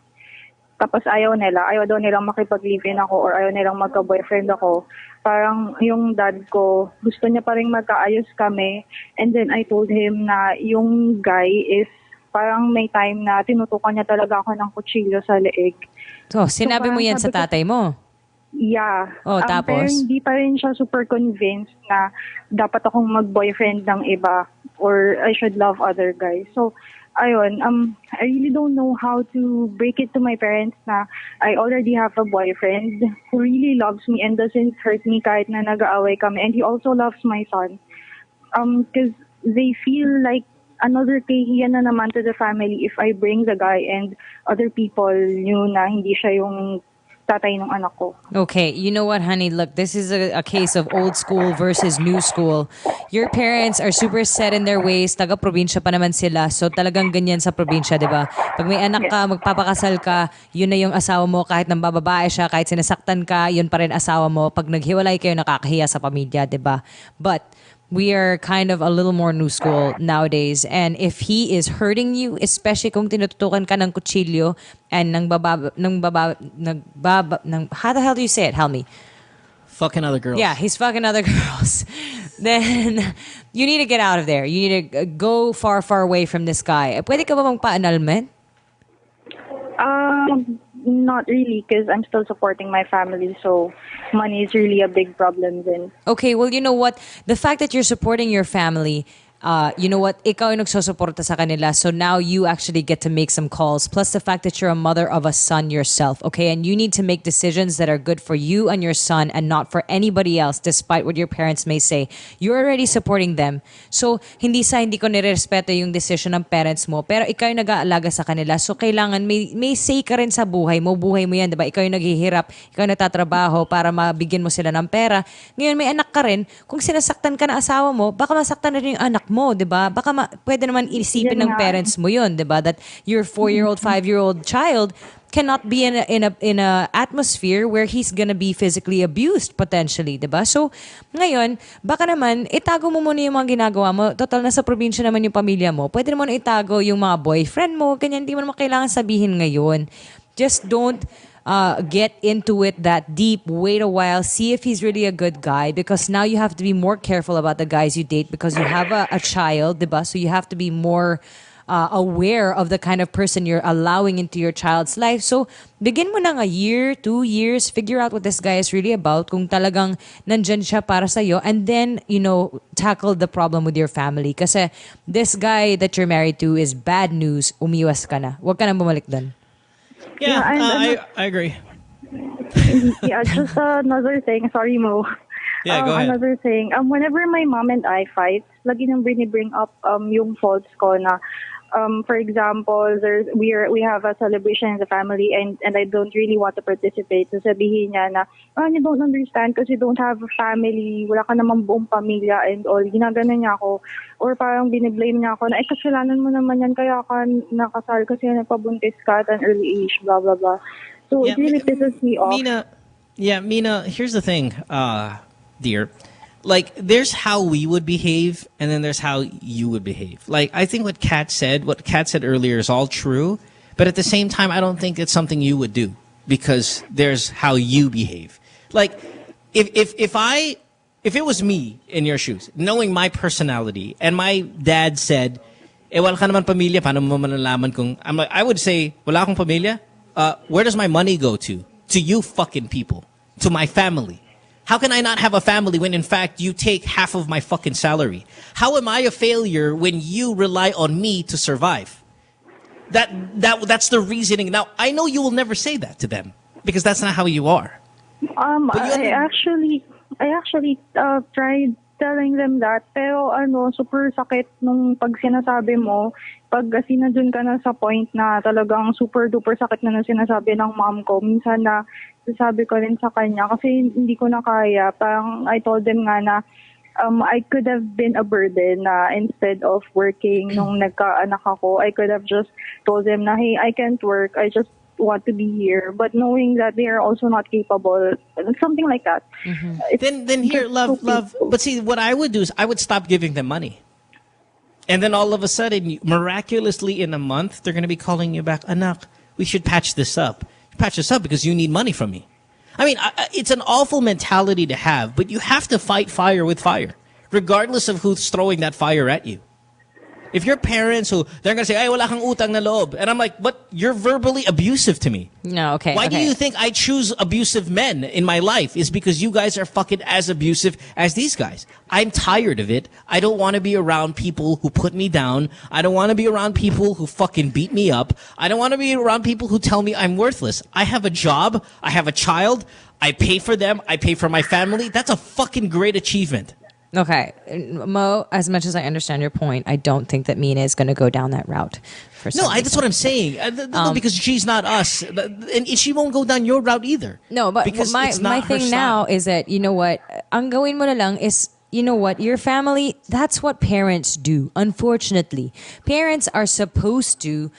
Tapos ayaw daw nilang makipag-live-in ako or ayaw nilang magka-boyfriend ako. Parang yung dad ko, gusto niya pa rin magkaayos kami. And then I told him na yung guy is parang may time na tinutukan niya talaga ako ng kutsilyo sa leeg. So, sinabi mo yan sa tatay mo? Yeah. Oh, Pero tapos? hindi pa rin siya super convinced na dapat akong mag-boyfriend ng iba or I should love other guys. So, ayun, I really don't know how to break it to my parents na I already have a boyfriend who really loves me and doesn't hurt me kahit na nag-aaway kami. And he also loves my son. Because they feel like another kahiyan na naman to the family if I bring the guy and other people knew na hindi siya yung tatay ng anak ko. Okay, you know what, honey? Look, this is a case of old school versus new school. Your parents are super set in their ways. Taga-probinsya pa naman sila. So talagang ganyan sa probinsya, di ba? Pag may anak ka, magpapakasal ka, yun na yung asawa mo. Kahit nang bababae siya, kahit sinasaktan ka, yun pa rin asawa mo. Pag naghiwalay kayo, nakakahiya sa pamilya, di ba? But we are kind of a little more new school nowadays. And if he is hurting you, especially kung tinututukan ka ng kutsilyo and how the hell do you say it? Help me. Fucking other girls. Yeah, he's fucking other girls. Then you need to get out of there. You need to go far, far away from this guy. Pwede ka ba magpa-annulment? Not really, because I'm still supporting my family, so money is really a big problem then. Okay, well, you know what? The fact that you're supporting your family, you know what? Ikaw yung nagsusuporta sa kanila, so now you actually get to make some calls. Plus the fact that you're a mother of a son yourself, okay? And you need to make decisions that are good for you and your son and not for anybody else, despite what your parents may say. You're already supporting them. So, hindi ko nirespeto yung decision ng parents mo, pero ikaw yung nag-aalaga sa kanila. So, kailangan may say ka rin sa buhay mo. Buhay mo yan, diba? Ikaw yung naghihirap, ikaw yung nagtatrabaho para mabigyan mo sila ng pera. Ngayon, may anak ka rin. Kung sinasaktan ka ng asawa mo, baka masaktan na rin yung anak mo. mo, di ba? Baka pwede naman isipin ng parents mo yun, di ba? That your 4-year-old, 5-year-old child cannot be in a atmosphere where he's gonna be physically abused potentially, 'di ba? So, ngayon, baka naman itago mo muna yung mga ginagawa mo. Total nasa probinsya naman yung pamilya mo. Pwede naman itago yung mga boyfriend mo, ganyan, hindi mo naman kailangan sabihin ngayon. Just don't get into it that deep. Wait a while, see if he's really a good guy, because now you have to be more careful about the guys you date because you have a child, 'di ba? So you have to be more aware of the kind of person you're allowing into your child's life. So, begin mo ng a year, 2 years, figure out what this guy is really about, kung talagang nandyan siya para sa'yo, and then, tackle the problem with your family. Kasi this guy that you're married to is bad news, umiwas ka na. Huwag ka na bumalik doon. Yeah, I agree. Yeah, just another thing. Sorry, Mo. Yeah, go ahead. Another thing. Whenever my mom and I fight, lagi nang bring up yung faults ko na for example, we have a celebration in the family and I don't really want to participate. So sabihin niya na, you don't understand because you don't have a family, wala ka namang buong pamilya and all. Ginaganon niya ako. Or parang biniblame niya ako na, kasalanan mo naman yan, kaya ka nakasal kasi nagpabuntis ka at an early age, blah, blah, blah. So it really pisses me off. Mina, here's the thing, dear. Like, there's how we would behave, and then there's how you would behave. Like, I think what Kat said earlier is all true, but at the same time, I don't think it's something you would do, because there's how you behave. Like, if it was me in your shoes, knowing my personality, and my dad said, wala ka naman pamilya, paano mo malalaman kung... I would say, wala akong pamilya? Where does my money go to? To you fucking people. To my family. How can I not have a family when, in fact, you take half of my fucking salary? How am I a failure when you rely on me to survive? That's the reasoning. Now, I know you will never say that to them because that's not how you are. I actually tried telling them that, pero super sakit nung pag sinasabi mo, pag sinadun ka na sa point na talagang super duper sakit na sinasabi ng mom ko, minsan na sabi ko rin sa kanya kasi hindi ko na kaya. Parang I told them nga na I could have been a burden na instead of working nung nagkaanak ako, I could have just told them na, hey, I can't work, I just want to be here. But knowing that they are also not capable, something like that. Mm-hmm. Then here, love. But see, what I would do is I would stop giving them money. And then all of a sudden, miraculously in a month, they're going to be calling you back, Anak, we should patch this up. Patch this up because you need money from me. I mean, it's an awful mentality to have, but you have to fight fire with fire, regardless of who's throwing that fire at you. If your parents they're going to say, ay, wala kang utang na loob. And I'm like, but you're verbally abusive to me. No, okay. Why do you think I choose abusive men in my life? Is because you guys are fucking as abusive as these guys. I'm tired of it. I don't want to be around people who put me down. I don't want to be around people who fucking beat me up. I don't want to be around people who tell me I'm worthless. I have a job. I have a child. I pay for them. I pay for my family. That's a fucking great achievement. Okay, Mo, as much as I understand your point, I don't think that Mina is going to go down that route. That's what I'm saying. Because she's not us. And she won't go down your route either. No, but because my thing now is that, you know what, ang gawin mo na lang is, you know what, your family, that's what parents do, unfortunately. Parents are supposed to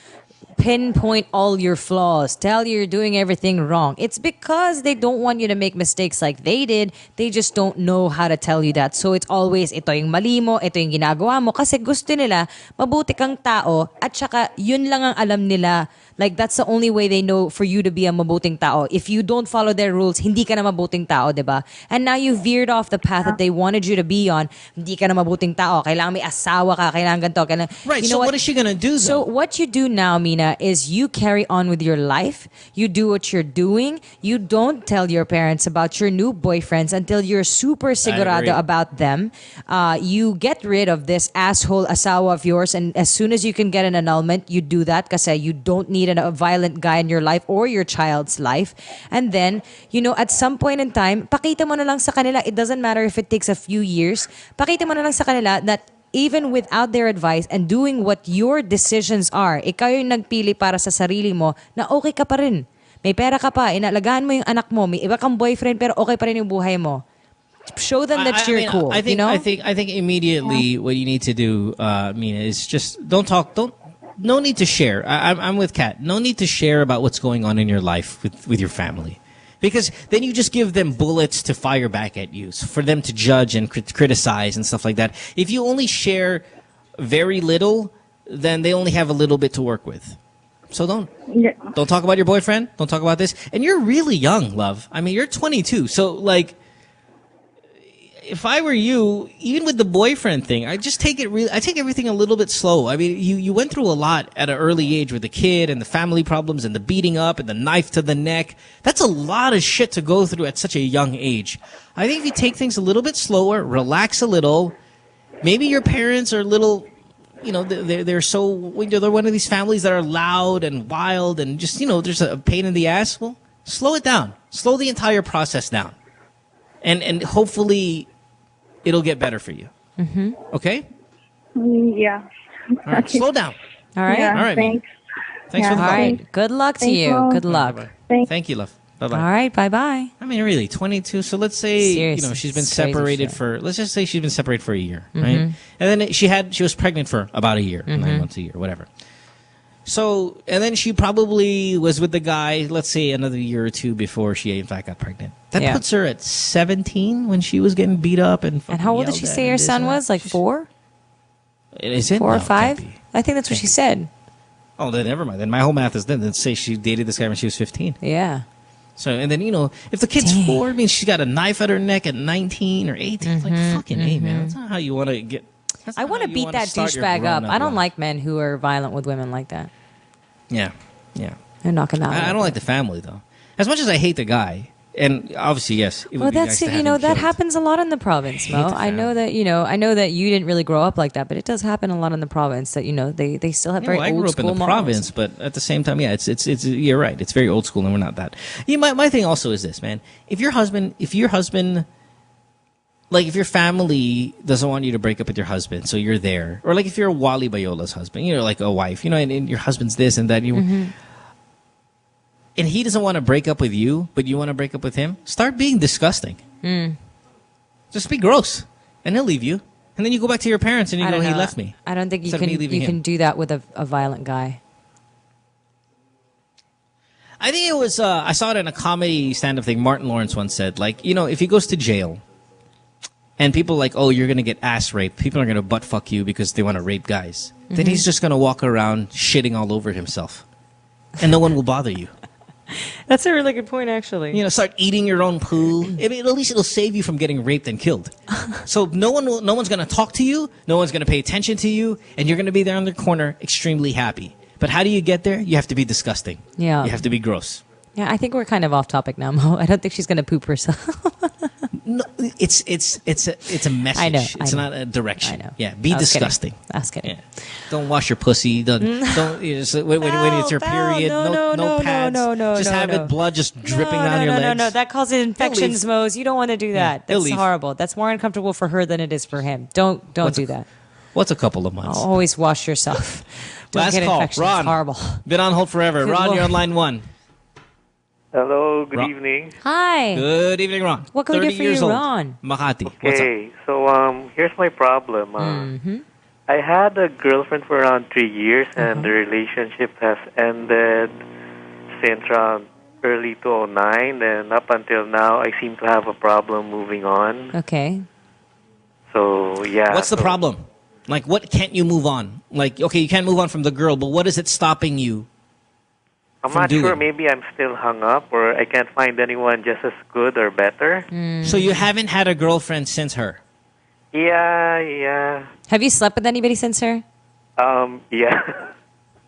pinpoint all your flaws, tell you you're doing everything wrong. It's because they don't want you to make mistakes like they did. They just don't know how to tell you that. So it's always, ito yung mali mo, ito yung ginagawa mo, kasi gusto nila mabuti kang tao at saka yun lang ang alam nila. Like, that's the only way they know for you to be a mabuting tao. If you don't follow their rules, hindi ka na mabuting tao, diba? And now you veered off the path that they wanted you to be on. Hindi ka na mabuting tao. Kailangan may asawa ka. Kailangan ganito. Right, you know so what is she gonna do, though? So what you do now, Mina, is you carry on with your life. You do what you're doing. You don't tell your parents about your new boyfriends until you're super sigurado about them. You get rid of this asshole asawa of yours, and as soon as you can get an annulment, you do that kasi you don't need a violent guy in your life or your child's life. And then, you know, at some point in time, pakita mo na lang sa kanila, it doesn't matter if it takes a few years, pakita mo na lang sa kanila that even without their advice and doing what your decisions are, ikaw yung nagpili para sa sarili mo na okay ka pa rin. May pera ka pa, inalagaan mo yung anak mo, may iba kang boyfriend pero okay pa rin yung buhay mo. show them that you're cool. I think, you know? I think immediately what you need to do, Mina, is just no need to share. I'm with Kat. No need to share about what's going on in your life with your family. Because then you just give them bullets to fire back at you, for them to judge and criticize and stuff like that. If you only share very little, then they only have a little bit to work with. So don't talk about your boyfriend. Don't talk about this. And you're really young, love. I mean, you're 22. So, like, if I were you, even with the boyfriend thing, I take everything a little bit slow. I mean, you went through a lot at an early age with the kid and the family problems and the beating up and the knife to the neck. That's a lot of shit to go through at such a young age. I think if you take things a little bit slower, relax a little, maybe your parents are a little, you know, they're one of these families that are loud and wild and just, you know, there's a pain in the ass. Well, slow it down. Slow the entire process down. And hopefully it'll get better for you. Mm-hmm. Okay? Yeah. All right. Slow down. All right. Yeah, all right. thanks. Thanks for the All call. right. Good luck to you. Mom. Good luck. Thank you, love. Bye-bye. All right. Bye-bye. I mean, really, 22. So let's say, Seriously, she's been it's crazy separated shit. let's just say she's been separated for a year, right? And then she was pregnant for about a year, 9 months, a year, whatever. So, and then she probably was with the guy, let's say another year or two before she in fact got pregnant. That puts her at 17 when she was getting beat up and how old did she say your son was? Like 4? Is it? 4 or No, it 5? can't be. I think that's what she said. Oh, then never mind. Then my whole math is then. Let's say she dated this guy when she was 15. Yeah. So, and then, if the kid's 4, I mean, she's got a knife at her neck at 19 or 18. It's like, fucking A, man. That's not how you want to get... I want to beat that douchebag up. I don't like men who are violent with women like that. Yeah. They're knocking that I don't like the family, though. As much as I hate the guy, and obviously, yes, it would well, be that's nice to it. have You know, him that killed. happens a lot in the province, Mo. I know that. I know that you didn't really grow up like that, but it does happen a lot in the province. That they still have very I old grew up school in the morals. province, but at the same time, yeah, it's you're right. It's very old school, and we're not that. My thing also is this, man. If your husband, like if your family doesn't want you to break up with your husband, so you're there, or like if you're Wally Bayola's husband, like a wife, and your husband's this and that, and he doesn't want to break up with you, but you want to break up with him, start being disgusting. Just be gross, and he'll leave you. And then you go back to your parents and you go, he left me. I don't think you Instead of me leaving can him. do that with a violent guy. I think it was, I saw it in a comedy stand-up thing. Martin Lawrence once said, like, if he goes to jail and people are like, oh, you're going to get ass raped. People are going to butt fuck you because they want to rape guys. Then he's just going to walk around shitting all over himself. And no one will bother you. That's a really good point, actually. Start eating your own poo. At least it'll save you from getting raped and killed. So no one's going to talk to you. No one's going to pay attention to you. And you're going to be there in the corner extremely happy. But how do you get there? You have to be disgusting. Yeah. You have to be gross. Yeah, I think we're kind of off topic now, Mo. I don't think she's going to poop herself. No, it's a message. I know. It's not a direction. I know. Yeah, be disgusting. I was kidding. Yeah. Don't wash your pussy. Don't when it's your period. No pads. Just have it blood just dripping down your legs. No. That causes infections, Mose. You don't want to do that. he'll That's leave. horrible. That's more uncomfortable for her than it is for him. Don't do that. What's a couple of months? Always wash yourself. Don't Last get call, infections. Ron. Horrible. Been on hold forever. Good Ron, Lord. you're on line 1. Hello, good evening. Hi. Good evening, Ron. What can we 30 do for years you, old. Ron? Makati. What's up? Okay, so here's my problem. I had a girlfriend for around 3 years, and the relationship has ended since around early 2009, and up until now, I seem to have a problem moving on. Okay. So, yeah. What's the problem? Like, what can't you move on? Like, okay, you can't move on from the girl, but what is it stopping you? I'm not sure. Maybe I'm still hung up, or I can't find anyone just as good or better. So you haven't had a girlfriend since her? Yeah. Have you slept with anybody since her? Yeah.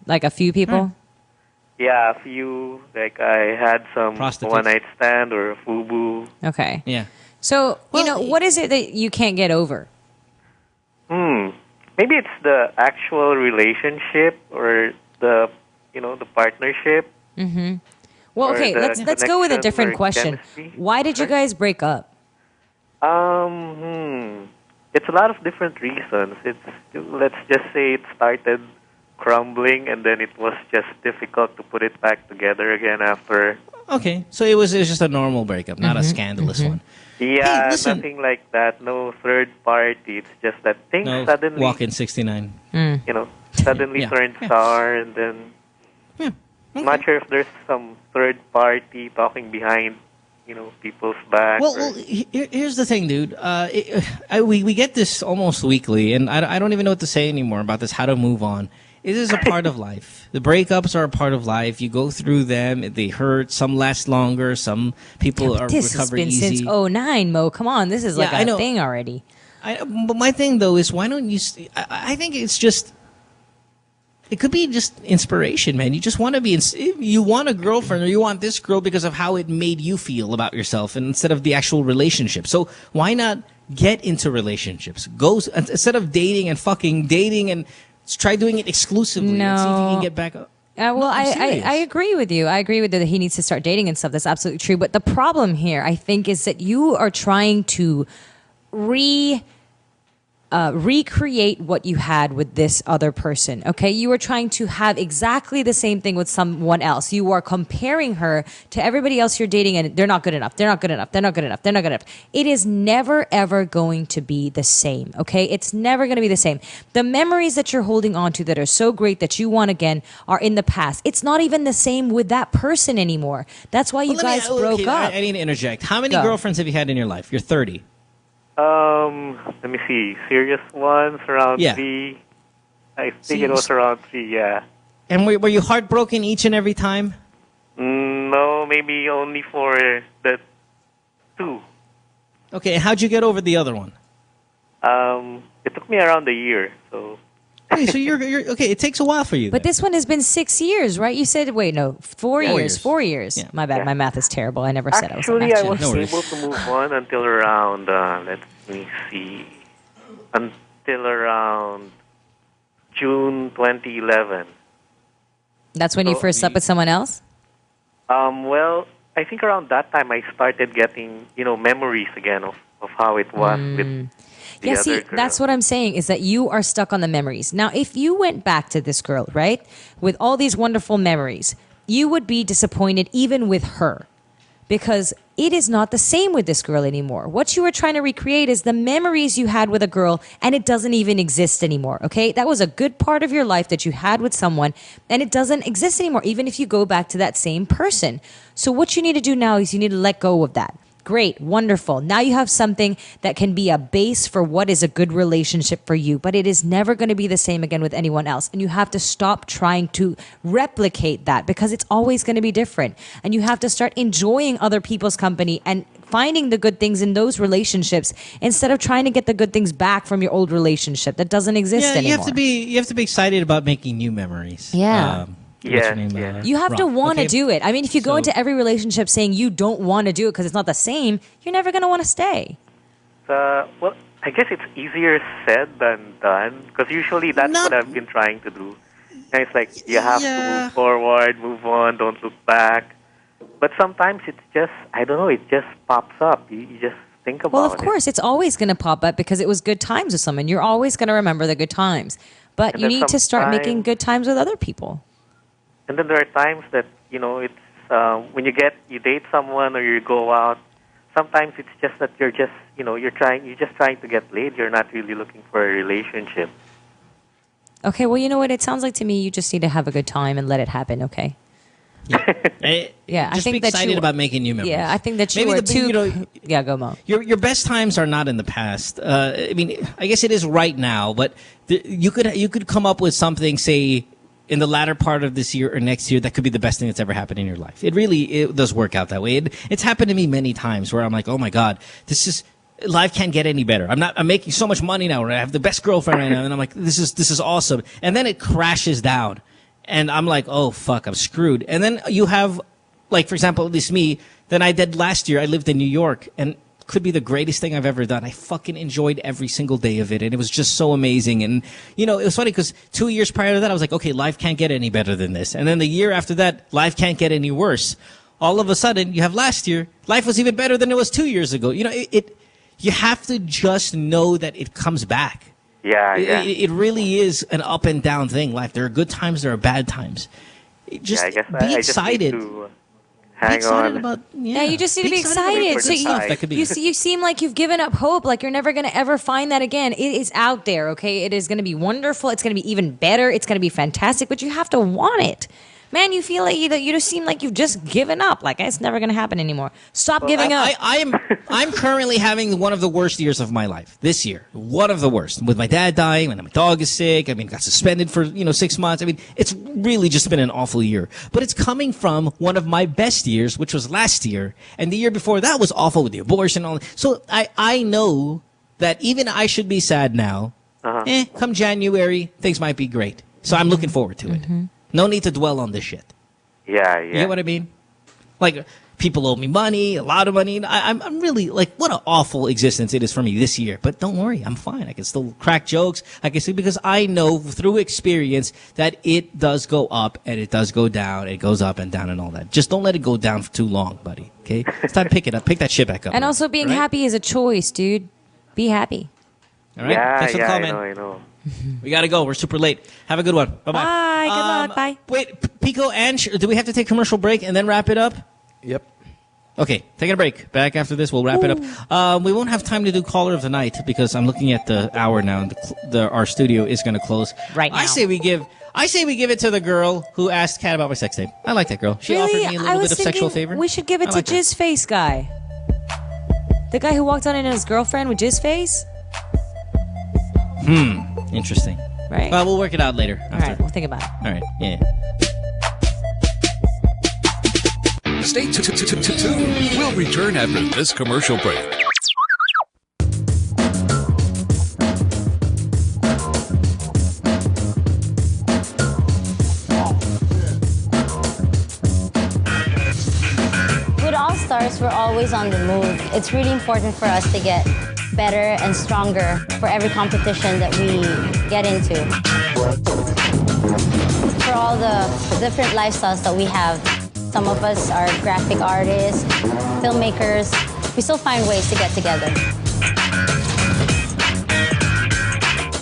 Like a few people? Yeah, a few. Like, I had some one-night stand or a FUBU. Okay. Yeah. So, what is it that you can't get over? Maybe it's the actual relationship or the partnership. Mm-hmm. Well, Or okay, the let's go with a connection different or question. chemistry. Why did you guys break up? It's a lot of different reasons. Let's just say it started crumbling, and then it was just difficult to put it back together again after. Okay, so it was just a normal breakup, not a scandalous one. Yeah, Hey, listen. nothing like that. No third party. It's just that things No, suddenly, walk in 69. you know, suddenly Yeah. turned sour, and then I'm not sure if there's some third party talking behind, people's back. Well, here's the thing, dude. We get this almost weekly, and I don't even know what to say anymore about this. How to move on. It is a part of life. The breakups are a part of life. You go through them. They hurt. Some last longer. Some people are This has recover been easy. since 09, Mo. Come on, this is like I a know. thing already. But my thing, though, is why don't you... I think it's just... It could be just inspiration, man. You just want to be... You want a girlfriend, or you want this girl because of how it made you feel about yourself, and instead of the actual relationship. So why not get into relationships? Go instead of dating and fucking dating, and try doing it exclusively and see if you can get back up. Well, I agree with you. I agree with you that he needs to start dating and stuff. That's absolutely true. But the problem here, I think, is that you are trying to recreate what you had with this other person. Okay, you are trying to have exactly the same thing with someone else. You are comparing her to everybody else you're dating, and they're not good enough. They're not good enough. They're not good enough. They're not good enough. It is never ever going to be the same. Okay, it's never going to be the same. The memories that you're holding on to that are so great that you want again are in the past. It's not even the same with that person anymore. That's why you guys broke up. I need to interject. How many Go. girlfriends have you had in your life? You're 30. Let me see. Serious ones around 3. I think it was around 3. Yeah. And were you heartbroken each and every time? No, maybe only for the 2. Okay, and how'd you get over the other one? It took me around a year. So. Okay, so you're okay. It takes a while for you. But this one has been 6 years, right? You said, wait, no, 4 4 years. years. 4 years. My bad. My math is terrible. I never said Actually, I I was was able to move on until around, let me see, until around June 2011. That's when you first slept with someone else? Well, I think around that time I started getting, memories again of how it was with the other girl. That's what I'm saying, is that you are stuck on the memories. Now, if you went back to this girl, right, with all these wonderful memories, you would be disappointed even with her, because it is not the same with this girl anymore. What you were trying to recreate is the memories you had with a girl, and it doesn't even exist anymore, okay? That was a good part of your life that you had with someone, and it doesn't exist anymore, even if you go back to that same person. So what you need to do now is you need to let go of that. Great, wonderful. Now you have something that can be a base for what is a good relationship for you, but it is never going to be the same again with anyone else. And you have to stop trying to replicate that, because it's always going to be different. And you have to start enjoying other people's company and finding the good things in those relationships instead of trying to get the good things back from your old relationship that doesn't exist anymore. You have to be excited about making new memories. Yeah. What's her name? You have to Rob. want to Okay. do it. I mean, if you go into every relationship saying you don't want to do it because it's not the same, you're never going to want to stay. Well, I guess it's easier said than done, because usually that's what I've been trying to do. And it's like, you have to move forward, move on, don't look back. But sometimes it's just, I don't know, it just pops up. You just think about it. Well, of course, it's always going to pop up because it was good times with someone. You're always going to remember the good times. But And you then need to start sometimes- making good times with other people. And then there are times that, it's when you date someone or you go out, sometimes it's just that you're just, you're just trying to get laid. You're not really looking for a relationship. Okay, well, you know what? It sounds like to me you just need to have a good time and let it happen, okay? Yeah, I Just think be that excited you, about making new memories. Yeah, I think that you Maybe are the- too... Yeah, go, Mo. Your best times are not in the past. I mean, I guess it is right now, but you could come up with something, say, in the latter part of this year or next year, that could be the best thing that's ever happened in your life. It does work out that way. It's happened to me many times where I'm like, oh my God, life can't get any better. I'm making so much money now, or I have the best girlfriend right now, and I'm like, this is awesome. And then it crashes down, and I'm like, oh fuck, I'm screwed. And then you have, like, for example, at least me, then I did last year, I lived in New York, and could be the greatest thing I've ever done. I fucking enjoyed every single day of it, and it was just so amazing. And, it was funny because 2 years prior to that, I was like, okay, life can't get any better than this. And then the year after that, life can't get any worse. All of a sudden, you have last year, life was even better than it was 2 years ago. You have to just know that it comes back. Yeah, yeah. It really is an up and down thing. Life. There are good times. There are bad times. Just I guess be excited. I just need to Be hang excited on. about Yeah, you just need to be excited. So you seem like you've given up hope. Like you're never going to ever find that again. It is out there, okay? It is going to be wonderful. It's going to be even better. It's going to be fantastic. But you have to want it. Man, you feel like you just seem like you've just given up. Like it's never going to happen anymore. Stop giving up. I'm currently having one of the worst years of my life this year. One of the worst. With my dad dying, and my dog is sick. I mean, got suspended for 6 months. I mean, it's really just been an awful year. But it's coming from one of my best years, which was last year, and the year before that was awful with the abortion and all. So I know that even I should be sad now. Come January, things might be great. So I'm looking forward to it. No need to dwell on this shit. Yeah. You get what I mean? Like, people owe me money, a lot of money. I'm really, like, what an awful existence it is for me this year. But don't worry, I'm fine. I can still crack jokes. I can see, because I know through experience that it does go up and it does go down. It goes up and down and all that. Just don't let it go down for too long, buddy. Okay? It's time to pick it up. Pick that shit back up. And also being happy is a choice, dude. Be happy. All right? Thanks for the call, man. I know. We gotta go. We're super late. Have a good one. Bye-bye. Bye. Good luck. Bye. Wait, Pico and do we have to take commercial break and then wrap it up? Yep. Okay, taking a break. Back after this, we'll wrap it up. We won't have time to do caller of the night because I'm looking at the hour now, and our studio is going to close right now. I say we give it to the girl who asked Kat about my sex tape. I like that girl. She Really? offered me a I little was bit of sexual thinking favor. we should give it I to like her. Jizz Face guy. The guy who walked on in his girlfriend with Jizz Face. Interesting. Right. Well, we'll work it out later. All right, we'll think about it. All right. Yeah. Stay tuned. We'll return after this commercial break. With All Stars, we're always on the move. It's really important for us to get better and stronger for every competition that we get into. For all the different lifestyles that we have, some of us are graphic artists, filmmakers. We still find ways to get together.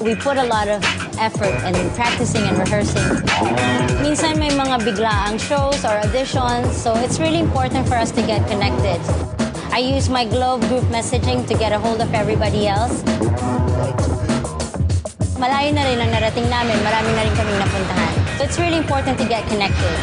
We put a lot of effort in practicing and rehearsing. Minsan may mga biglaang shows or auditions, so it's really important for us to get connected. I use my Globe group messaging to get a hold of everybody else. Malayo na rin ang narating namin, marami na rin kaming napuntahan. So it's really important to get connected.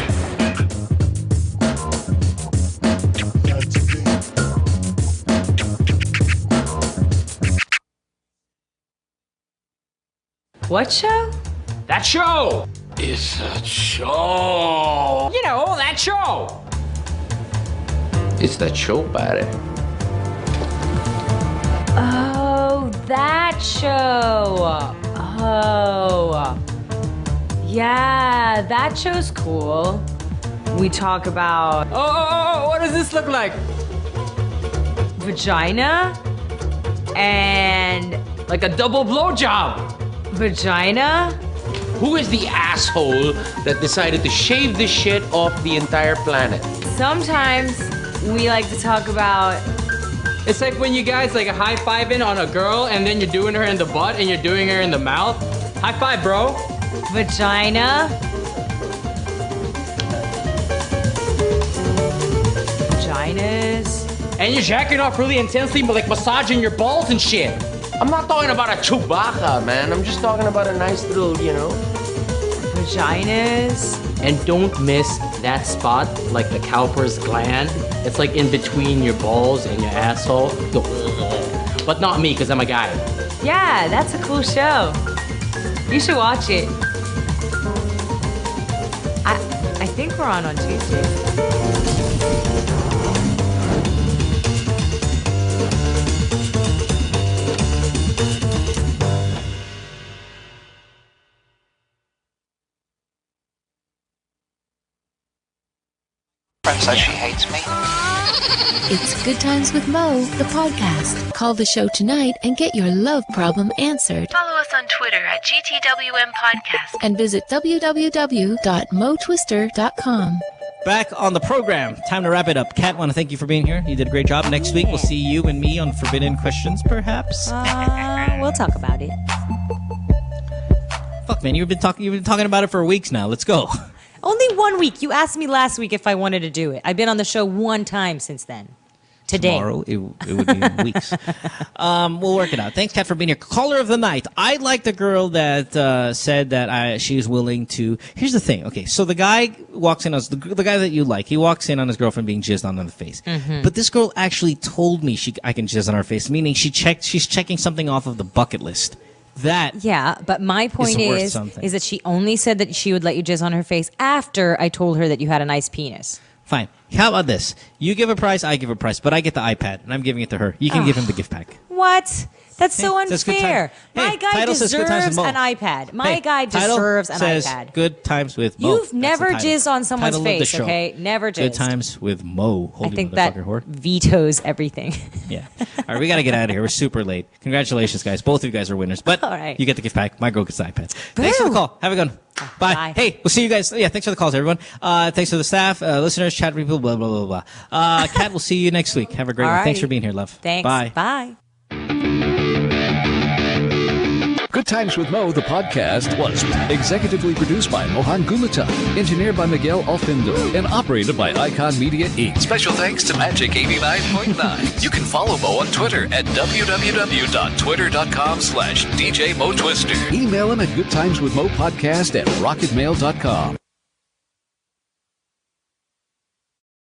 What show? That show! It's a show! You know, that show! It's that show, pare. Oh, that show. Oh. Yeah, that show's cool. We talk about what does this look like? vagina and Like a double blowjob! vagina. Who is the asshole that decided to shave this shit off the entire planet? Sometimes we like to talk about It's like when you guys like high-fiving on a girl and then you're doing her in the butt and you're doing her in the mouth. High five, bro. vagina. Vaginas. And you're jacking off really intensely, but like massaging your balls and shit. I'm not talking about a Chewbacca, man. I'm just talking about a nice little, Vaginas. And don't miss that spot, like the cowper's gland. It's like in between your balls and your asshole. But not me, because I'm a guy. Yeah, that's a cool show. You should watch it. I think we're on Tuesday. Friend says she hates me. It's Good Times with Mo, the podcast. Call the show tonight and get your love problem answered. Follow us on Twitter at GTWM Podcast. And visit www.motwister.com. Back on the program. Time to wrap it up. Kat, want to thank you for being here. You did a great job. Next week, we'll see you and me on Forbidden Questions, perhaps. We'll talk about it. Fuck, man, you've been talking about it for weeks now. Let's go. Only 1 week. You asked me last week if I wanted to do it. I've been on the show one time since then. Today. Tomorrow, it would be weeks. We'll work it out. Thanks, Kat, for being here. Caller of the night. I like the girl that said that she's willing to... Here's the thing. Okay, so the guy walks in, the guy that you like, he walks in on his girlfriend being jizzed on the face. Mm-hmm. But this girl actually told me I can jizz on her face, meaning she's checking something off of the bucket list. Yeah, but my point is that she only said that she would let you jizz on her face after I told her that you had a nice penis. Fine. How about this? You give a price, I give a price, but I get the iPad, and I'm giving it to her. You can give him the gift pack. What? That's so That's good unfair. time. My guy Title says good times deserves with Mo. an iPad. My guy Title deserves an says iPad. Good times with Mo. You've That's the never title. jizzed on someone's Title of the face, show. okay? Never jizzed. Good times with Mo. I Holy think that motherfucker whore. vetoes everything. Yeah. All right, we got to get out of here. We're super late. Congratulations, guys. Both of you guys are winners. But All right. you get the gift pack. My girl gets the iPad. Thanks for the call. Have a good one. Bye. Hey, we'll see you guys. Yeah, thanks for the calls, everyone. Thanks to the staff, listeners, chat people, blah, blah, blah, blah. Kat, we'll see you next week. Have a great one. Thanks for being here, love. Thanks. Bye. Bye. Good Times with Mo, the podcast, was executively produced by Mohan Gulata, engineered by Miguel Alfindo, and operated by Icon Media Inc. Special thanks to Magic 89.9. You can follow Mo on Twitter at www.twitter.com/DJ Mo Twister. Email him at goodtimeswithmopodcast@rocketmail.com.